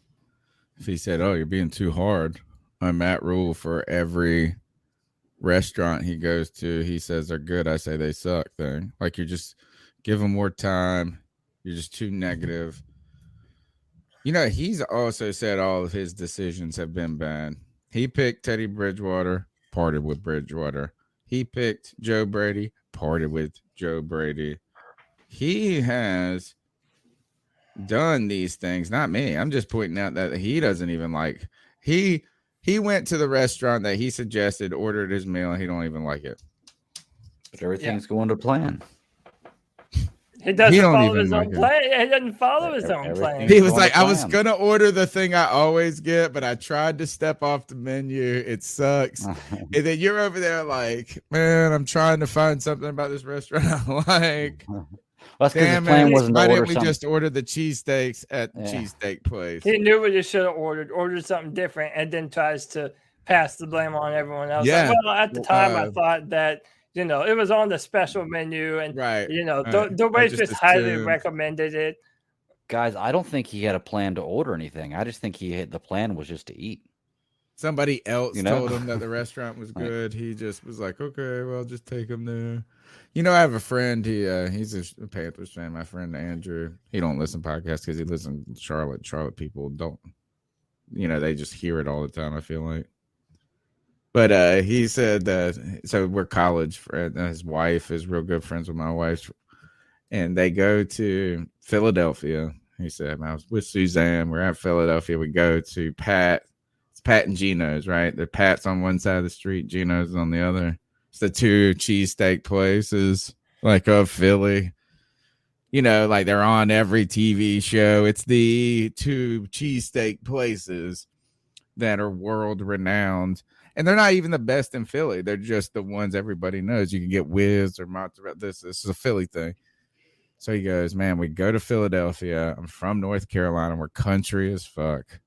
If he said, oh, you're being too hard on Matt Rule for every restaurant he goes to, he says they're good, I say they suck thing. Like, you're just give them more time. You're just too negative. He's also said all of his decisions have been bad. He picked Teddy Bridgewater, parted with Bridgewater. He picked Joe Brady, parted with Joe Brady. He has done these things, not me. I'm just pointing out that he doesn't even like. He went to the restaurant that he suggested, ordered his meal, and he don't even like it. But everything's going to plan. He doesn't follow his own plan. He doesn't follow his own plan. He was like, I was going to order the thing I always get, but I tried to step off the menu. It sucks. And then you're over there like, man, I'm trying to find something about this restaurant I like. Well, that's because the plan wasn't to why order didn't we something. just order the cheesesteaks at the cheesesteak place? He knew what he should have ordered something different, and then tries to pass the blame on everyone else. Yeah. Like, well, at the time, I thought that, it was on the special menu, and, the waitress highly recommended it. Guys, I don't think he had a plan to order anything. I just think the plan was just to eat. Somebody else told him that the restaurant was good. He just was like, okay, well, just take him there. I have a friend. He's a Panthers fan. My friend Andrew. He don't listen to podcasts because he lives in Charlotte. Charlotte people don't, they just hear it all the time, I feel like. But he said that. So we're college friends. His wife is real good friends with my wife, and they go to Philadelphia. He said, I was with Suzanne. We're at Philadelphia. We go to Pat. It's Pat and Gino's, right? The Pat's on one side of the street, Gino's on the other. It's the two cheesesteak places, like of Philly. Like they're on every TV show. It's the two cheesesteak places that are world renowned. And they're not even the best in Philly. They're just the ones everybody knows. You can get Whiz or mozzarella. This is a Philly thing. So he goes, man, we go to Philadelphia. I'm from North Carolina. We're country as fuck.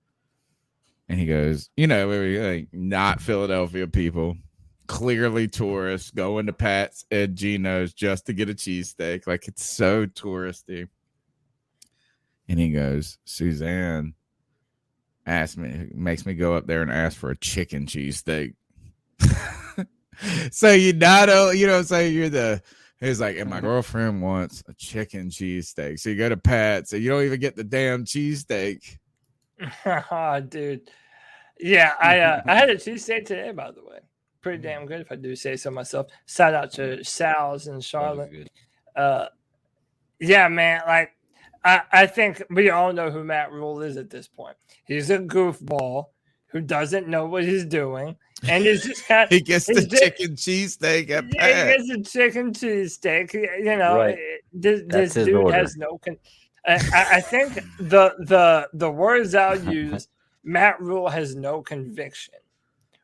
And he goes, we're like not Philadelphia people. Clearly tourists going to Pat's and Gino's just to get a cheesesteak. Like, it's so touristy. And he goes, Suzanne makes me go up there and ask for a chicken cheesesteak. So he's like, and my girlfriend wants a chicken cheesesteak. So you go to Pat's, so you don't even get the damn cheesesteak. Oh, dude. Yeah, I had a cheesesteak today, by the way. Pretty damn good, if I do say so myself. Shout out to Sal's in Charlotte. Yeah, man. Like, I think we all know who Matt Rule is at this point. He's a goofball who doesn't know what he's doing, and he's just kind of he gets the chicken cheesesteak at Pat. He gets a chicken cheesesteak. Right. This dude order. Has no. I think the words I'll use. Matt Rule has no conviction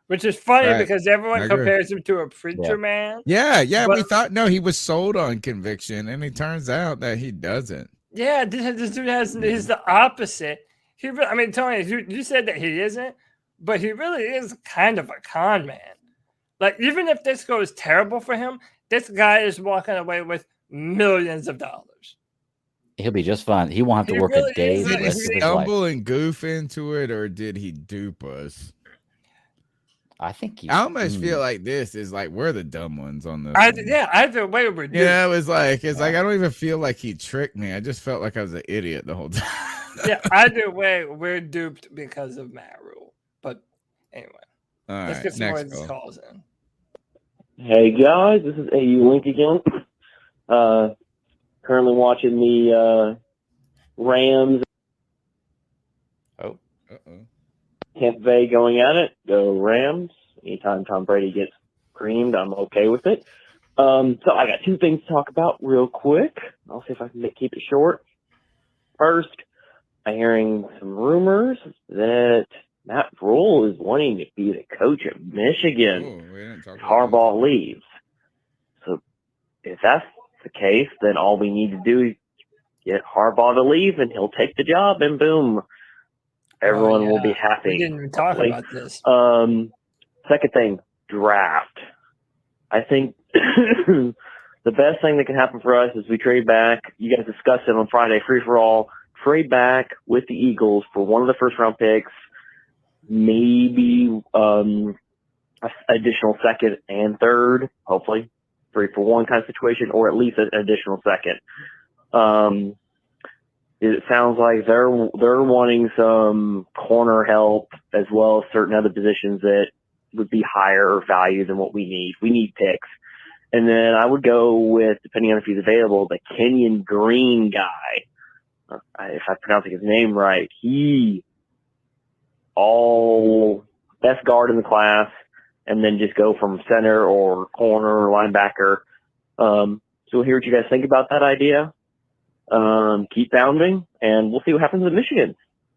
Which is funny Right. because I everyone agree. compares him to a preacher man. Yeah, But- we thought he was sold on conviction, and it turns out that he doesn't. Yeah, this dude he's the opposite. I mean, Tony, you said that he isn't, but he really is kind of a con man. Like, even if this goes terrible for him, this guy is walking away with millions of dollars. He'll be just fine. He won't have to work a day the Did he rest of his life. stumble and goof into it, or did he dupe us? I think I almost feel like this is like we're the dumb ones on this. Either way we're doing. Yeah, it's like I don't even feel like he tricked me. I just felt like I was an idiot the whole time. Yeah, either way we're duped because of Matt Rule. But anyway, let's get some more of these calls in. Hey guys, this is AU Link again. Currently watching the Rams. Tampa Bay going at it. Go Rams. Anytime Tom Brady gets creamed, I'm okay with it. So I got two things to talk about real quick. I'll see if I can keep it short. First, I'm hearing some rumors that Matt Rule is wanting to be the coach at Michigan. Harbaugh leaves. So if that's the case, then all we need to do is get Harbaugh to leave, and he'll take the job, and boom, everyone will be happy. We didn't even talk about this. Second thing, draft. I think the best thing that can happen for us is we trade back. You guys discussed it on Friday, free for all. Trade back with the Eagles for one of the first round picks, maybe additional second and third, hopefully 3-for-1 kind of situation, or at least an additional second. It sounds like they're wanting some corner help as well as certain other positions that would be higher value than what we need. We need picks. And then I would go with, depending on if he's available, the Kenyon Green guy. If I'm pronouncing his name right, he all best guard in the class, and then just go from center or corner or linebacker. So we'll hear what you guys think about that idea. Keep pounding, and we'll see what happens in Michigan.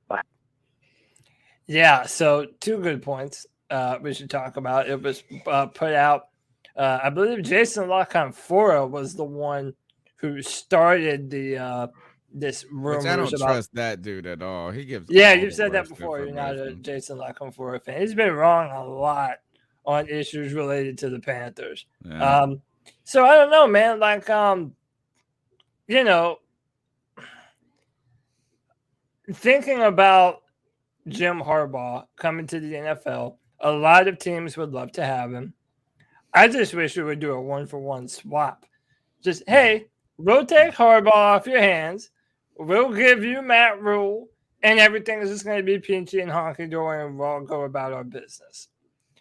Bye. Yeah, so two good points we should talk about. It was put out, I believe Jason LaConfora was the one who started the this rumors I don't about. trust that dude at all. He gives. Yeah, all you've the said that worst before. You're not a information. Jason LaConfora fan. He's been wrong a lot on issues related to the Panthers. Yeah. So I don't know, man. Like, thinking about Jim Harbaugh coming to the NFL, a lot of teams would love to have him. I just wish we would do a 1-for-1 swap. Just, hey, we'll take Harbaugh off your hands. We'll give you Matt Rule, and everything is just going to be peachy and honky-dory, and we'll all go about our business.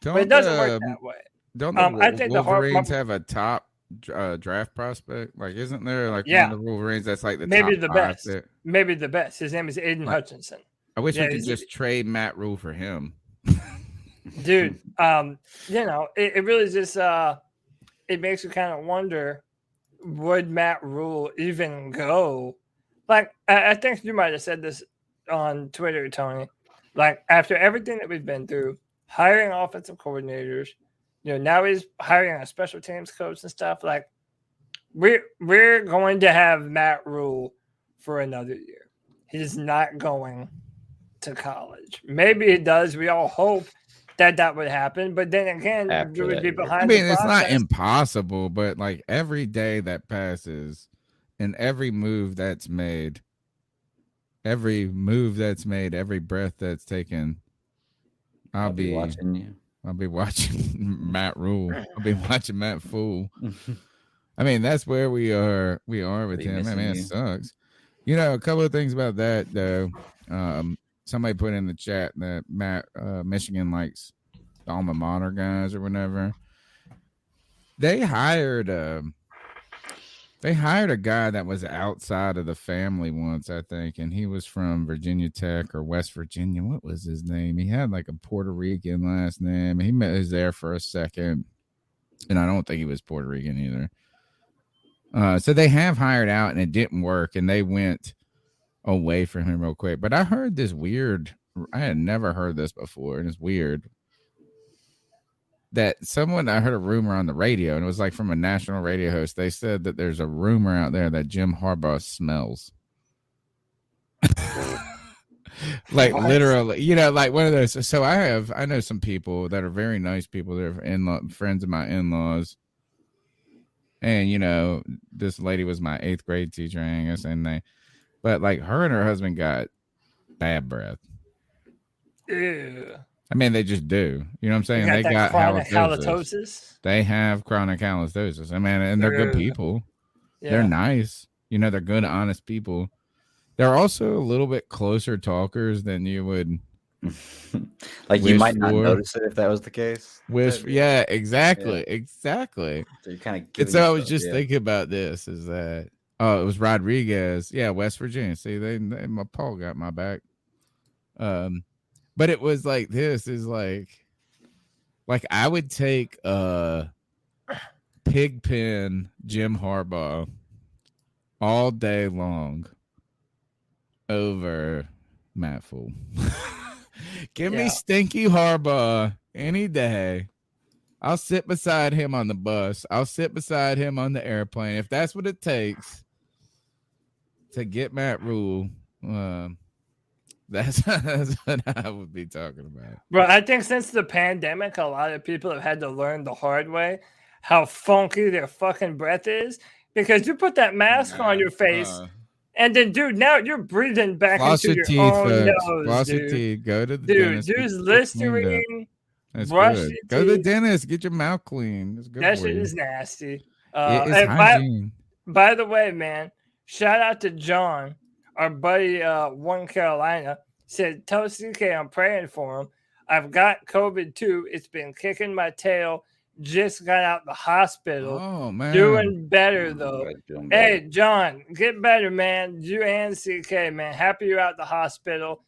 But it doesn't work that way. Don't I think the Wolverines have a top draft prospect? Like, isn't there like one of the Wolverines that's like the maybe top the five best? there? Maybe the best. His name is Aiden Hutchinson. I wish Yeah, we could he's- just trade Matt Rule for him. Dude, it really just it makes you kind of wonder, would Matt Rule even go? Like, I think you might have said this on Twitter, Tony. Like, after everything that we've been through, hiring offensive coordinators, now he's hiring a special teams coach and stuff. Like, we're going to have Matt Rule for another year. He's not going to college. Maybe he does. We all hope that would happen, but then again, you would be behind. I mean, the it's not process. impossible, but like every day that passes and every move that's made, every breath that's taken, I'll be watching you. I'll be watching Matt Rule. I'll be watching Matt Fool. I mean, that's where we are with him. I mean, it sucks. A couple of things about that though. Somebody put in the chat that Michigan likes the alma mater guys or whatever. They hired a guy that was outside of the family once, I think, and he was from Virginia Tech or West Virginia. What was his name? He had like a Puerto Rican last name. He was there for a second, and I don't think he was Puerto Rican either. So they have hired out, and it didn't work, and they went away from him real quick. But I heard this weird. I had never heard this before, and it's weird. that someone, I heard a rumor on the radio, and it was like from a national radio host. They said that there's a rumor out there that Jim Harbaugh smells. Like literally, like one of those. So I know some people that are very nice people. They're friends of my in-laws. And, this lady was my 8th grade teacher, I guess. But like her and her husband got bad breath. Ew. I mean, they just do. You know what I'm saying? They got halitosis. They have chronic halitosis. I mean, and they're good people. Yeah. They're nice. They're good, honest people. They're also a little bit closer talkers than you would. Like you might not notice it if that was the case. Yeah, exactly. Exactly. So you're kind of. And so I was just thinking about this is that, it was Rodriguez. Yeah, West Virginia. See, my Paul got my back. But it was like this is like I would take Pigpen Jim Harbaugh all day long over Matt Fool. Give me stinky Harbaugh any day. I'll sit beside him on the bus. I'll sit beside him on the airplane. If that's what it takes to get Matt Rule, that's what I would be talking about. But I think since the pandemic, a lot of people have had to learn the hard way how funky their fucking breath is, because you put that mask on your face, and then, dude, now you're breathing back into your own nose. Floss your teeth. Go to the dentist. Use Listerine. Brush your teeth. Go to the dentist. Get your mouth clean. It's good. That shit is nasty. By the way, man, shout out to John. Our buddy, One Carolina, said, tell CK I'm praying for him. I've got COVID too. It's been kicking my tail. Just got out the hospital. Oh, man. Doing better, though. Hey, John, get better, man. You and CK, man. Happy you're out the hospital.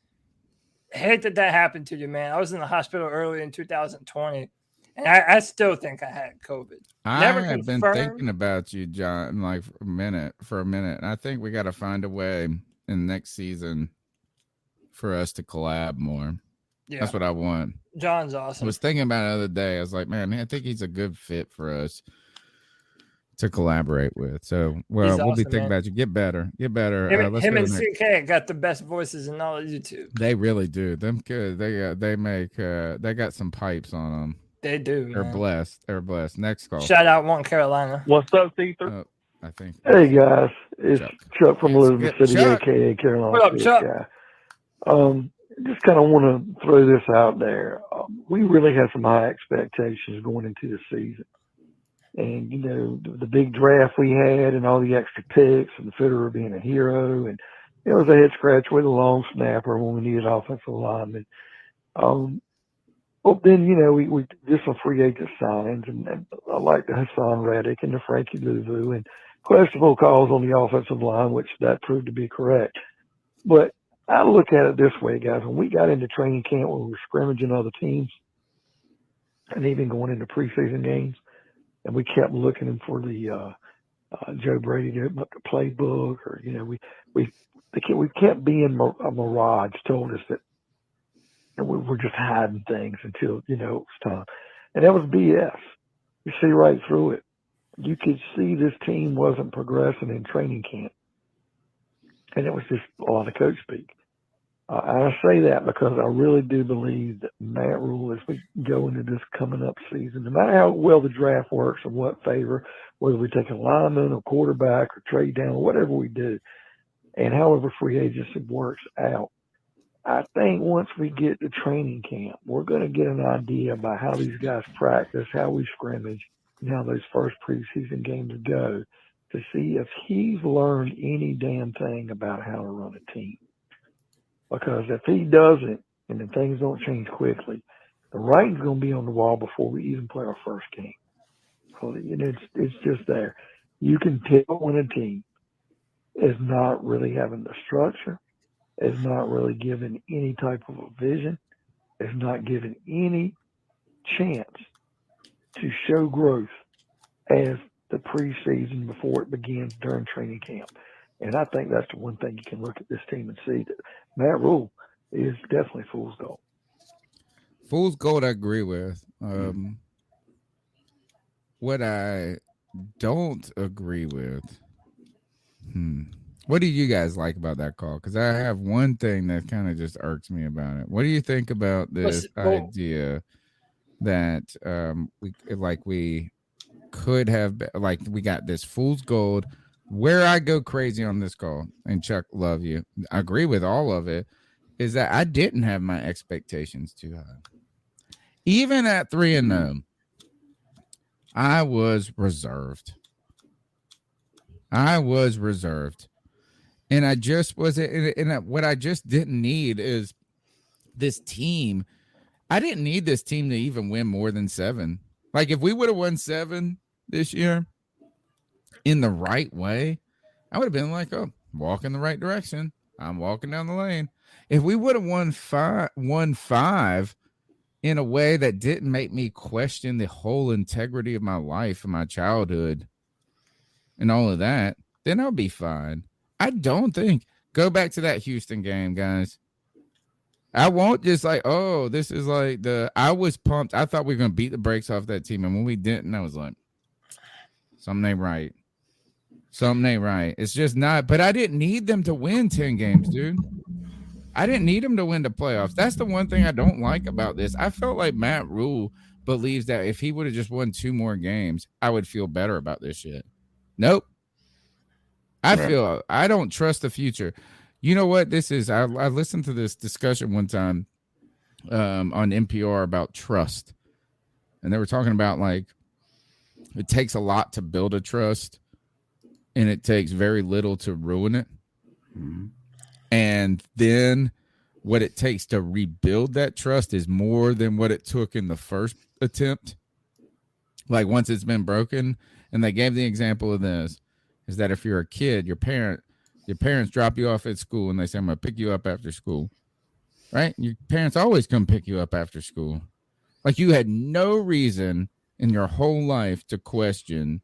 Hate that happened to you, man. I was in the hospital early in 2020, and I still think I had COVID. I've been thinking about you, John, like for a minute. And I think we got to find a way in next season for us to collab more. Yeah. That's what I want. John's awesome. I was thinking about it the other day. I was like, man, I think he's a good fit for us to collaborate with. So, we'll be thinking about you. Get better. Him and CK got the best voices in all of YouTube. They really do. Them good. They got some pipes on them. They do. They're blessed. Next call. Shout out One Carolina. What's up, C3? I think. Hey guys, it's Chuck from Elizabeth City, aka Carolina. What up, Chuck? Just kind of want to throw this out there. We really had some high expectations going into the season, and the big draft we had, and all the extra picks, and Federer being a hero, and it was a head scratch with a long snapper when we needed offensive linemen. Well, then, we did some free agent signings, and I like the Hassan Reddick and the Frankie Louvu, and questionable calls on the offensive line, which that proved to be correct. But I look at it this way, guys. When we got into training camp, when we were scrimmaging other teams, and even going into preseason games, and we kept looking for the Joe Brady to open up the playbook, or we kept being a mirage. Told us that we were just hiding things until it was time, and that was BS. You see right through it. You could see this team wasn't progressing in training camp, and it was just a lot of coach speak. I say that because I really do believe that Matt Rule, as we go into this coming up season, no matter how well the draft works and what favor, whether we take a lineman or quarterback or trade down, whatever we do, and however free agency works out, I think once we get to training camp, we're going to get an idea about how these guys practice, how we scrimmage, and how those first preseason games go, to see if he's learned any damn thing about how to run a team. Because if he doesn't, and then things don't change quickly, the writing's going to be on the wall before we even play our first game. So, it's just there. You can tell when a team is not really having the structure, is not really given any type of a vision, is not given any chance to show growth as the preseason before it begins during training camp. And I think that's the one thing you can look at this team and see that Matt Rule is definitely fool's gold. Fool's gold, I agree with. what I don't agree with. What do you guys like about that call? Because I have one thing that kind of just irks me about it. What do you think about this idea that we could have, like, we got this fool's gold? Where I go crazy on this call, and Chuck, love you, I agree with all of it, is that I didn't have my expectations too high. Even at 3-0, I was reserved. And I just wasn't. And what I just didn't need is this team. I didn't need this team to even win more than 7. Like, if we would have won 7 this year in the right way, I would have been like, oh, walk in the right direction. I'm walking down the lane. If we would have won 5 in a way that didn't make me question the whole integrity of my life and my childhood and all of that, then I'll be fine. I don't think. Go back to that Houston game, guys. I won't just like, oh, this is like I was pumped. I thought we were going to beat the brakes off that team. And when we didn't, I was like, something ain't right. It's just not. But I didn't need them to win 10 games, dude. I didn't need them to win the playoffs. That's the one thing I don't like about this. I felt like Matt Rule believes that if he would have just won 2 more games, I would feel better about this shit. Nope. I don't trust the future. You know what this is? I listened to this discussion one time on NPR about trust. And they were talking about, like, it takes a lot to build a trust and it takes very little to ruin it. Mm-hmm. And then what it takes to rebuild that trust is more than what it took in the first attempt. Like, once it's been broken. And they gave the example of this, is that if you're a kid, your parents drop you off at school and they say, I'm going to pick you up after school, right? Your parents always come pick you up after school. Like, you had no reason in your whole life to question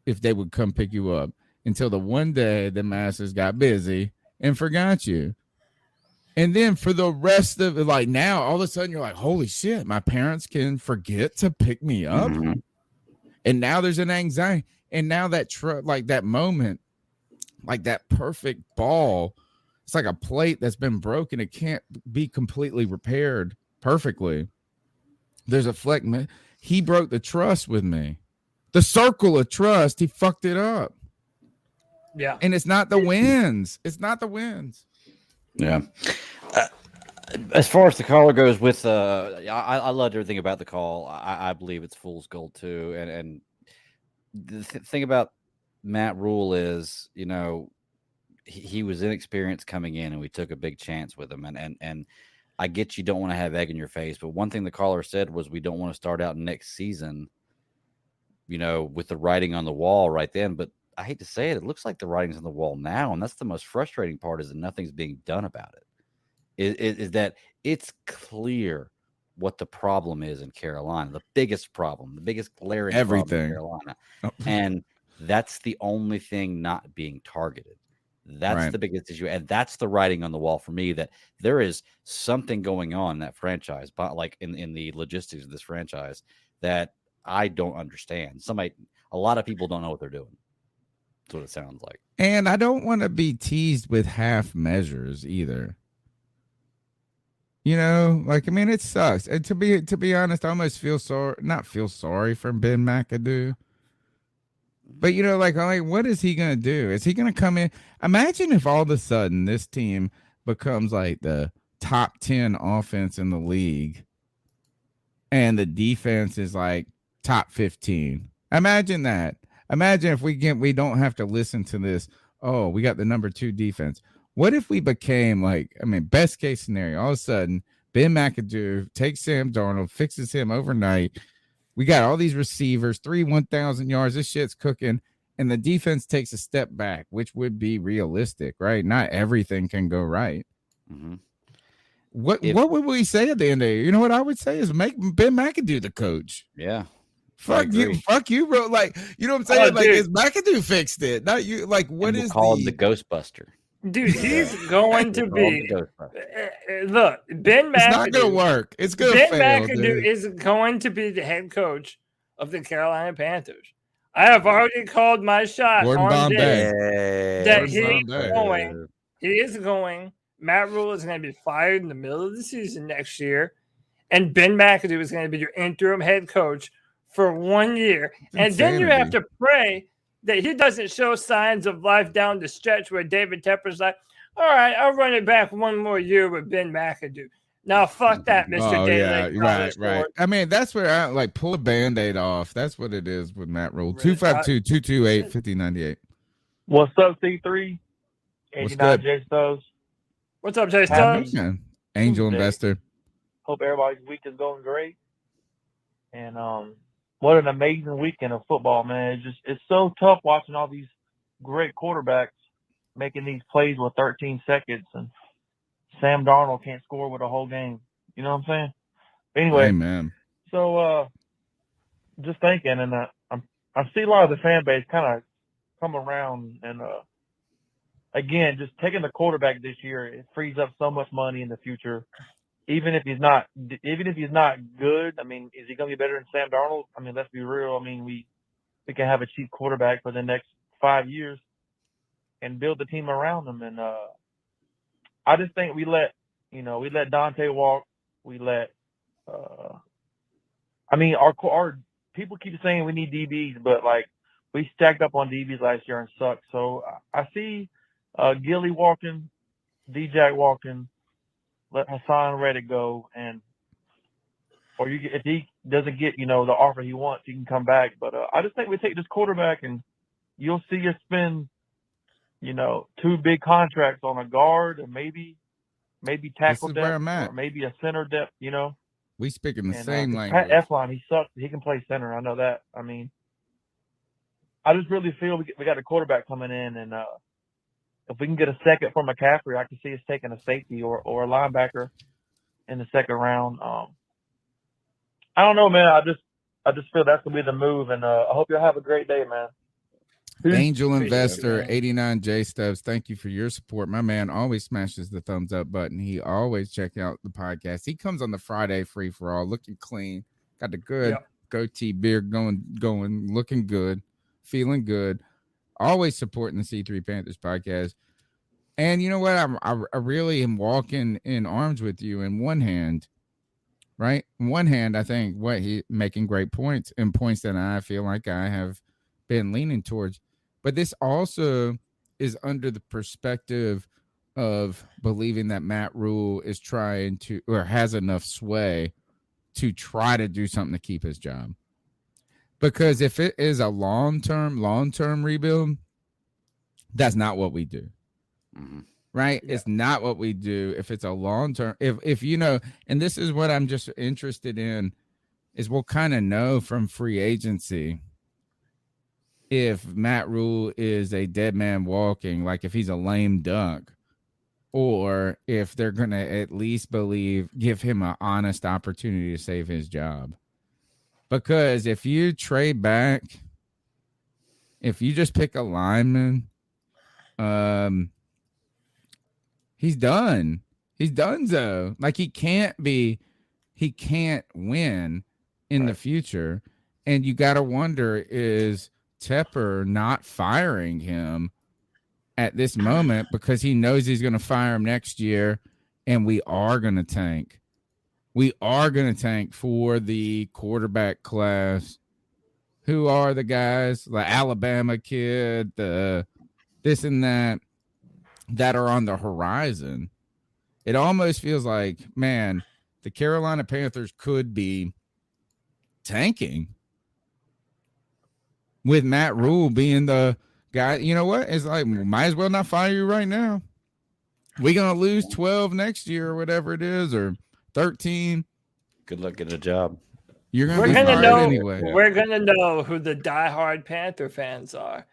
if they would come pick you up until the one day the masses got busy and forgot you. And then for the rest of it, like, now all of a sudden you're like, holy shit, my parents can forget to pick me up. Mm-hmm. And now there's an anxiety. And now that like that moment, like that perfect ball, it's like a plate that's been broken. It can't be completely repaired perfectly. There's a fleck. He broke the trust with me. The circle of trust, he fucked it up. Yeah. And it's not the wins. Yeah. As far as the caller goes, with I loved everything about the call. I believe it's fool's gold too. And the thing about Matt Rule is, you know, he was inexperienced coming in, and we took a big chance with him. And I get you don't want to have egg in your face, but one thing the caller said was we don't want to start out next season, you know, with the writing on the wall right then. But I hate to say it, it looks like the writing's on the wall now, and that's the most frustrating part, is that nothing's being done about it. Is that it's clear what the problem is in Carolina, the biggest problem, the biggest glaring problem in Carolina. And that's the only thing not being targeted. That's the biggest issue. And that's the writing on the wall for me, that there is something going on in that franchise, but like in the logistics of this franchise, that I don't understand. A lot of people don't know what they're doing. That's what it sounds like. And I don't want to be teased with half measures either. You know, like, I mean, it sucks. And to be honest, I almost not feel sorry for Ben McAdoo. But, you know, like, what is he going to do? Is he going to come in? Imagine if all of a sudden this team becomes like the top 10 offense in the league and the defense is like top 15. Imagine that. Imagine if we don't have to listen to this. Oh, we got the number 2 defense. What if we became like, I mean, best case scenario, all of a sudden, Ben McAdoo takes Sam Darnold, fixes him overnight. We got all these receivers, 1,000 yards. This shit's cooking. And the defense takes a step back, which would be realistic, right? Not everything can go right. Mm-hmm. What would we say at the end of it? You know what I would say is make Ben McAdoo the coach. Yeah. Fuck you, bro. Like, you know what I'm saying? Like, is McAdoo fixed it? Not you. Like, what is call him the Ghostbuster? Dude, he's going to be. Look, Ben McAdoo. It's not going to work. It's going to fail. Ben McAdoo is going to be the head coach of the Carolina Panthers. I have already called my shot Gordon on Bombay. this that Gordon Bombay. he is going. Matt Rule is going to be fired in the middle of the season next year, and Ben McAdoo is going to be your interim head coach for 1 year. And then you have to pray that he doesn't show signs of life down the stretch where David Tepper's like, all right, I'll run it back one more year with Ben McAdoo. Now, fuck that, Mr. Daly. Yeah, right. I mean, that's where I like pull a Band-Aid off. That's what it is with Matt Rule. 252-228-5098. What's up, C3? What's 89 good? J Stubbs. What's up, J Stubbs? Angel investor. Hope everybody's week is going great. And what an amazing weekend of football, man. It's so tough watching all these great quarterbacks making these plays with 13 seconds, and Sam Darnold can't score with a whole game. You know what I'm saying? Anyway, Amen. So just thinking, and I see a lot of the fan base kind of come around, and again, just taking the quarterback this year, it frees up so much money in the future. Even if he's not good, I mean, is he going to be better than Sam Darnold? I mean, let's be real. I mean, we can have a cheap quarterback for the next 5 years and build the team around him. And I just think we let Dante walk. We let our people keep saying we need DBs, but like we stacked up on DBs last year and sucked. So I see Gilly walking, D-Jack walking. Let Hassan Reddick go, if he doesn't get the offer he wants, he can come back. But I just think we take this quarterback, and you'll see us spend 2 big contracts on a guard, and maybe tackle depth, or maybe a center depth. We speak in the same language. Pat Eflin, he sucks. He can play center. I know that. I mean, I just really feel we got a quarterback coming in, and if we can get a second for McCaffrey, I can see us taking a safety or a linebacker in the second round. I don't know, man. I just feel that's gonna be the move, and I hope you'll have a great day, man. Angel investor 89 J Stubbs, thank you for your support. My man always smashes the thumbs up button. He always check out the podcast. He comes on the Friday free for all, looking clean, got the good goatee beard going, looking good, feeling good. Always supporting the C3 Panthers podcast. And you know what? I really am walking in arms with you in one hand, right? In one hand, I think he making great points, and points that I feel like I have been leaning towards. But this also is under the perspective of believing that Matt Rule is trying to, or has enough sway to try to do something to keep his job. Because if it is a long-term rebuild, that's not what we do. Mm-hmm. Right? Yeah. It's not what we do. If it's a long-term, if and this is what I'm just interested in, is we'll kind of know from free agency if Matt Rule is a dead man walking, like if he's a lame duck, or if they're going to at least give him an honest opportunity to save his job. Because if you trade back, if you just pick a lineman, he's done. He's donezo. Like he can't win in the future. And you got to wonder, is Tepper not firing him at this moment because he knows he's going to fire him next year, and we are going to tank. We are going to tank for the quarterback class. Who are the guys? The Alabama kid, the this and that are on the horizon. It almost feels like, man, the Carolina Panthers could be tanking with Matt Rule being the guy. You know what? It's like, might as well not fire you right now. We're going to lose 12 next year or whatever it is, or 13. Good luck getting a job. You're gonna know anyway. We're gonna know who the diehard Panther fans are.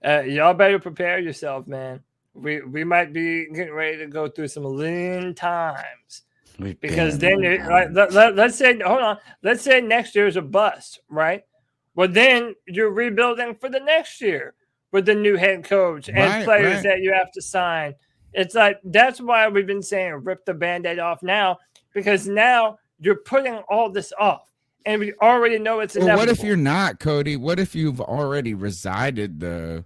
Y'all better prepare yourself, man. We might be getting ready to go through some lean times, because then let's say next year is a bust, right? Well, then you're rebuilding for the next year with the new head coach and players that you have to sign. It's like, that's why we've been saying rip the Band-Aid off now, because now you're putting all this off. and we already know it's inevitable. Well, what if you're not, Cody? What if you've already resided, though,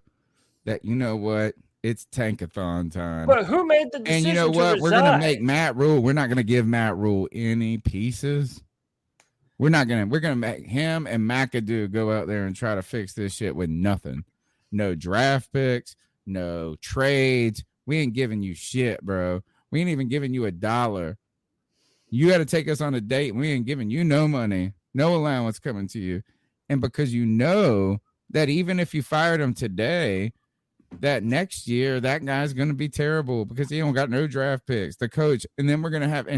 that you know what? It's tankathon time. But who made the decision? And you know what? We're going to make Matt Rule. We're not going to give Matt Rule any pieces. We're going to make him and McAdoo go out there and try to fix this shit with nothing. No draft picks, no trades. We ain't giving you shit, bro. We ain't even giving you $1. You got to take us on a date. We ain't giving you no money, no allowance coming to you. And because you know that even if you fired him today, that next year, that guy's going to be terrible because he don't got no draft picks, the coach. And then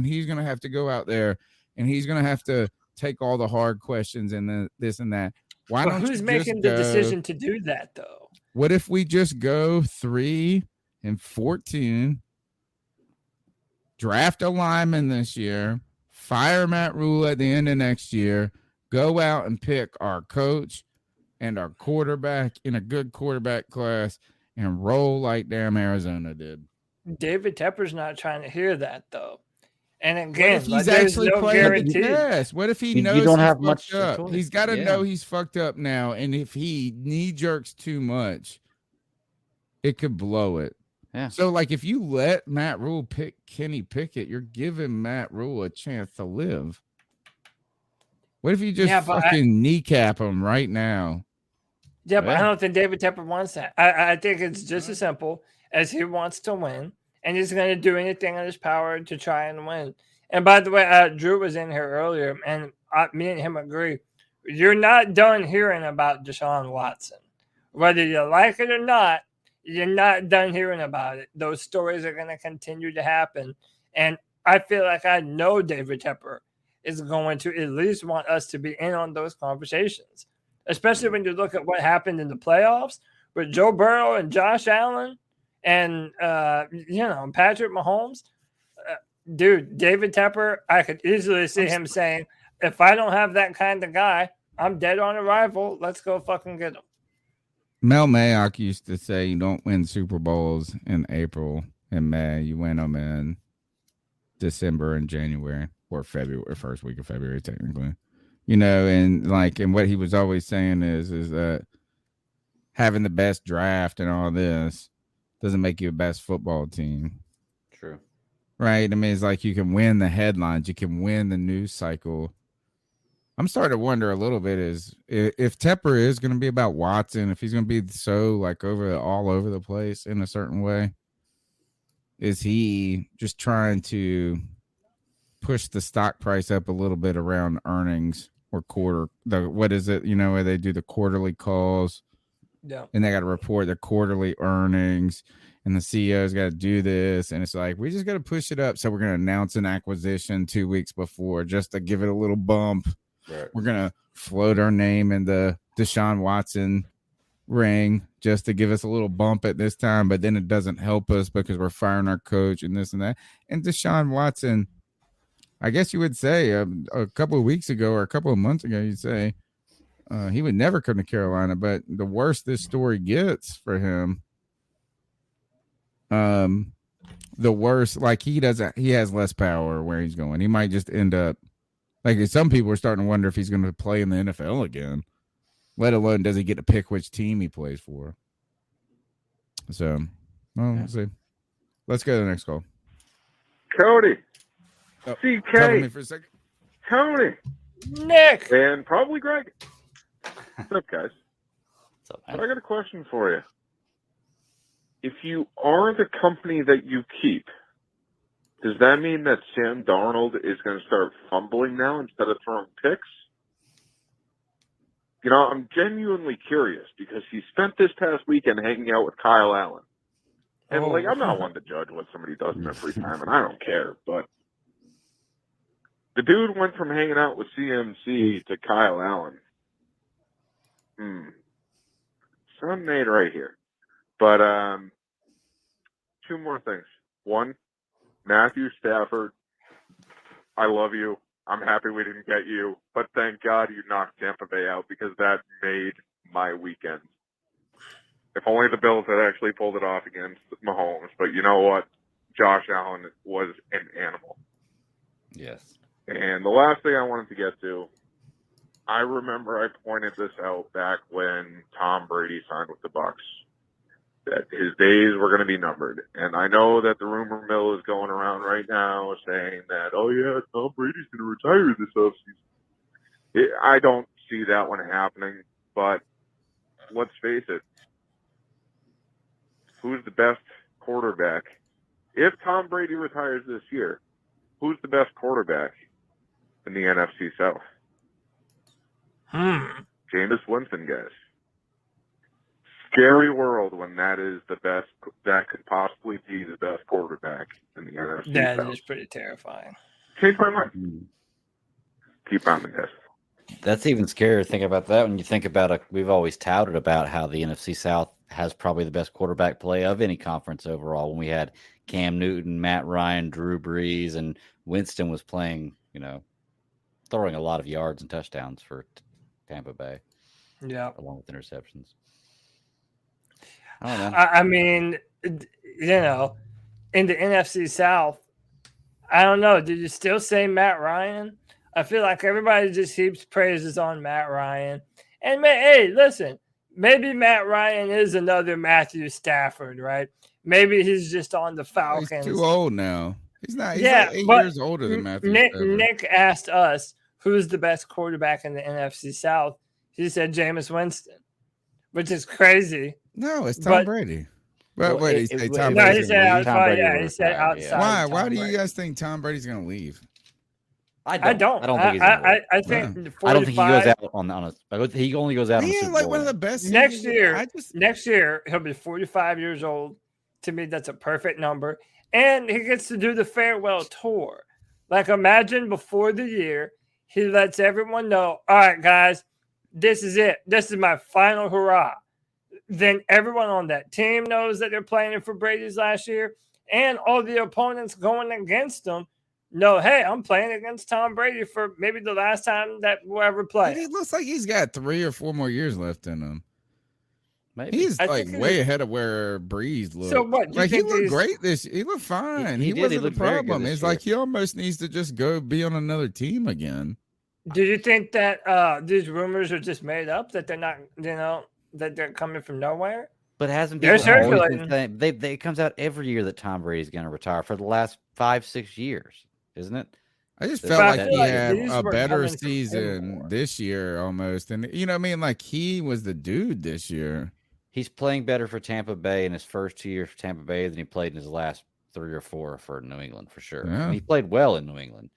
he's going to have to go out there and he's going to have to take all the hard questions and this and that. Why don't who's you making the decision to do that, though? What if we just go 3-14, draft a lineman this year, fire Matt Rule at the end of next year, go out and pick our coach and our quarterback in a good quarterback class, and roll like damn Arizona did. David Tepper's not trying to hear that, though. And again, what if he's actually no playing? Yes. What if he knows you don't he's have much fucked up? He's got to Yeah. know he's fucked up now. And if he knee jerks too much, it could blow it. Yeah. So, like, if you let Matt Rule pick Kenny Pickett, you're giving Matt Rule a chance to live. What if you just fucking kneecap him right now? Yeah, but I don't think David Tepper wants that. I think it's just as simple as he wants to win, and he's going to do anything in his power to try and win. And by the way, Drew was in here earlier, and me and him agree. You're not done hearing about Deshaun Watson. Whether you like it or not, you're not done hearing about it. Those stories are going to continue to happen. And I feel like I know David Tepper is going to at least want us to be in on those conversations, especially when you look at what happened in the playoffs with Joe Burrow and Josh Allen and, Patrick Mahomes. Dude, David Tepper, I could easily see him saying, if I don't have that kind of guy, I'm dead on arrival. Let's go fucking get him. Mel Mayock used to say you don't win Super Bowls in April and May. You win them in December and January or February, first week of February, technically. And what he was always saying is that having the best draft and all this doesn't make you a best football team. True. Right? I mean, it's like you can win the headlines. You can win the news cycle. I'm starting to wonder a little bit is if Tepper is going to be about Watson, if he's going to be so all over the place in a certain way, is he just trying to push the stock price up a little bit around earnings or where they do the quarterly calls? Yeah. And they got to report their quarterly earnings, and the CEO's got to do this. And it's like, we just got to push it up. So we're going to announce an acquisition 2 weeks before just to give it a little bump. Right. We're going to float our name in the Deshaun Watson ring just to give us a little bump at this time. But then it doesn't help us because we're firing our coach and this and that. And Deshaun Watson, I guess you would say a couple of weeks ago or a couple of months ago, you'd say he would never come to Carolina. But the worse this story gets for him, the worse, he has less power where he's going. He might just end up, some people are starting to wonder if he's going to play in the NFL again, let alone does he get to pick which team he plays for. So, we'll see. Let's go to the next call. Cody. Oh, CK. cover me for a second. Tony. Nick. And probably Greg. What's up, guys? What's up, man? I got a question for you. If you are the company that you keep, does that mean that Sam Darnold is going to start fumbling now instead of throwing picks? I'm genuinely curious because he spent this past weekend hanging out with Kyle Allen. And, I'm not one to judge what somebody does in their free time, and I don't care, but the dude went from hanging out with CMC to Kyle Allen. Something made right here. But two more things. One, Matthew Stafford, I love you. I'm happy we didn't get you, but thank God you knocked Tampa Bay out because that made my weekend. If only the Bills had actually pulled it off against Mahomes. But you know what? Josh Allen was an animal. Yes. And the last thing I wanted to get to I remember I pointed this out back when Tom Brady signed with the Bucs, that his days were going to be numbered. And I know that the rumor mill is going around right now saying that, oh yeah, Tom Brady's going to retire this offseason. I don't see that one happening, but let's face it. Who's the best quarterback? If Tom Brady retires this year, who's the best quarterback in the NFC South? Jameis Winston, guys. Scary world when that is the best, that could possibly be the best quarterback in the NFC That South. is pretty terrifying. Change my mind. Keep on the guys. That's even scarier to think about that when you think about we've always touted about how the NFC South has probably the best quarterback play of any conference overall. When we had Cam Newton, Matt Ryan, Drew Brees, and Winston was playing, throwing a lot of yards and touchdowns for Tampa Bay. Yeah. Along with interceptions. I don't know. I mean, in the NFC South, I don't know. Did you still say Matt Ryan? I feel like everybody just heaps praises on Matt Ryan. And, hey, listen, maybe Matt Ryan is another Matthew Stafford, right? Maybe he's just on the Falcons. He's too old now. He's not. He's like 8 years older than Matthew Stafford. Nick asked us who's the best quarterback in the NFC South. He said Jameis Winston, which is crazy. No, it's Tom Brady. But wait, he said Tom Brady. He said outside. He said outside. Why? Why do you guys think Tom Brady's going to leave? I don't think he's I think I don't think he goes out on a. He only goes out on the Super like Bowl. one of the best. Next year he'll be 45 years old. To me, that's a perfect number, and he gets to do the farewell tour. Like, imagine before the year, he lets everyone know, all right, guys, this is it. This is my final hurrah. Then everyone on that team knows that they're playing for Brady's last year, and all the opponents going against them know, hey, I'm playing against Tom Brady for maybe the last time that we'll ever play. He looks like he's got 3 or 4 more years left in him. Maybe. He's like way ahead of where Breeze looked. So what? Like he looked great this. He looked fine. He wasn't the problem. It's like he almost needs to just go be on another team again. Do you think that these rumors are just made up? That they're not, that they're coming from nowhere? But hasn't they're people always circulating? been saying, it comes out every year that Tom Brady's going to retire for the last 5-6 years, isn't it? I just felt like he had these a were better coming from season everywhere. this year almost. And you know what I mean? Like he was the dude this year. He's playing better for Tampa Bay in his first 2 years for Tampa Bay than he played in his last 3 or 4 for New England, for sure. Yeah. And he played well in New England.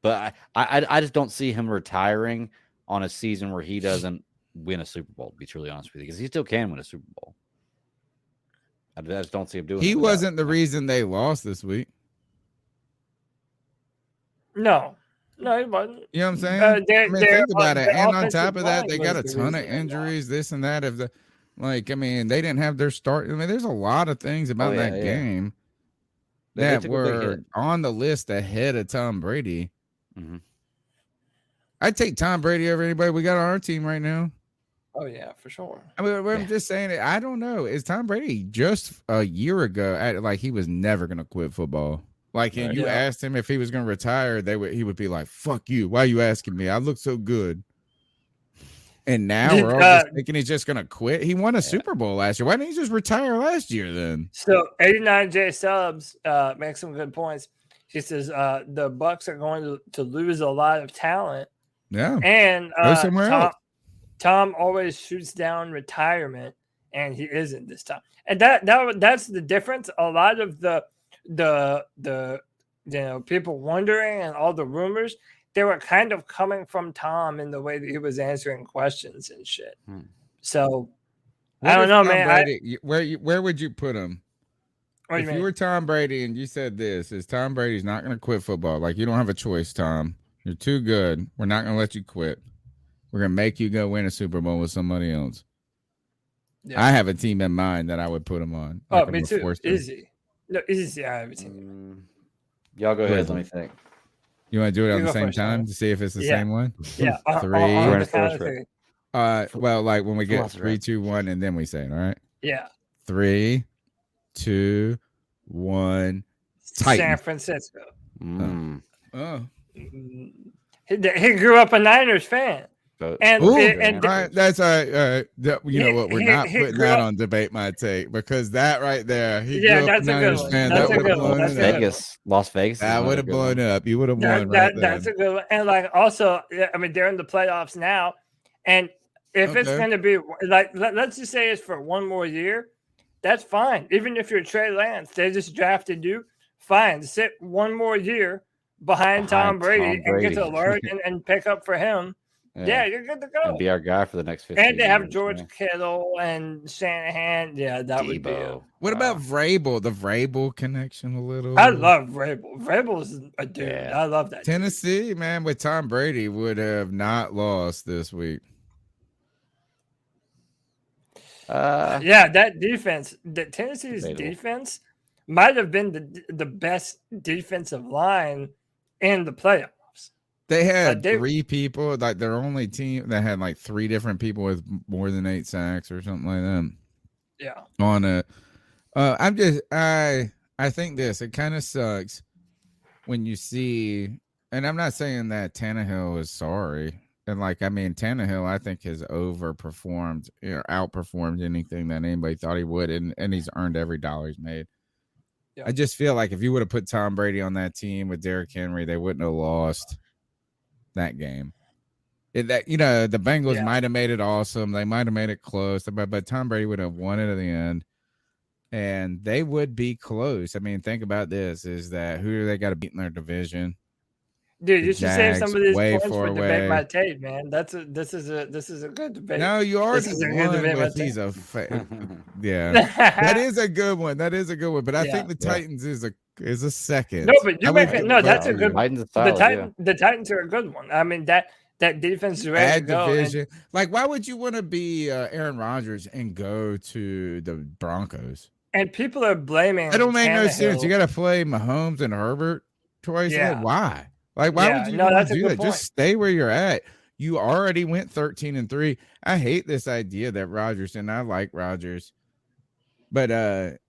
But I just don't see him retiring on a season where he doesn't win a Super Bowl, to be truly honest with you, because he still can win a Super Bowl. I just don't see him doing it. He wasn't the reason they lost this week. No, he wasn't. You know what I'm saying? Think about it. the And on offensive top of that, line they was got a the ton of reason they injuries, this and that. They didn't have their start. I mean, there's a lot of things about that game that were on the list ahead of Tom Brady. Mm-hmm. I'd take Tom Brady over anybody we got on our team right now. Oh, yeah, for sure. I mean, I'm just saying it. I don't know. Is Tom Brady just a year ago acted like he was never going to quit football? Like, and you asked him if he was going to retire, he would be like, "Fuck you! Why are you asking me? I look so good." And now we're all just thinking he's just going to quit. He won a Super Bowl last year. Why didn't he just retire last year then? So 89J Subs makes some good points. She says the Bucks are going to lose a lot of talent. Yeah, and go somewhere else. Tom always shoots down retirement, and he isn't this time. And that's the difference. A lot of the people wondering and all the rumors, they were kind of coming from Tom in the way that he was answering questions and shit. So I don't know, man. Brady, where would you put him? If you were Tom Brady and you said this, is Tom Brady's not going to quit football? Like, you don't have a choice, Tom. You're too good. We're not going to let you quit. We're going to make you go win a Super Bowl with somebody else. Yeah. I have a team in mind that I would put him on. Like me too. Easy. No, easy. I have a team. Y'all go ahead. Let me think. You want to do it on the same time to see if it's the same one? Yeah. 3. Well, like when we get 3, 2, 1, and then we say it. All right. Yeah. 3, 2, 1. Titans. San Francisco. Oh. He grew up a Niners fan. And, Ooh, and all right, that's all right. All right. You know what? We're not he putting grew that up- on debate my take because that right there, he Yeah, grew up that's a a good Niners one. fan. That's That a would have good one. blown That's it a good up. Vegas, Las Vegas. That would have blown it up. You would have won That's a good one. And like also, I mean, they're in the playoffs now, and if it's Okay. going to be like, let's just say it's for one more year, that's fine. Even if you're Trey Lance, they just drafted you. Fine, sit one more year behind Tom Brady and get to learn and pick up for him. Yeah, you're good to go. And be our guy for the next 15 And they have years, George man. Kittle and Shanahan. Yeah, that would be it. What about Vrabel? The Vrabel connection a little. I love Vrabel. Vrabel's a dude. Yeah. I love that. Tennessee, man, with Tom Brady would have not lost this week. Yeah, that defense, Tennessee's Debatable. defense might have been the best defensive line in the playoffs. They had they- 3 people, like their only team that had like 3 different people with more than 8 sacks or something like that. Yeah. On a, I think this, it kind of sucks when you see, and I'm not saying that Tannehill is sorry. And like, I mean, Tannehill, I think has overperformed, outperformed anything that anybody thought he would. And he's earned every dollar he's made. Yeah. I just feel like if you would have put Tom Brady on that team with Derrick Henry, they wouldn't have lost that game. The Bengals might have made it awesome. They might have made it close, but Tom Brady would have won it at the end. And they would be close. I mean, think about this: is that who do they got to beat in their division? Dude, The you should save some of these Jags, way points far for debate away. my tape, man. This is a good debate. No, you already This is a good won debate my with tape. he's a yeah. That is a good one. That is a good one. But I think the Titans is a second. No, but you make it. No, that's a good. Titans are The solid, the Titans are a good one. I mean that defense is ready to Bad go. and- division. Like, why would you want to be Aaron Rodgers and go to the Broncos? And people are blaming. That don't make no Tannehill. sense. You got to play Mahomes and Herbert twice. Yeah. Like, why? Like, why Yeah, would you no, want that's to a do good that? point. Just stay where you're at. You already went 13-3. I hate this idea that Rodgers, and I like Rodgers, but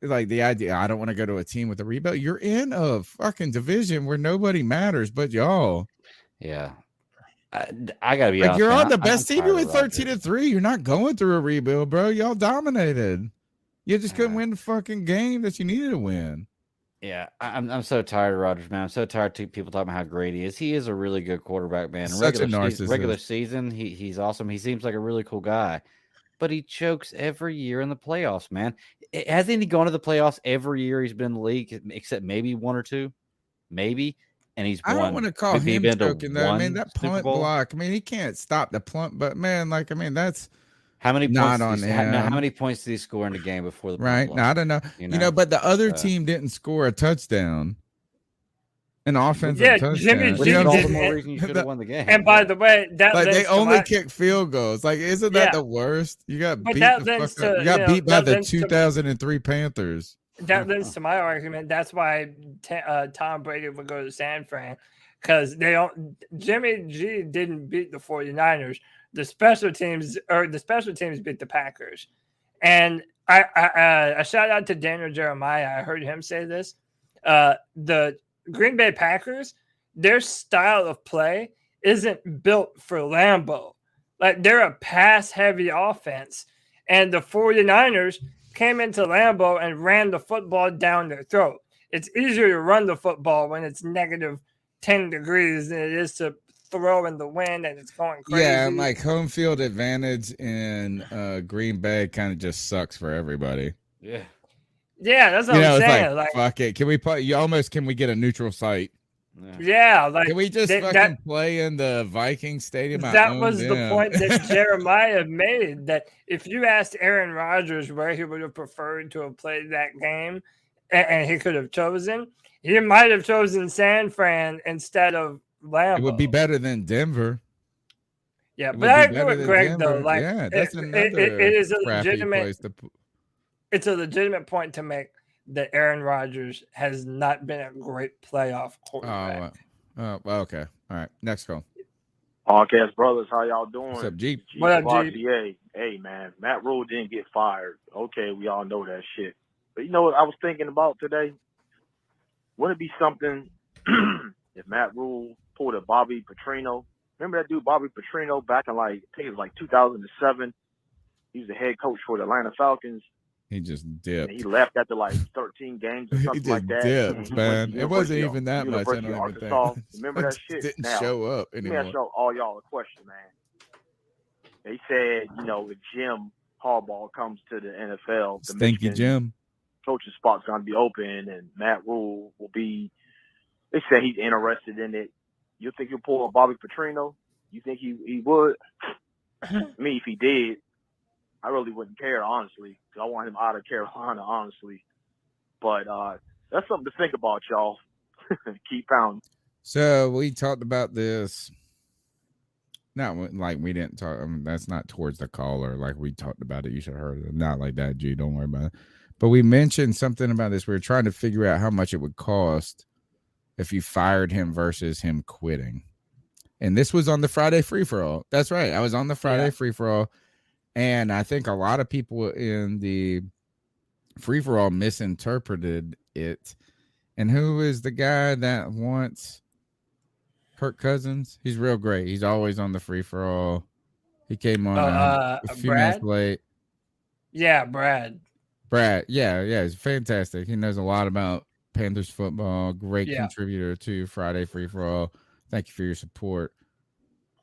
like the idea, I don't want to go to a team with a rebuild. You're in a fucking division where nobody matters but y'all. Yeah. I gotta be Like, honest. you're man, on the I'm best team. tired You of went 13-3. You're not going through a rebuild, bro. Y'all dominated. You just couldn't win the fucking game that you needed to win. Yeah, I'm so tired of Rodgers, man. I'm so tired of people talking about how great he is. He is a really good quarterback, man. Such a narcissist. Regular season, he's awesome. He seems like a really cool guy, but he chokes every year in the playoffs, man. Hasn't he gone to the playoffs every year he's been in the league, except maybe 1 or 2, maybe? And he's I won. don't want to call maybe him been to choking though. I mean, one that Super punt Bowl. block. I mean, he can't stop the punt, but man, like, I mean, that's How many not points? on Did him. how many points did he score in the game before the punt Right. block? Now, I don't know. You know, but the other team didn't score a touchdown. An offensive touchdown. Jimmy G You know what I'm did- saying? More reason you should have won the game. And by the way, that Like, they lends to only my- kick field goals. Like, isn't that Yeah. the worst? You got But beat that the lends fuck up. to, You got you know, beat by that the lends to- 2003 Panthers. That lends to my argument. That's why Tom Brady would go to San Fran, because they don't. Jimmy G didn't beat the 49ers. The special teams beat the Packers. And I shout out to Daniel Jeremiah. I heard him say this. The Green Bay Packers, their style of play isn't built for Lambeau. Like, they're a pass-heavy offense. And the 49ers came into Lambeau and ran the football down their throat. It's easier to run the football when it's negative 10 degrees than it is to throw in the wind and it's going crazy. Yeah, and like home field advantage in Green Bay kind of just sucks for everybody. Yeah. Yeah, that's what I'm it's saying. like, fuck it. Can we play? Can we get a neutral site? Yeah, like, Can we just fucking play in the Viking Stadium? I that own was the them. point that Jeremiah made, that if you asked Aaron Rodgers where he would have preferred to have played that game and he could have chosen, he might have chosen San Fran instead of Lambeau. It would be better than Denver. Yeah, It but would I be agree better with than Greg Denver. though. Like, Yeah, that's another it is a crappy legitimate. place to It's a legitimate point to make that Aaron Rodgers has not been a great playoff quarterback. Oh, well, okay. All right. Next call. Podcast brothers, how y'all doing? What's up, Jeep? What up, Jeep? RCA. Hey, man, Matt Rule didn't get fired. Okay, we all know that shit. But you know what I was thinking about today? Would it be something if Matt Rule pulled a Bobby Petrino? Remember that dude Bobby Petrino back in I think it was 2007. He was the head coach for the Atlanta Falcons. He just dipped. And he left after 13 games or something like that. Dipped, man. It wasn't even that much. I don't even think. Remember that shit? Didn't now, show up anymore. Let me ask all y'all a question, man. They said, if Jim Harbaugh comes to the NFL, the Stinky Jim coaching spot's going to be open, and Matt Rule will be. They say he's interested in it. You think he'll pull a Bobby Petrino? You think he would? Me, if he did, I really wouldn't care, honestly, because I want him out of Carolina, honestly. But that's something to think about, y'all. Keep pounding. So we talked about this. Not like we didn't talk. That's not towards the caller. Like we talked about it. You should have heard it. Not like that, G. Don't worry about it. But we mentioned something about this. We were trying to figure out how much it would cost if you fired him versus him quitting. And this was on the Friday free-for-all. That's right. I was on the Friday free-for-all. And I think a lot of people in the free-for-all misinterpreted it. And who is the guy that wants Kirk Cousins? He's real great. He's always on the free-for-all. He came on a few minutes late. Yeah, Brad. Yeah, he's fantastic. He knows a lot about Panthers football. Great contributor to Friday free-for-all. Thank you for your support.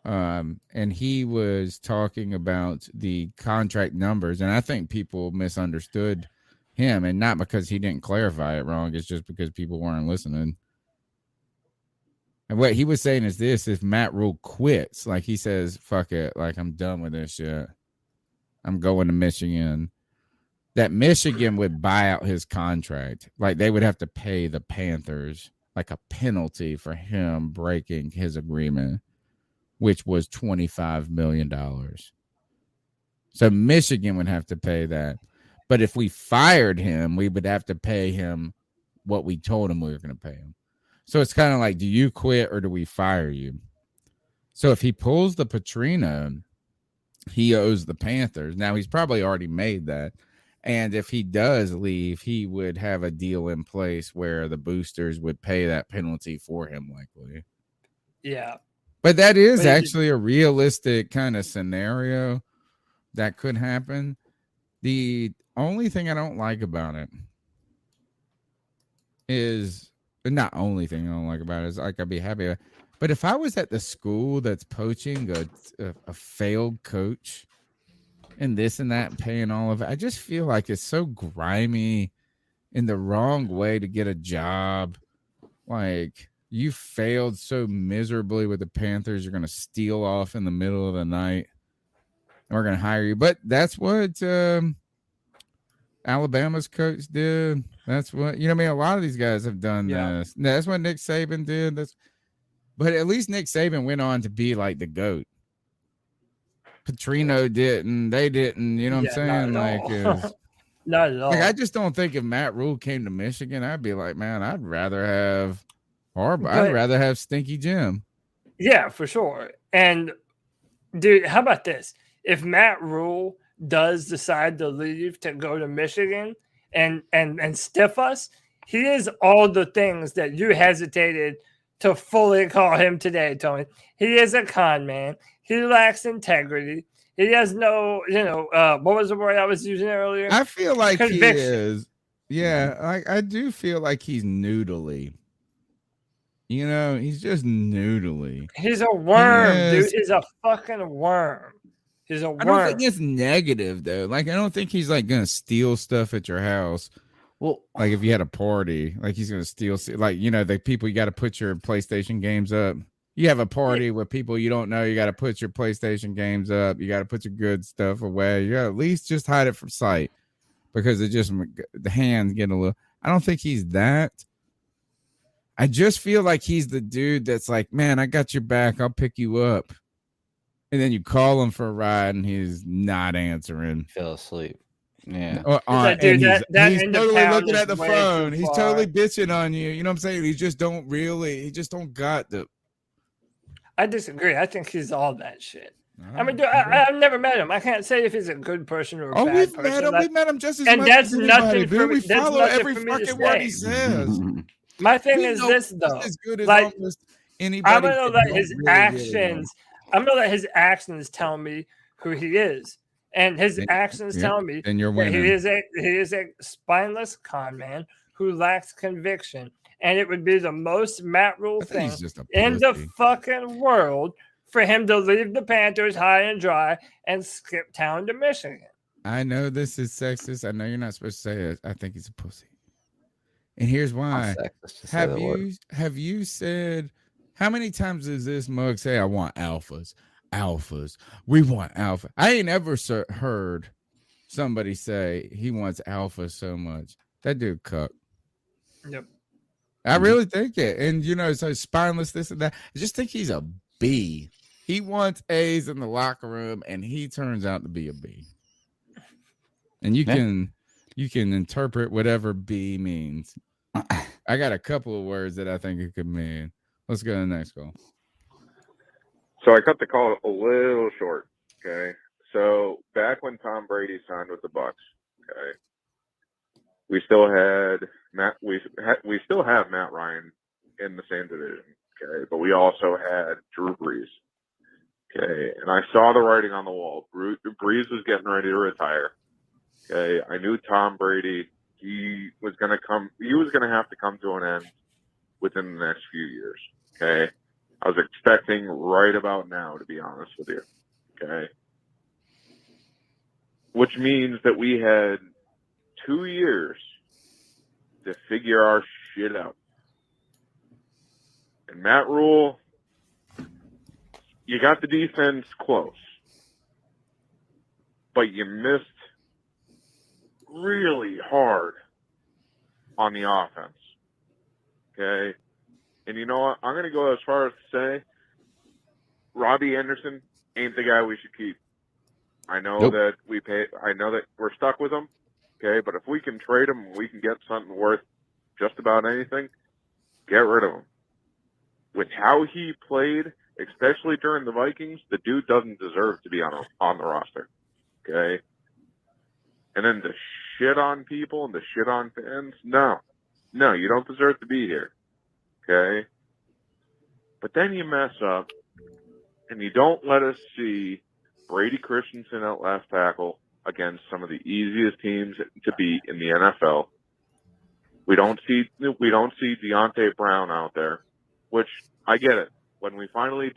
And he was talking about the contract numbers, and I think people misunderstood him, and not because he didn't clarify it wrong. It's just because people weren't listening. And what he was saying is this: if Matt Rule quits, like he says, fuck it, like I'm done with this shit, I'm going to Michigan, that Michigan would buy out his contract. Like they would have to pay the Panthers like a penalty for him breaking his agreement, which was $25 million. So Michigan would have to pay that. But if we fired him, we would have to pay him what we told him we were going to pay him. So it's kind of like, do you quit or do we fire you? So if he pulls the Petrino, he owes the Panthers. Now, he's probably already made that. And if he does leave, he would have a deal in place where the boosters would pay that penalty for him, likely. Yeah. But that is actually a realistic kind of scenario that could happen. The only thing I don't like about it is, not only thing I don't like about it is like I'd be happy. But if I was at the school that's poaching a failed coach and this and that, paying all of it, I just feel like it's so grimy in the wrong way to get a job. Like, you failed so miserably with the Panthers, you're going to steal off in the middle of the night, and we're going to hire you. But that's what Alabama's coach did. That's what, a lot of these guys have done this. That's what Nick Saban did. But at least Nick Saban went on to be like the GOAT. Petrino didn't. They didn't. You know what I'm saying? Not at all. Like, I just don't think if Matt Rule came to Michigan, I'd be like, man, I'd rather have Harbaugh. I'd rather have Stinky Jim. Yeah, for sure. And, dude, how about this? If Matt Rule does decide to leave to go to Michigan and stiff us, he is all the things that you hesitated to fully call him today, Tony. He is a con man. He lacks integrity. He has no, what was the word I was using earlier? I feel like conviction. He is. Yeah, I do feel like he's noodly. He's just noodly. He's a worm, dude. He's a fucking worm. He's a worm. I don't think it's negative, though. Like, I don't think he's, like, going to steal stuff at your house. Well, like, if you had a party, like, he's going to steal, like, the people, you got to put your PlayStation games up. You have a party with people you don't know, you got to put your PlayStation games up. You got to put your good stuff away. You got to at least just hide it from sight because the hands get a little. I don't think he's that. I just feel like he's the dude that's like, man, I got your back. I'll pick you up. And then you call him for a ride and he's not answering. Fell asleep. Yeah. He's totally looking at the phone. He's totally bitching on you. You know what I'm saying? He just don't got the. I disagree. I think he's all that shit. I mean, dude, I've never met him. I can't say if he's a good person or a bad person. We've met him just as much as anybody. Nothing for me. We follow every fucking word he says. My thing is this, though. As good as like, almost anybody. I'm gonna let his actions. I'm gonna let his actions tell me who he is, and his actions tell me then you're that winning. he is a spineless con man who lacks conviction, and it would be the most Matt Rule thing he's just a in the pussy. fucking world for him to leave the Panthers high and dry and skip town to Michigan. I know this is sexist. I know you're not supposed to say it. I think he's a pussy. And here's why. Sexist to say that word. Have you said, how many times does this mug say, I want alphas? Alphas. We want alpha. I ain't ever heard somebody say he wants alpha so much. That dude cuck. Yep. I really think it. And, you know, so spineless, this and that. I just think he's a B. He wants A's in the locker room, and he turns out to be a B. And you can interpret whatever B means. I got a couple of words that I think it could mean. Let's go to the next call. So I cut the call a little short. Okay. So back when Tom Brady signed with the Bucs, okay, we still had we still have Matt Ryan in the same division. Okay, but we also had Drew Brees. Okay, and I saw the writing on the wall. Brees was getting ready to retire. Okay, I knew Tom Brady. He was going to have to come to an end within the next few years. Okay, I was expecting right about now, to be honest with you. Okay, which means that we had 2 years to figure our shit out. And Matt Rule, you got the defense close, but you missed really hard on the offense. Okay? And you know what? I'm going to go as far as to say Robbie Anderson ain't the guy we should keep. I know that we're stuck with him. Okay? But if we can trade him and we can get something worth just about anything, get rid of him. With how he played, especially during the Vikings, the dude doesn't deserve to be on the roster. Okay? And then to shit on people and to shit on fans, no, you don't deserve to be here. Okay? But then you mess up and you don't let us see Brady Christensen at left tackle against some of the easiest teams to beat in the NFL. We don't see Deontay Brown out there, which I get it. When they finally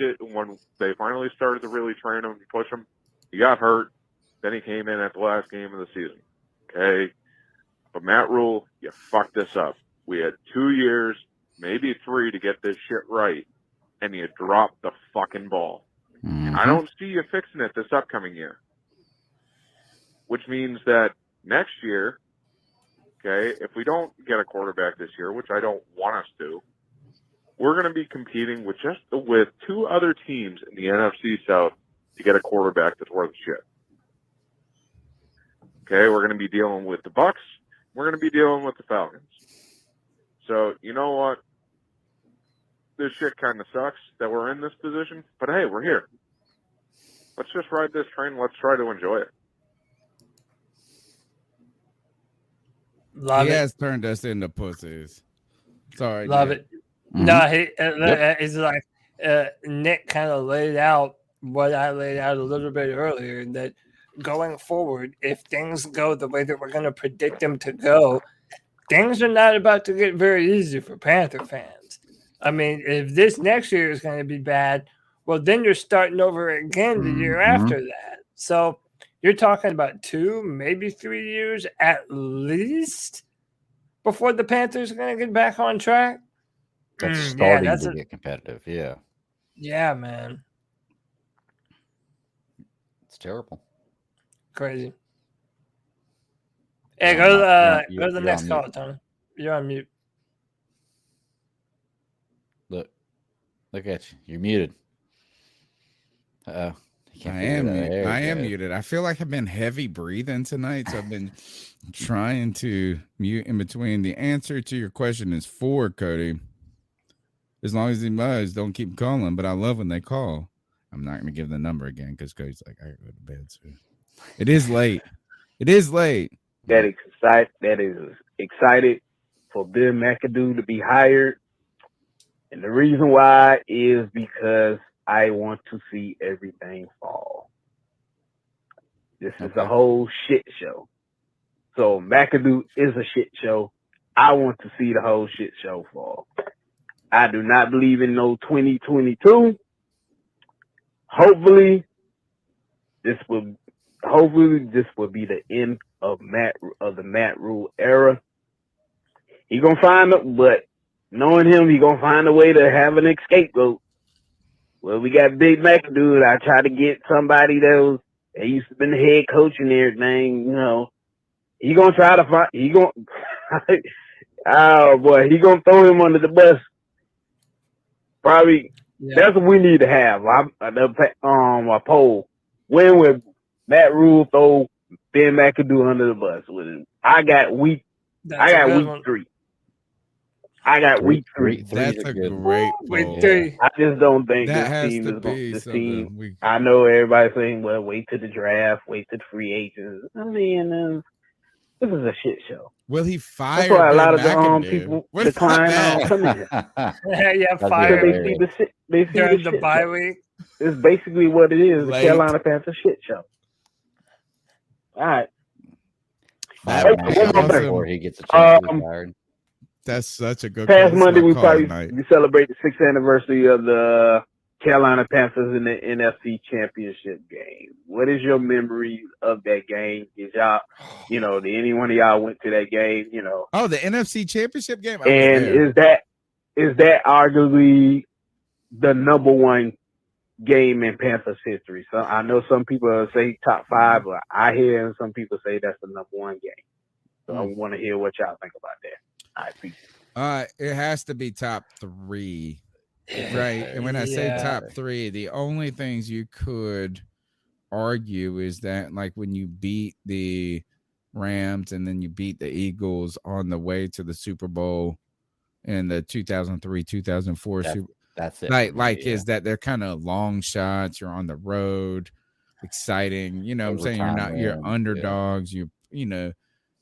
started to really train him and push him, he got hurt. Then he came in at the last game of the season. Okay? But Matt Rule, you fucked this up. We had 2 years, maybe 3 to get this shit right, and you dropped the fucking ball. Mm-hmm. I don't see you fixing it this upcoming year. Which means that next year, okay, if we don't get a quarterback this year, which I don't want us to, we're going to be competing with 2 other teams in the NFC South to get a quarterback that's worth shit. Okay, we're going to be dealing with the Bucs. We're going to be dealing with the Falcons. So, you know what? This shit kind of sucks that we're in this position, but hey, we're here. Let's just ride this train. Let's try to enjoy it. Love he it. has turned us into pussies. Sorry. Love Nick. it. No, he's like Nick kind of laid out what I laid out a little bit earlier, that going forward, if things go the way that we're going to predict them to go, things are not about to get very easy for Panther fans. I mean, if this next year is going to be bad, well, then you're starting over again the year after that. So you're talking about 2, maybe 3 years at least before the Panthers are going to get back on track. That's starting to get competitive. Yeah. Yeah, man. It's terrible. Crazy. Hey, go to the next call, Tony. You're on mute. Look at you. You're muted. Uh-oh. I am muted. I feel like I've been heavy breathing tonight, so I've been trying to mute in between. The answer to your question is 4, Cody. As long as he does, don't keep calling. But I love when they call. I'm not going to give the number again because Cody's like, I got to go to bed soon. It is late. It is late. That is excited for Bill McAdoo to be hired. And the reason why is because I want to see everything fall. This is Okay. a whole shit show. So McAdoo is a shit show. I want to see the whole shit show fall. I do not believe in no 2022. Hopefully this will be the end of the Matt Rule era. He gonna find it, but knowing him, he gonna find a way to have an scapegoat. Well, we got Big McAdoo, and I try to get somebody that used to be the head coach and everything, you know. He gonna try to find. He gonna. Oh boy, he gonna throw him under the bus. Probably. Yeah. That's what we need to have. A poll. When would Matt Rule throw Ben McAdoo under the bus? I got week 3. I got week 3. That's a great week 3. I just don't think that this has team to is be this team. I know everybody's saying, well, wait till the draft, wait till the free agents. I mean, this is a shit show. Will he fire? That's why a lot of McAdoo? the people decline on coming here. Yeah, fire. They see during the the bye show. week. It's basically what it is. The Late. Carolina Panthers shit show. All right. Fire One more McAdoo thing. before he gets a chance to be fired. That's such a good. Past call. Monday, That's we my call probably tonight. we celebrate the 6th anniversary of the Carolina Panthers in the NFC Championship game. What is your memory of that game? Did y'all, did any one of y'all went to that game? Oh, the NFC Championship game. I was And there. is that arguably the number one game in Panthers history? So I know some people say top 5, but I hear some people say that's the number one game. So I want to hear what y'all think about that. All right, peace. It has to be top 3, right? And when I say top 3, the only things you could argue is that, like, when you beat the Rams and then you beat the Eagles on the way to the Super Bowl in the 2003-2004 Super Bowl. That's it. Is that they're kind of long shots. You're on the road, exciting. You know what I'm saying? You're underdogs. You know.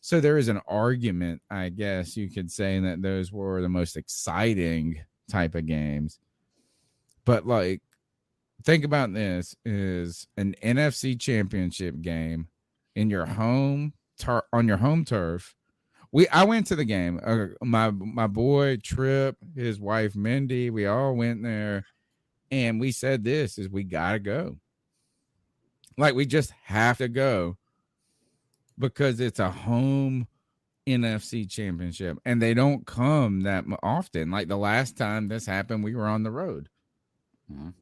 So there is an argument, I guess you could say, that those were the most exciting type of games. But like, think about this: is an NFC Championship game in your home on your home turf. I went to the game. My boy Trip, his wife Mindy, we all went there, and we said this is we gotta go. Like, we just have to go because it's a home NFC Championship, and they don't come that often. Like, the last time this happened, we were on the road.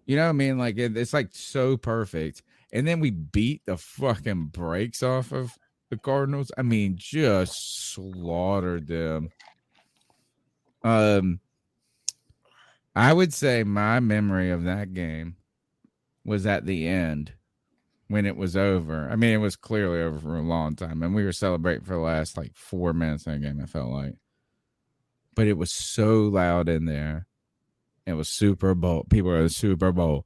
You know what I mean? Like, it's like so perfect. And then we beat the fucking brakes off of the Cardinals. I mean, just slaughtered them. I would say my memory of that game was at the end when it was over. I mean, it was clearly over for a long time, and we were celebrating for the last like 4 minutes of that game, I felt like. But it was so loud in there. It was Super Bowl. People were Super Bowl.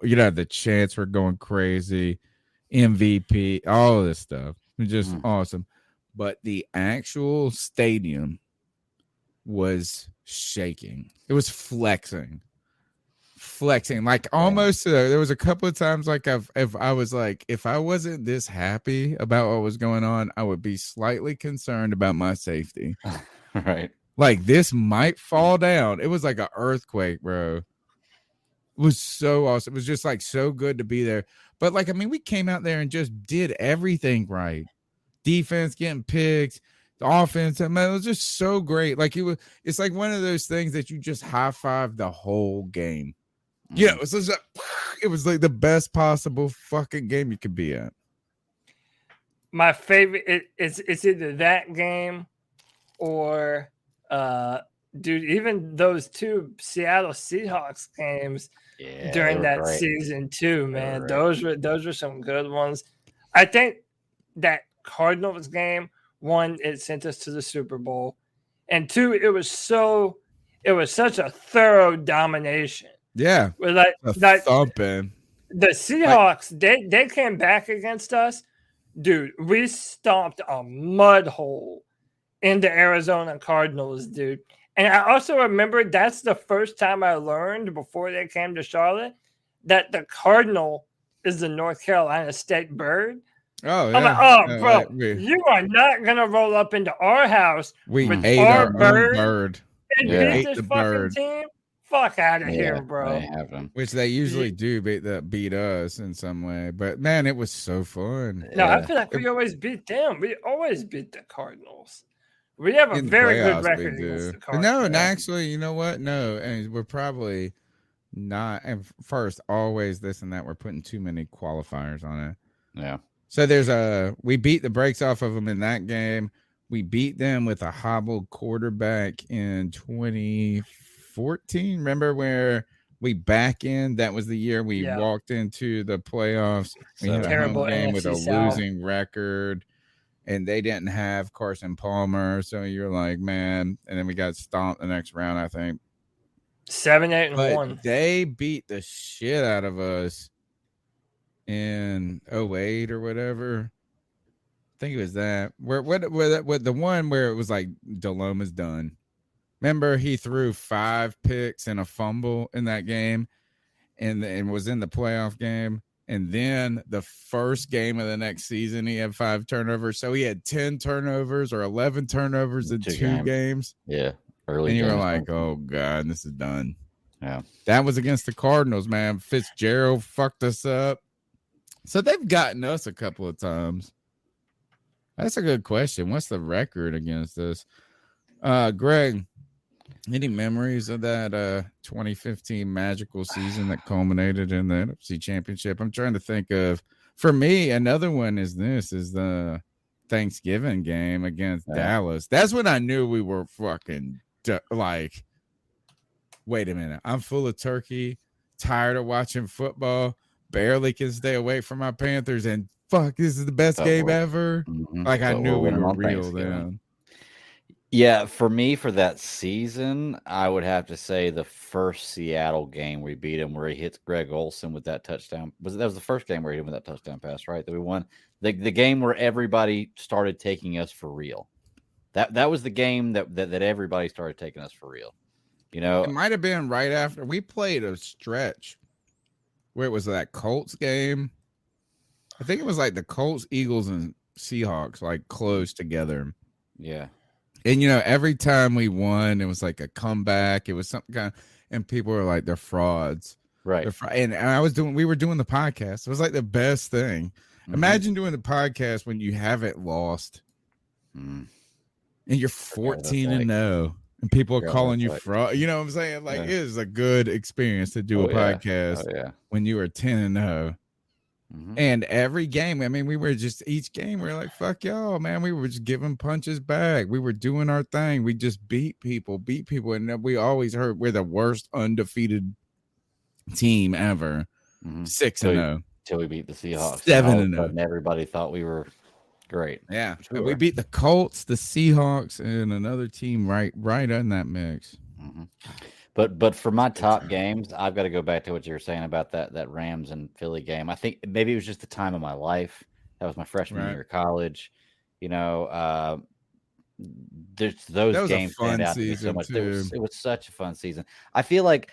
You know, the chants were going crazy. MVP, all of this stuff. It was just awesome. But the actual stadium was shaking. It was flexing. Like, almost there was a couple of times like if I wasn't this happy about what was going on, I would be slightly concerned about my safety. Right. Like, this might fall down. It was like an earthquake, bro. It was so awesome. It was just like so good to be there. But like, I mean, we came out there and just did everything right. Defense getting picked, the offense, man, it was just so great. Like, it's like one of those things that you just high five the whole game. Yeah, it was like the best possible fucking game you could be at. My favorite, it's either that game or dude, even those 2 Seattle Seahawks games during that season too, man. Those were some good ones. I think that Cardinals game, 1, it sent us to the Super Bowl, and 2, it was such a thorough domination. Yeah, like thumping. The Seahawks, they came back against us, dude. We stomped a mud hole in the Arizona Cardinals, dude. And I also remember that's the first time I learned before they came to Charlotte that the cardinal is the North Carolina state bird. Oh, I'm yeah. like, bro, you are not going to roll up into our house We with ate our own bird. and Yeah. beat Ate this the fucking bird. team. Fuck out of here, bro. Which they usually do beat us in some way. But, man, it was so fun. No, I feel like we always beat them. We always beat the Cardinals. We have a In the very good playoffs, record we do. against the But Cardinals. no, actually, you know what? No, and we're probably not. And first, always this and that. We're putting too many qualifiers on it. Yeah. So we beat the brakes off of them in that game. We beat them with a hobbled quarterback in 2014. Remember where we back in? That was the year we walked into the playoffs. We had a Terrible home game with a NFC South. losing record. And they didn't have Carson Palmer, so you're like, man. And then we got stomped the next round, I think. 7-8-1. They beat the shit out of us in 2008 or whatever. I think it was that. Where the one where it was like Deloma's done. Remember, he threw 5 picks and a fumble in that game, and was in the playoff game. And then the first game of the next season, he had 5 turnovers. So he had 10 turnovers or 11 turnovers in 2 games. Yeah. Early and you were games. like, oh, God, this is done. Yeah. That was against the Cardinals, man. Fitzgerald fucked us up. So they've gotten us a couple of times. That's a good question. What's the record against us? Greg, any memories of that 2015 magical season that culminated in the NFC Championship? I'm trying to think of, for me, another one is the Thanksgiving game against Dallas. That's when I knew we were fucking like, wait a minute. I'm full of turkey, tired of watching football, barely can stay away from my Panthers, and fuck, this is the best game ever. Like, I knew we were real then. Yeah, for me, for that season, I would have to say the first Seattle game we beat him, where he hits Greg Olsen with that touchdown. That was the first game where he hit him with that touchdown pass, right? That we won. The game where everybody started taking us for real. That was the game that everybody started taking us for real. You know, it might have been right after we played a stretch where it was that Colts game. I think it was like the Colts, Eagles, and Seahawks, like close together. Yeah. And, you know, every time we won, it was like a comeback. It was something kind of, and people were like, they're frauds. Right. And we were doing the podcast. It was like the best thing. Imagine doing the podcast when you haven't lost and you're 14-0 and people are calling you fraud. You know what I'm saying? Like, it is a good experience to do a podcast when you are 10-0. And every game, I mean, we were just each game, we were like, fuck y'all, man. We were just giving punches back. We were doing our thing. We just beat people. And we always heard we're the worst undefeated team ever. 6-0. Till we beat the Seahawks. 7-0. And everybody thought we were great. Yeah. Sure. We beat the Colts, the Seahawks, and another team right in that mix. But for my top games, I've got to go back to what you were saying about that Rams and Philly game. I think maybe it was just the time of my life. That was my freshman year of college. You know, there's those games stand out to me so much. It was such a fun season. I feel like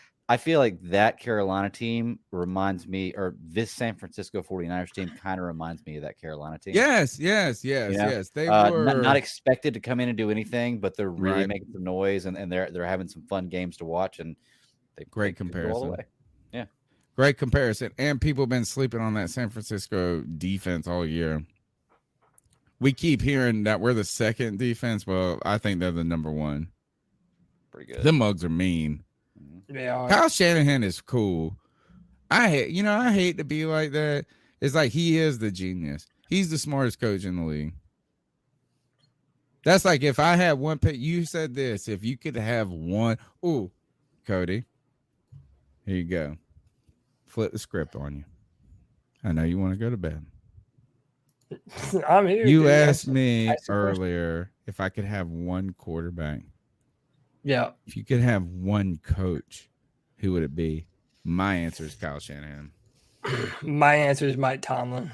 that Carolina team reminds me, or this San Francisco 49ers team kind of reminds me of that Carolina team. Yes. You know? They were not expected to come in and do anything, but they're really making some noise and they're having some fun games to watch. And great comparison. Yeah, great comparison. And people have been sleeping on that San Francisco defense all year. We keep hearing that we're the second defense. Well, I think they're the number one. Pretty good. The mugs are mean. They are. Kyle Shanahan is cool. I hate to be like that. It's like he is the genius. He's the smartest coach in the league. That's like if I had one pick. You said this. If you could have one. Ooh, Cody. Here you go. Flip the script on you. I know you want to go to bed. I'm here. You asked me earlier if I could have one quarterback. Yeah. If you could have one coach, who would it be? My answer is Kyle Shanahan. My answer is Mike Tomlin.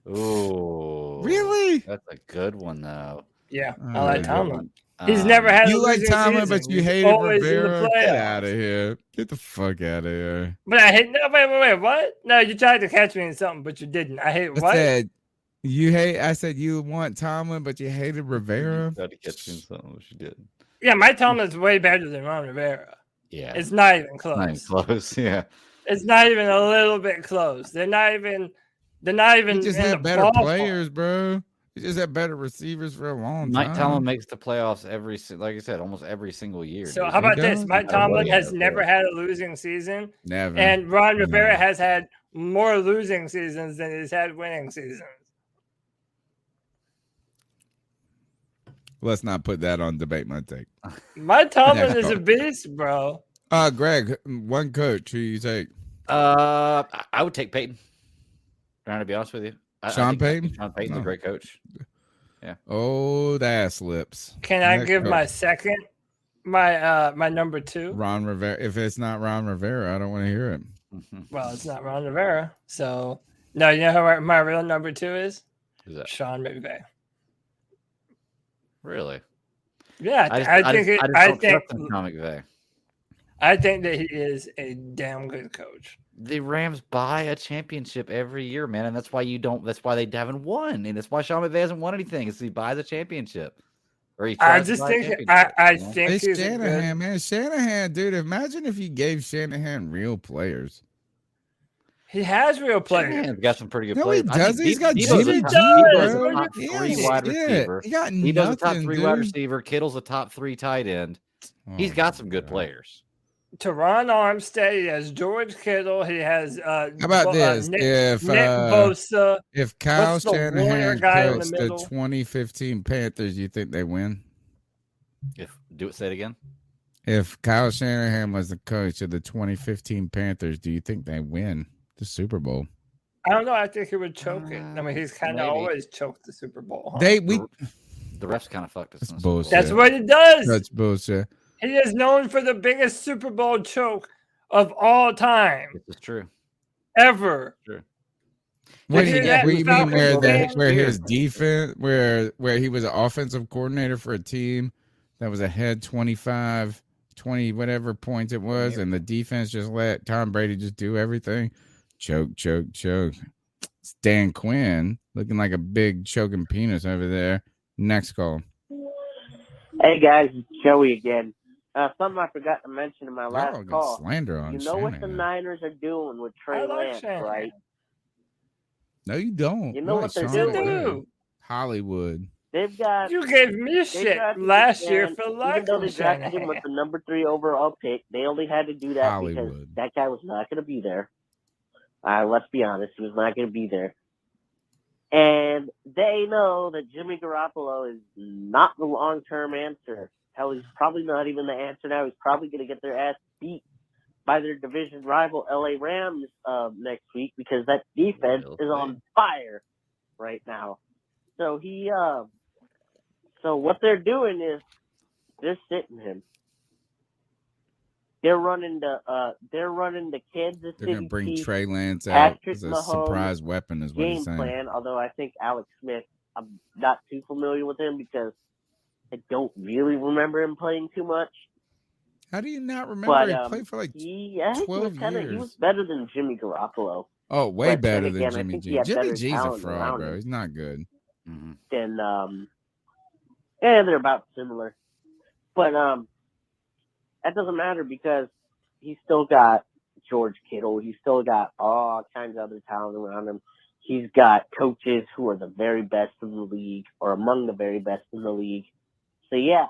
Oh, really? That's a good one, though. Yeah, I like Tomlin. He's never had a You like losing Tomlin, season. but you He's hated always in the Rivera. Get playoffs. out of here. Get the fuck out of here. But I hate. No, wait. What? No, you tried to catch me in something, but you didn't. I hate what? I said you want Tomlin, but you hated Rivera. Tried to catch you in something, which you did. Yeah, Mike Tomlin's way better than Ron Rivera. Yeah, it's not even close. Not even close. Yeah, it's not even a little bit close. They're not even. He just had better players, bro. He just had better receivers for a long time. Mike Tomlin makes the playoffs like I said, almost every single year. So how about this? Mike Tomlin has never had a losing season. Never. And Ron Rivera has had more losing seasons than he's had winning seasons. Let's not put that on Debate Monday. Mike Tomlin is a beast, bro. Greg, one coach who you take? I would take Payton. Trying to be honest with you. Sean Payton? Sean Payton's a great coach. Yeah. Old ass lips. Can I give my second, my number 2? Ron Rivera. If it's not Ron Rivera, I don't want to hear it. Well, it's not Ron Rivera. So, no, you know who my real number 2 is? Who's that? Sean McVay. Really? Yeah, I think Sean McVay. I think that he is a damn good coach. The Rams buy a championship every year, man, and that's why they haven't won, and that's why Sean McVay hasn't won anything. Is he buys a championship, or he tries to buy a championship, I think it's he's Shanahan, man. Shanahan, dude. Imagine if you gave Shanahan real players. He has real players. Shanahan's got some pretty good No, players. he doesn't. He's got Jimmy G, bro. Top 3 wide receiver. He got He does a top 3 dude. wide receiver. Kittle's a top 3 tight end. He's got some good players. Teron Armstead, he has George Kittle, he has How about this? Nick Bosa. If Kyle What's the Warrior Shanahan guy in the coached the middle? 2015 Panthers, you think they win? Say it again. If Kyle Shanahan was the coach of the 2015 Panthers, do you think they win the Super Bowl? I don't know. I think he would choke it. I mean, he's kind of maybe. always choked the Super Bowl. Huh? The refs kind of fucked us. That's bullshit. That's what he does. That's bullshit. He is known for the biggest Super Bowl choke of all time. This is true. Ever. True. What do you mean where game? his defense, where he was an offensive coordinator for a team that was ahead 25, 20, whatever points it was, and the defense just let Tom Brady just do everything? Choke. It's Dan Quinn looking like a big choking penis over there. Next call. Hey guys, it's Joey again. Something I forgot to mention in my last Y'all got call. slander on You know what the Shanahan. Niners are doing with Trey I like Lance, Shanahan. right? No, you don't. You know what they're Sean doing? Wood. Hollywood. They've got. You gave me they shit drafted last this year man, for even though liking they drafted him Shanahan. with the number 3 overall pick. They only had to do that because Hollywood. that guy was not going to be there. Let's be honest, he was not going to be there. And they know that Jimmy Garoppolo is not the long-term answer. Hell, he's probably not even the answer now. He's probably going to get their ass beat by their division rival LA Rams next week because that defense is on fire right now. So so what they're doing is they're sitting him. They're running the Kansas They're City gonna bring Chiefs Trey Lance out Patrick as a Mahomes surprise weapon, is what game he's saying. plan. Although I think Alex Smith, I'm not too familiar with him because I don't really remember him playing too much. How do you not remember? But He played for like he 12 he years. was better than Jimmy Garoppolo. Oh, way But then better again, I than Jimmy think he G. had Jimmy better G's a talent fraud, around bro. him. He's not good. Then they're about similar. But that doesn't matter because he's still got George Kittle. He's still got all kinds of other talent around him. He's got coaches who are the very best in the league or among the very best in the league. So yeah,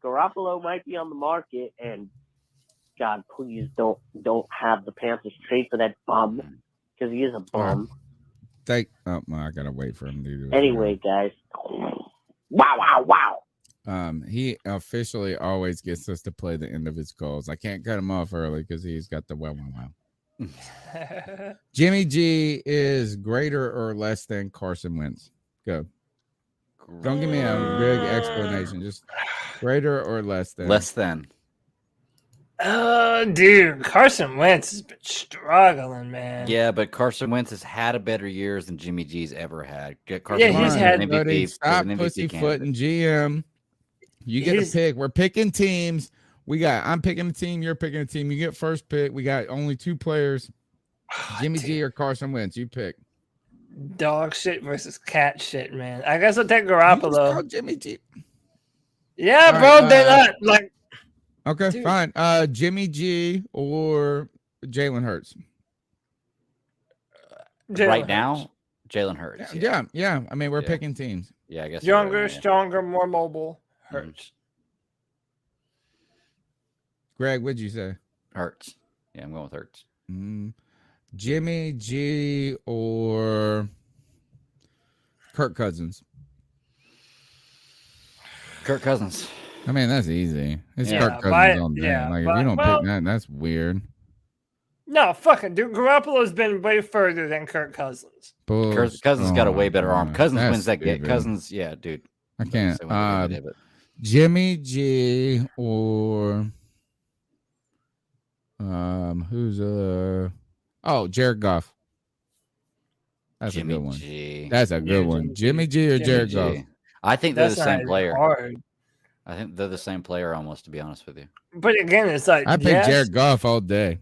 Garoppolo might be on the market, and God, please don't have the Panthers trade for that bum because he is a bum. I gotta wait for him to do this. Anyway, guys, wow. He officially always gets us to play the end of his calls. I can't cut him off early because he's got the wow. Jimmy G is greater or less than Carson Wentz. Go. Don't give me a big explanation. Just greater or less than. Less than. Dude, Carson Wentz has been struggling, man. Yeah, but Carson Wentz has had a better years than Jimmy G's ever had. He's had Stop pussyfooting GM. You get to pick. We're picking teams. I'm picking a team. You're picking a team. You get first pick. We got only 2 players. Jimmy G or Carson Wentz. You pick. Dog shit versus cat shit, man. I guess I'll take Garoppolo. Jimmy G. Yeah, All bro. right, They're not like. Okay, Dude. fine. Jimmy G or Jalen Hurts. Right now, Jalen Hurts. Yeah. I mean, we're picking teams. Yeah, I guess Younger, stronger, more mobile. Hurts. Greg, what'd you say? Hurts. Yeah, I'm going with Hurts. Jimmy G or Kirk Cousins. Kirk Cousins. I mean, that's easy. It's Yeah, Kirk Cousins all day. Like, if you don't pick that, that's weird. No, fucking dude. Garoppolo's been way further than Kirk Cousins. Cousins got a way better arm. Cousins That's wins that game. stupid. Cousins, yeah, dude. I can't. Say what they did, but- Jimmy G or who's Jared Goff. That's Jimmy a good one. G. That's a good one. Jimmy G or Jared Goff. I think they're the That's same not player. hard. I think they're the same player almost, to be honest with you. But again, it's like I pick Jared Goff all day.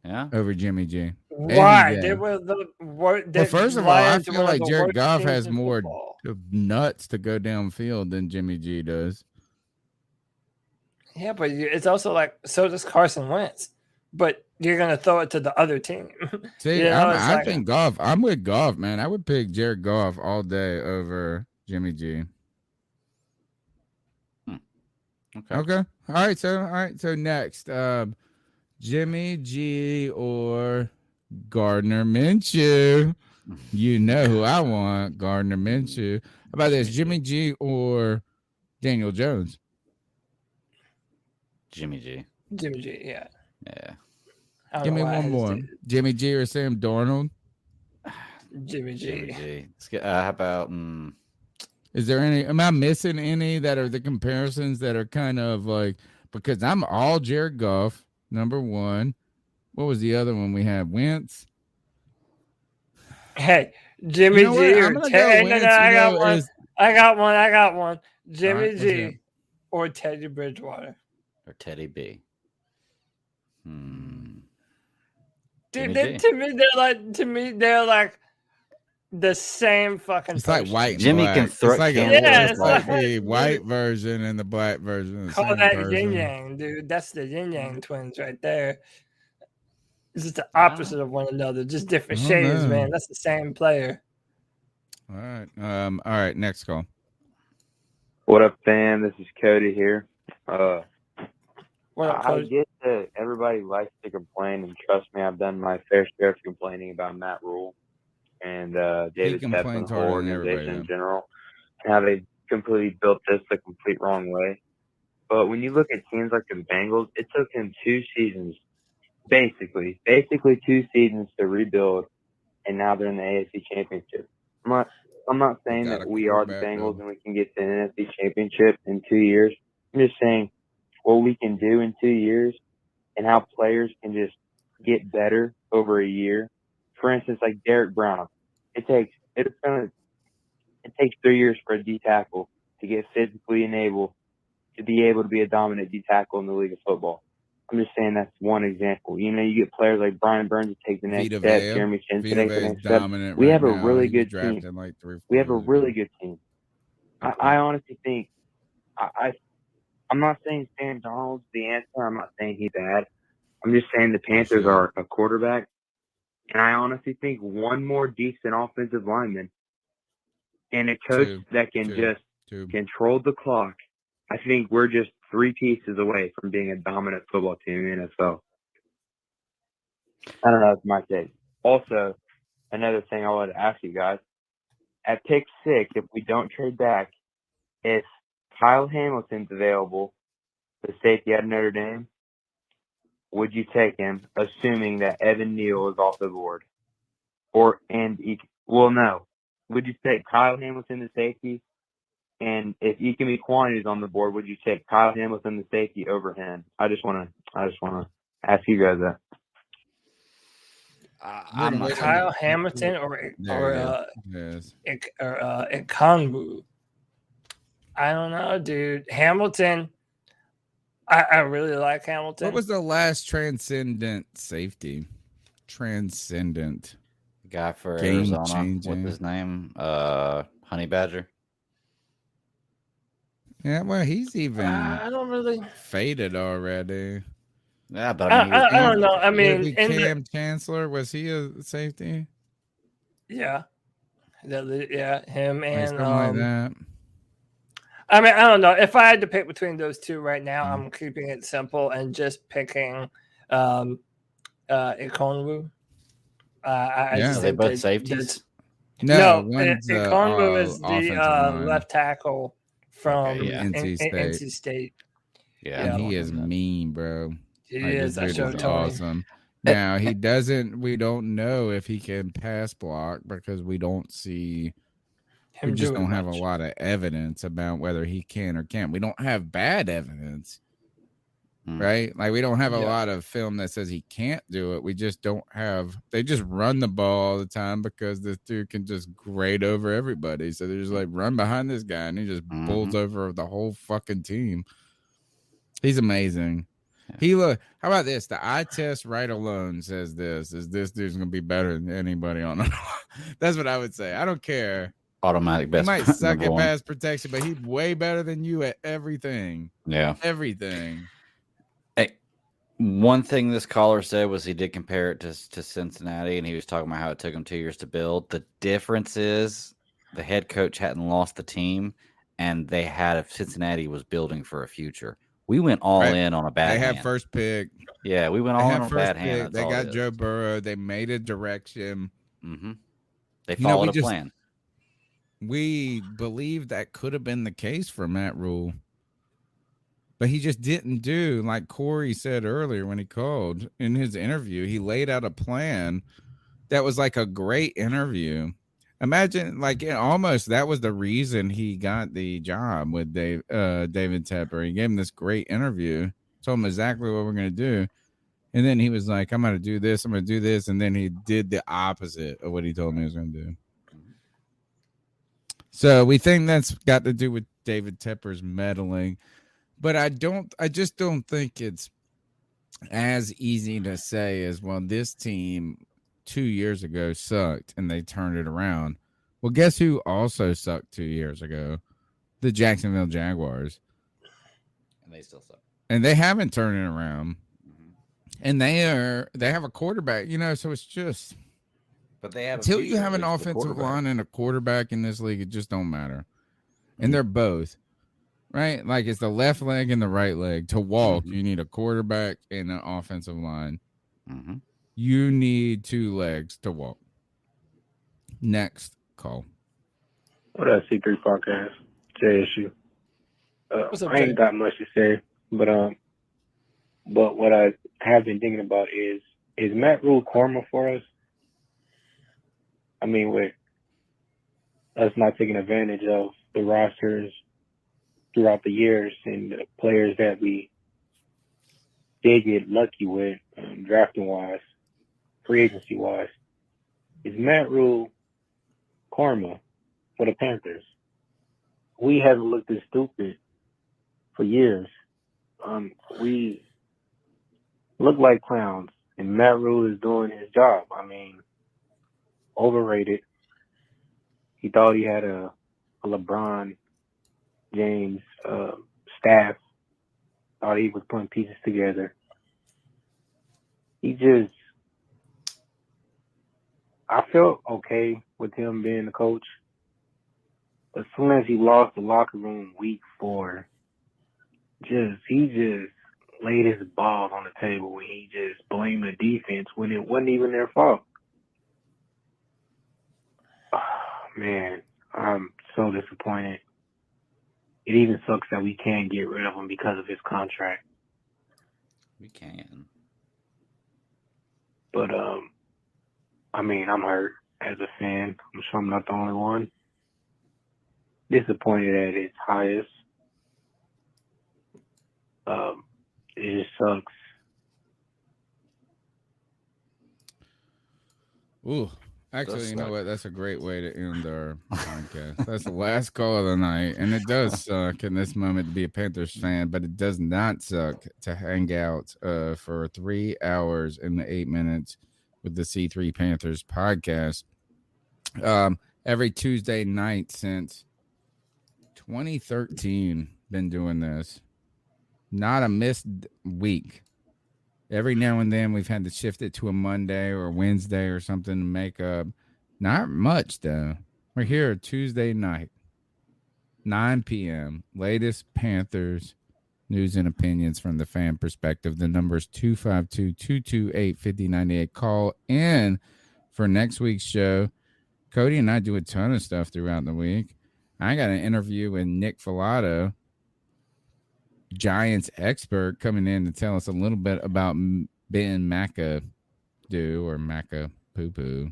Yeah. Over Jimmy G. Why? They were the worst. Well, first of all, I feel like Jared Goff has more nuts to go downfield than Jimmy G does. Yeah, but it's also like so does Carson Wentz. But you're gonna throw it to the other team. See, You know, it's I like- think Goff. I'm with Goff, man. I would pick Jared Goff all day over Jimmy G. Okay. All right. So next, Jimmy G or Gardner Minshew. You know who I want, Gardner Minshew. How about this, Jimmy G or Daniel Jones? Jimmy G. Jimmy G, yeah. Yeah. I don't Give know me why I one more. hesitated. Jimmy G or Sam Darnold? Jimmy G. Jimmy G. Let's get, how about Is there any? Am I missing any that are the comparisons that are kind of like, because I'm all Jared Goff, number one. What was the other one we had? Wentz. Hey, Jimmy You know G what? I'm or gonna Teddy. go No, Wentz, I got you know, one. is- I got one. Jimmy All right, what's G that? or Teddy Bridgewater. or Teddy B? Dude, Jimmy they, G. to me they're like the same fucking. It's like person. white. And Jimmy black. can throw- It's like, can- Yeah, it's it's like like- the white version and the black version. Of the Call same that person. yin yang, dude. That's the yin yang twins right there. It's just the opposite of one another, just different Oh, shades, no. man. That's the same player. All right. All right. Next call. What up, fam? This is Cody here. What up, I Cody? get that everybody likes to complain, and trust me, I've done my fair share of complaining about Matt Rule and David Tepper and complains the whole harder than everybody, organization in though. general, and how they completely built this the complete wrong way. But when you look at teams like the Bengals, it took him 2 seasons, basically 2 seasons to rebuild, and now they're in the AFC Championship. I'm not saying got that a we are the quarterback, Bengals though. and we can get to the NFC Championship in 2 years. I'm just saying what we can do in 2 years and how players can just get better over a year. For instance, like Derek Brown, it takes 3 years for a D tackle to get physically enabled to be able to be a dominant D tackle in the league of football. I'm just saying that's one example. You know, you get players like Brian Burns to take the next Vita step, Vea. Jeremy Chin to Vita take the Vea's next step. dominant We right have a now. really He was good drafted team. like 3 or 4 We have a years really ago. good team. I honestly think I'm not saying Sam Donald's the answer. I'm not saying he's bad. I'm just saying the Panthers are a quarterback, and I honestly think one more decent offensive lineman and a coach that can just control the clock. I think we're just 3 pieces away from being a dominant football team in the NFL. I don't know. That's my take. Also, another thing I wanted to ask you guys. At pick 6, if we don't trade back, if Kyle Hamilton's available, the safety at Notre Dame, would you take him, assuming that Evan Neal is off the board? No. Would you take Kyle Hamilton, the safety? And if Ikemi Kwani is on the board, would you take Kyle Hamilton, the safety, over him? I just want to ask you guys that. Kyle Hamilton or There it is. Ikongwu. I don't know, dude. Hamilton. I really like Hamilton. What was the last transcendent safety? Transcendent. Guy for Game Arizona. changing. What's his name? Honey Badger. Yeah, well, he's even I don't really faded already. Yeah, but I mean, I don't know. I mean, Cam Chancellor, was he a safety? Yeah, him and Something like that. I mean, I don't know. If I had to pick between those two right now, I'm keeping it simple and just picking Ekonwu. I just they think both safeties. No, one's Ekonwu is the offensive line. left tackle from NC State. Yeah, and he is mean, bro. He Like, is. this dude is awesome. Now he doesn't. We don't know if he can pass block because we don't see. We just don't have a lot of evidence about whether he can or can't. We don't have bad evidence, right? Like we don't have a lot of film that says he can't do it. We just don't have. They just run the ball all the time because this dude can just grade over everybody. So they're just like run behind this guy and he just bulls over the whole fucking team. He's amazing. How about this? The eye test right alone says this dude's gonna be better than anybody on it. That's what I would say. I don't care. Automatic best. He might suck at pass protection, but he's way better than you at everything. Yeah. Everything. Hey, one thing this caller said was he did compare it to Cincinnati, and he was talking about how it took him 2 years to build. The difference is the head coach hadn't lost the team, and Cincinnati was building for a future. We went all in on a bad hand. They had first pick. Yeah, we went all in on a bad hand. They got Joe Burrow. They made a direction. Mm-hmm. They followed a plan. We believe that could have been the case for Matt Rule. But he just didn't do, like Corey said earlier when he called in his interview, he laid out a plan that was like a great interview. Imagine, like, almost that was the reason he got the job with David Tepper. He gave him this great interview, told him exactly what we're going to do. And then he was like, I'm going to do this, I'm going to do this. And then he did the opposite of what he told me he was going to do. So we think that's got to do with David Tepper's meddling. But I just don't think it's as easy to say as, well, this team 2 years ago sucked and they turned it around. Well, guess who also sucked 2 years ago? The Jacksonville Jaguars. And they still suck. And they haven't turned it around. And they have a quarterback, so it's just, but they have until you have an offensive line and a quarterback in this league, it just don't matter. And they're both. Right? Like it's the left leg and the right leg. To walk, you need a quarterback and an offensive line. Mm-hmm. You need 2 legs to walk. Next call. What up, C3 Podcast? JSU. I ain't got much to say, but what I have been thinking about is Matt Rule karma for us? I mean, with us not taking advantage of the rosters throughout the years and the players that we did get lucky with, drafting wise, free agency wise, is Matt Rule karma for the Panthers? We haven't looked this stupid for years. We look like clowns, and Matt Rule is doing his job. I mean, overrated. He thought he had a LeBron James staff. Thought he was putting pieces together. I felt okay with him being the coach. As soon as he lost the locker room week 4, he just laid his balls on the table when he just blamed the defense when it wasn't even their fault. Oh, man, I'm so disappointed. It even sucks that we can't get rid of him because of his contract. We can. But, I mean, I'm hurt as a fan. I'm sure I'm not the only one. Disappointed at its highest. It just sucks. Ooh, Actually, you know what? That's a great way to end our podcast. That's the last call of the night. And it does suck in this moment to be a Panthers fan, but it does not suck to hang out for 3 hours and 8 minutes with the C3 Panthers podcast. Every Tuesday night since 2013, been doing this. Not a missed week. Every now and then we've had to shift it to a Monday or a Wednesday or something to make up. Not much, though. We're here Tuesday night, 9 p.m. Latest Panthers news and opinions from the fan perspective. The number is 252-228-5098. Call in for next week's show. Cody and I do a ton of stuff throughout the week. I got an interview with Nick Filato, Giants expert, coming in to tell us a little bit about Ben McAdoo or Macapoo.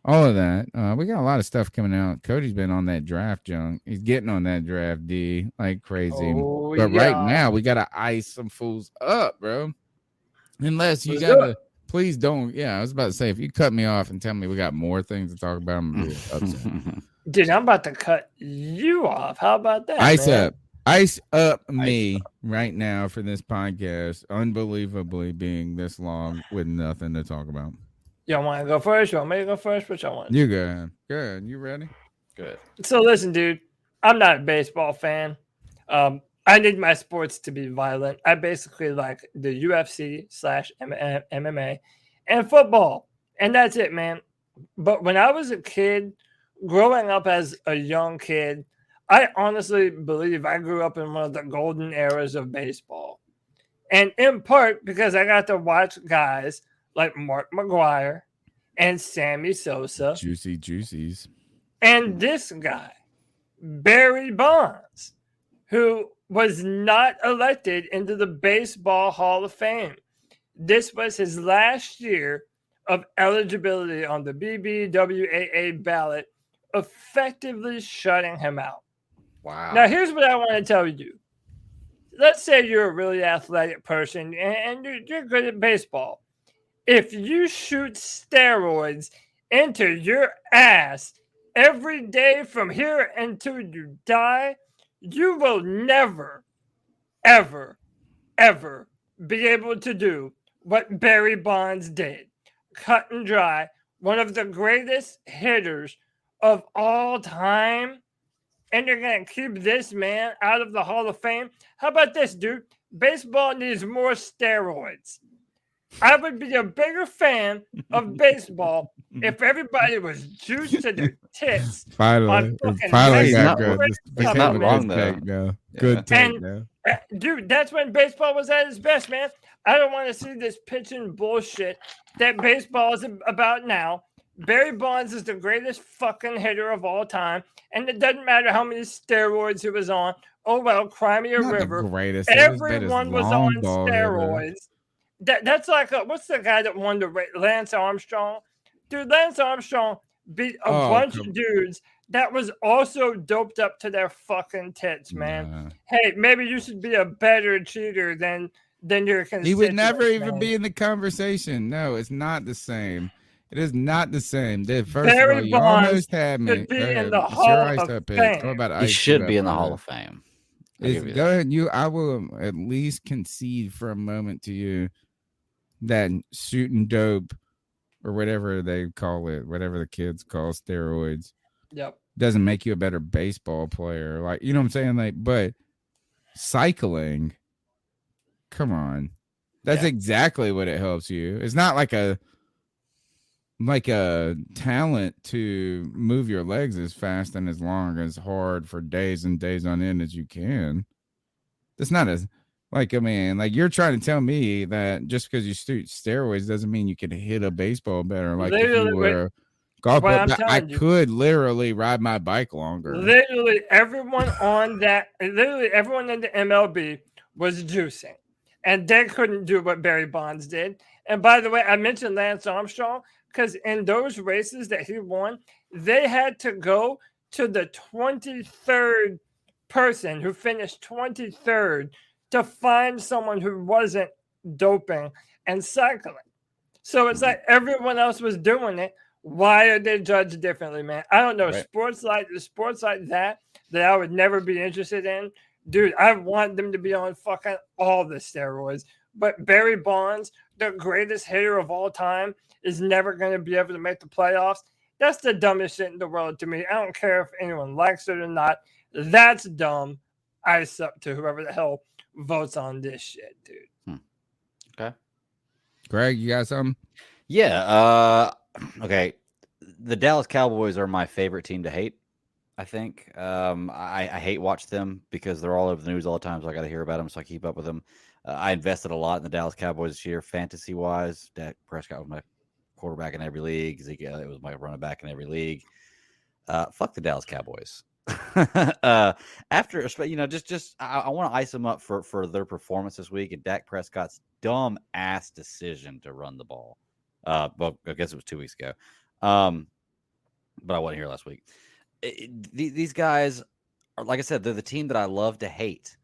All of that. We got a lot of stuff coming out. Cody's been on that draft junk. He's getting on that draft D like crazy. Oh, but yeah. right now, we got to ice some fools up, bro. Unless you got to, please don't. Yeah, I was about to say, if you cut me off and tell me we got more things to talk about, I'm going to be upset. Dude, I'm about to cut you off. How about that? Ice up me right now for this podcast, unbelievably being this long with nothing to talk about. Y'all want to go first? You want me to go first? What y'all want? You go ahead. Good. You ready? Good. So listen, dude, I'm not a baseball fan. I need my sports to be violent. I basically like the UFC/MMA and football. And that's it, man. But when I was a kid, growing up as a young kid, I honestly believe I grew up in one of the golden eras of baseball. And in part because I got to watch guys like Mark McGwire and Sammy Sosa. Juicy Juicies. And this guy, Barry Bonds, who was not elected into the Baseball Hall of Fame. This was his last year of eligibility on the BBWAA ballot, effectively shutting him out. Wow. Now, here's what I want to tell you. Let's say you're a really athletic person and you're good at baseball. If you shoot steroids into your ass every day from here until you die, you will never, ever, ever be able to do what Barry Bonds did. Cut and dry, one of the greatest hitters of all time. And you're going to keep this man out of the Hall of Fame? How about this, dude? Baseball needs more steroids. I would be a bigger fan of baseball if everybody was juiced to their tits. Finally got good. It's not wrong, though. Good take now. Dude, that's when baseball was at its best, man. I don't want to see this pitching bullshit that baseball is about now. Barry Bonds is the greatest fucking hitter of all time, and it doesn't matter how many steroids he was on. Oh, well, Crimea River. Everyone was on steroids. That's like, what's the guy that won the race? Lance Armstrong? Dude, Lance Armstrong beat a bunch of dudes that was also doped up to their fucking tits, man. Nah. Hey, maybe you should be a better cheater than your constituents. He would never even be in the conversation. No, it's not the same. It is not the same. First Barry of all, you Bonds almost had me. should be in the Hall of Fame. He should be in the Hall of Fame. Go ahead. I will at least concede for a moment to you that shooting dope or whatever they call it, whatever the kids call steroids, doesn't make you a better baseball player. Like, you know what I'm saying? Like, but cycling, come on. That's exactly what it helps you. It's not like a talent to move your legs as fast and as long as hard for days and days on end as you can. That's not you're trying to tell me that just because you shoot steroids doesn't mean you can hit a baseball better. Like if you were a golf player, I could literally ride my bike longer. Literally everyone in the MLB was juicing, and they couldn't do what Barry Bonds did. And by the way, I mentioned Lance Armstrong because in those races that he won, they had to go to the 23rd person who finished 23rd to find someone who wasn't doping and cycling. So it's like everyone else was doing it Why are they judged differently, man? I don't know. Right. Sports like that I would never be interested in. Dude, I want them to be on fucking all the steroids. But Barry Bonds, the greatest hitter of all time, is never going to be able to make the playoffs. That's the dumbest shit in the world to me. I don't care if anyone likes it or not. That's dumb. Ice up to whoever the hell votes on this shit, dude. Okay. Greg, you got something? Yeah. Okay. The Dallas Cowboys are my favorite team to hate, I think. I hate watch them because they're all over the news all the time, so I got to hear about them, so I keep up with them. I invested a lot in the Dallas Cowboys this year, fantasy-wise. Dak Prescott was my quarterback in every league. Ezekiel Elliott was my running back in every league. Fuck the Dallas Cowboys. After, I want to ice them up for their performance this week and Dak Prescott's dumb ass decision to run the ball. Well, I guess it was 2 weeks ago. But I wasn't here last week. These guys are, like I said, they're the team that I love to hate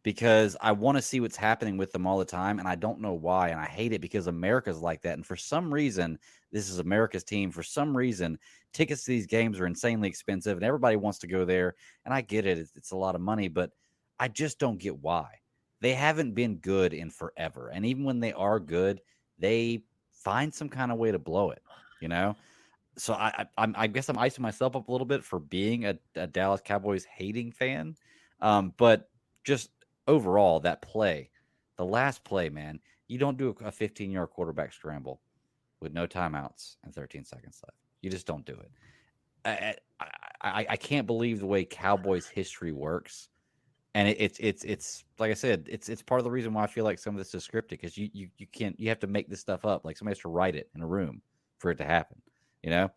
because I want to see what's happening with them all the time, and I don't know why, and I hate it because America's like that, and for some reason, this is America's team. For some reason, tickets to these games are insanely expensive, and everybody wants to go there, and I get it. It's a lot of money, but I just don't get why. They haven't been good in forever, and even when they are good, they find some kind of way to blow it, you know? So I guess I'm icing myself up a little bit for being a Dallas Cowboys hating fan, but just overall, that play, the last play, man, you don't do a 15-yard quarterback scramble with no timeouts and 13 seconds left. You just don't do it. I can't believe the way Cowboys history works, and it's like I said, it's part of the reason why I feel like some of this is scripted because you have to make this stuff up. Like somebody has to write it in a room for it to happen. You know,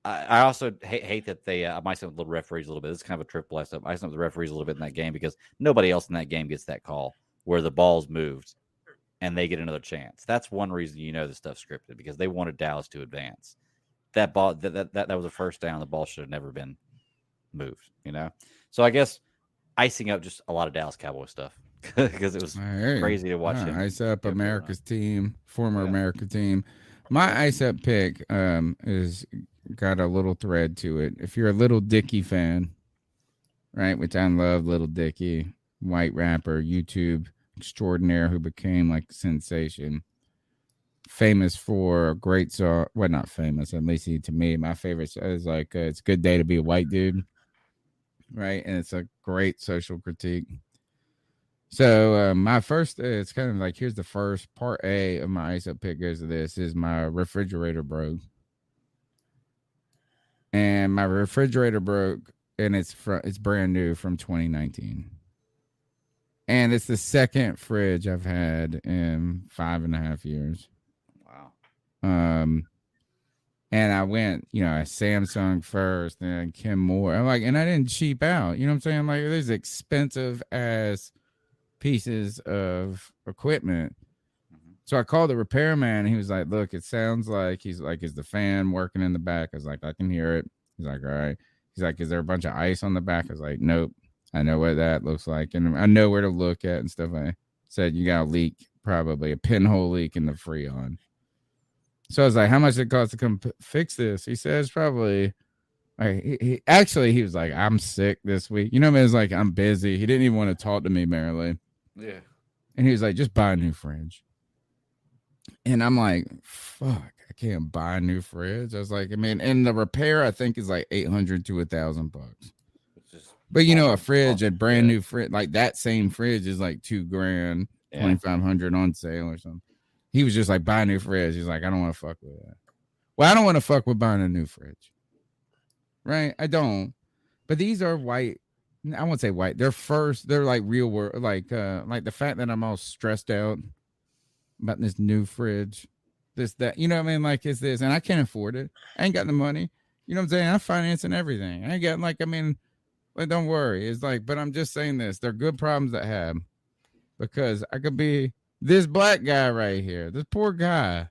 I also hate that they I might up the referees a little bit. It's kind of a triple S up. I up the referees a little bit in that game because nobody else in that game gets that call where the ball's moved and they get another chance. That's one reason this stuff's scripted because they wanted Dallas to advance. That ball that was a first down. The ball should have never been moved. You know, so I guess icing up just a lot of Dallas Cowboy stuff because it was crazy to watch him. Ice up America's team, former America team. My ice up pick is got a little thread to it. If you're a Little Dicky fan, right, which I love Little Dicky, white rapper, YouTube extraordinaire who became like a sensation, famous for a great song. Well, not famous, at least to me. My favorite is like It's a Good Day to Be a White Dude, right? And it's a great social critique. So my first, it's kind of like, here's the first part A of my ice up pick goes to this, is my refrigerator broke. And my refrigerator broke, and it's brand new from 2019. And it's the second fridge I've had in 5.5 years. Wow. And I went, a Samsung first, then Kim Moore. I'm like, and I didn't cheap out. You know what I'm saying? Like, there's expensive ass pieces of equipment. So I called the repairman and he was like, look, it sounds like, he's like, is the fan working in the back? I was like, I can hear it. He's like, all right. He's like, is there a bunch of ice on the back? I was like, nope. I know what that looks like. And I know where to look at and stuff. I said, you got a leak, probably a pinhole leak in the Freon. So I was like, how much does it cost to come fix this? He says probably, he was like, I'm sick this week. You know what I mean? It's like, I'm busy. He didn't even want to talk to me, Marilee. Yeah. And he was like, just buy a new fridge. And I'm like, fuck, I can't buy a new fridge. I was like, and the repair, I think, is like $800 to $1,000 bucks. But a fridge, a brand new fridge, like that same fridge is like $2,000, $2,500 on sale or something. He was just like, buy a new fridge. He's like, I don't want to fuck with that. Well, I don't want to fuck with buying a new fridge. Right? I don't. But these are white. I won't say white. They're like real world, like the fact that I'm all stressed out about this new fridge, this, that, you know what I mean? Like, it's this, and I can't afford it. I ain't got the money. You know what I'm saying? I'm financing everything. I ain't got well, don't worry. It's like, but I'm just saying this. They're good problems to have because I could be this black guy right here, this poor guy.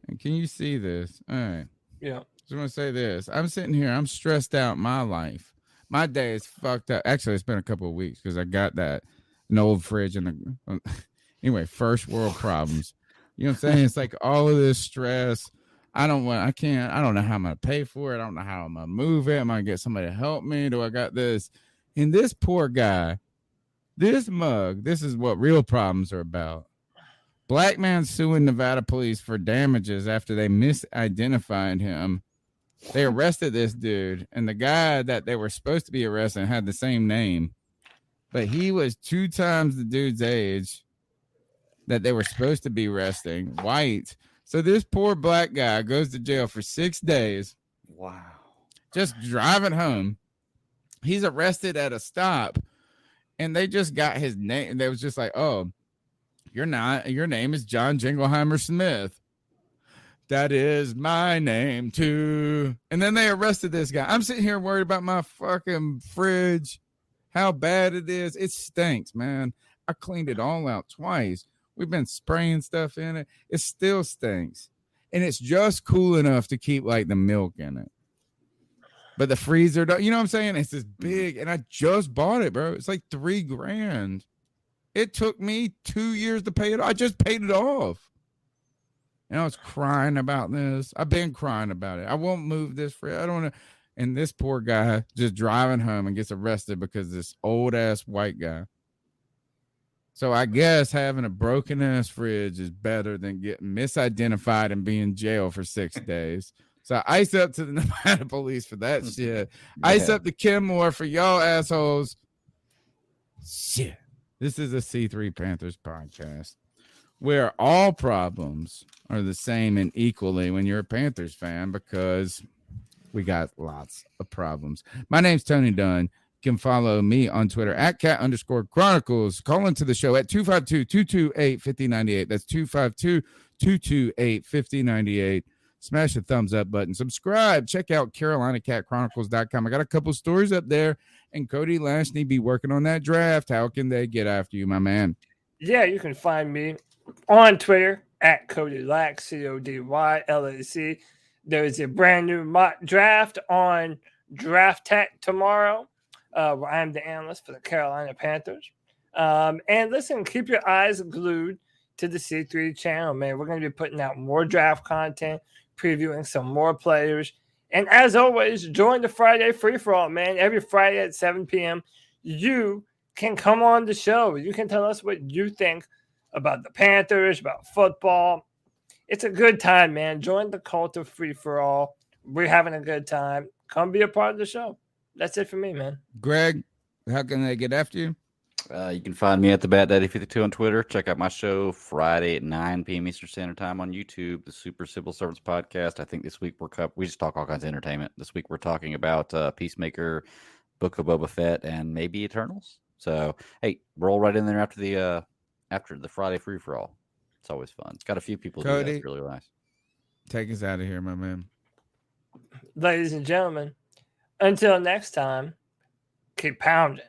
And can you see this? All right. Yeah. Just want to say this. I'm sitting here. I'm stressed out. My life. My day is fucked up. Actually, it's been a couple of weeks because I got an old fridge anyway, first world problems. You know what I'm saying? It's like all of this stress, I don't know how I'm going to pay for it. I don't know how I'm going to move it. Am I going to get somebody to help me? Do I got this? And this poor guy, this mug, this is what real problems are about. Black man suing Nevada police for damages after they misidentified him. They arrested this dude, and the guy that they were supposed to be arresting had the same name, but he was 2 times the dude's age that they were supposed to be arresting, white. So this poor black guy goes to jail for 6 days. Wow. Just driving home. He's arrested at a stop, and they just got his name. They was just like, oh, your name is John Jingleheimer Smith. That is my name too. And then they arrested this guy. I'm sitting here worried about my fucking fridge, how bad it is. It stinks, man. I cleaned it all out twice. We've been spraying stuff in it. It still stinks. And it's just cool enough to keep like the milk in it. But the freezer, you know what I'm saying? It's this big, and I just bought it, bro. It's like $3,000. It took me 2 years to pay it. I just paid it off. And I was crying about this. I've been crying about it. I won't move this fridge. I don't know. And this poor guy just driving home and gets arrested because this old ass white guy. So I guess having a broken ass fridge is better than getting misidentified and being in jail for 6 days. So ice up to the Nevada police for that shit. Ice up to Kenmore for y'all assholes. Shit. This is a C3 Panthers podcast where all problems are the same and equally when you're a Panthers fan, because we got lots of problems. My name's Tony Dunn. You can follow me on Twitter at @cat_chronicles. Call into the show at 252-228-5098. That's 252-228-5098. Smash the thumbs up button. Subscribe. Check out CarolinaCatChronicles.com. I got a couple stories up there, and Cody Lashney be working on that draft. How can they get after you, my man? Yeah, you can find me on Twitter at CodyLac, CodyLac. There's a brand new mock draft on Draft Tech tomorrow, where I'm the analyst for the Carolina Panthers. And listen, keep your eyes glued to the C3 channel, man. We're going to be putting out more draft content, previewing some more players. And as always, join the Friday free-for-all, man. Every Friday at 7 p.m., you can come on the show. You can tell us what you think about the Panthers, about football. It's a good time, man. Join the cult of free-for-all. We're having a good time. Come be a part of the show. That's it for me, man. Greg, how can they get after you? You can find me at the Bat Daddy 52 on Twitter. Check out my show Friday at 9 p.m. Eastern Standard Time on YouTube, the Super Civil Servants Podcast. I think this week we just talk all kinds of entertainment. This week we're talking about Peacemaker, Book of Boba Fett, and maybe Eternals. So hey, roll right in there after the Friday free for all. It's always fun. It's got a few people. Cody, it's really nice. Take us out of here, my man. Ladies and gentlemen, until next time, keep pounding.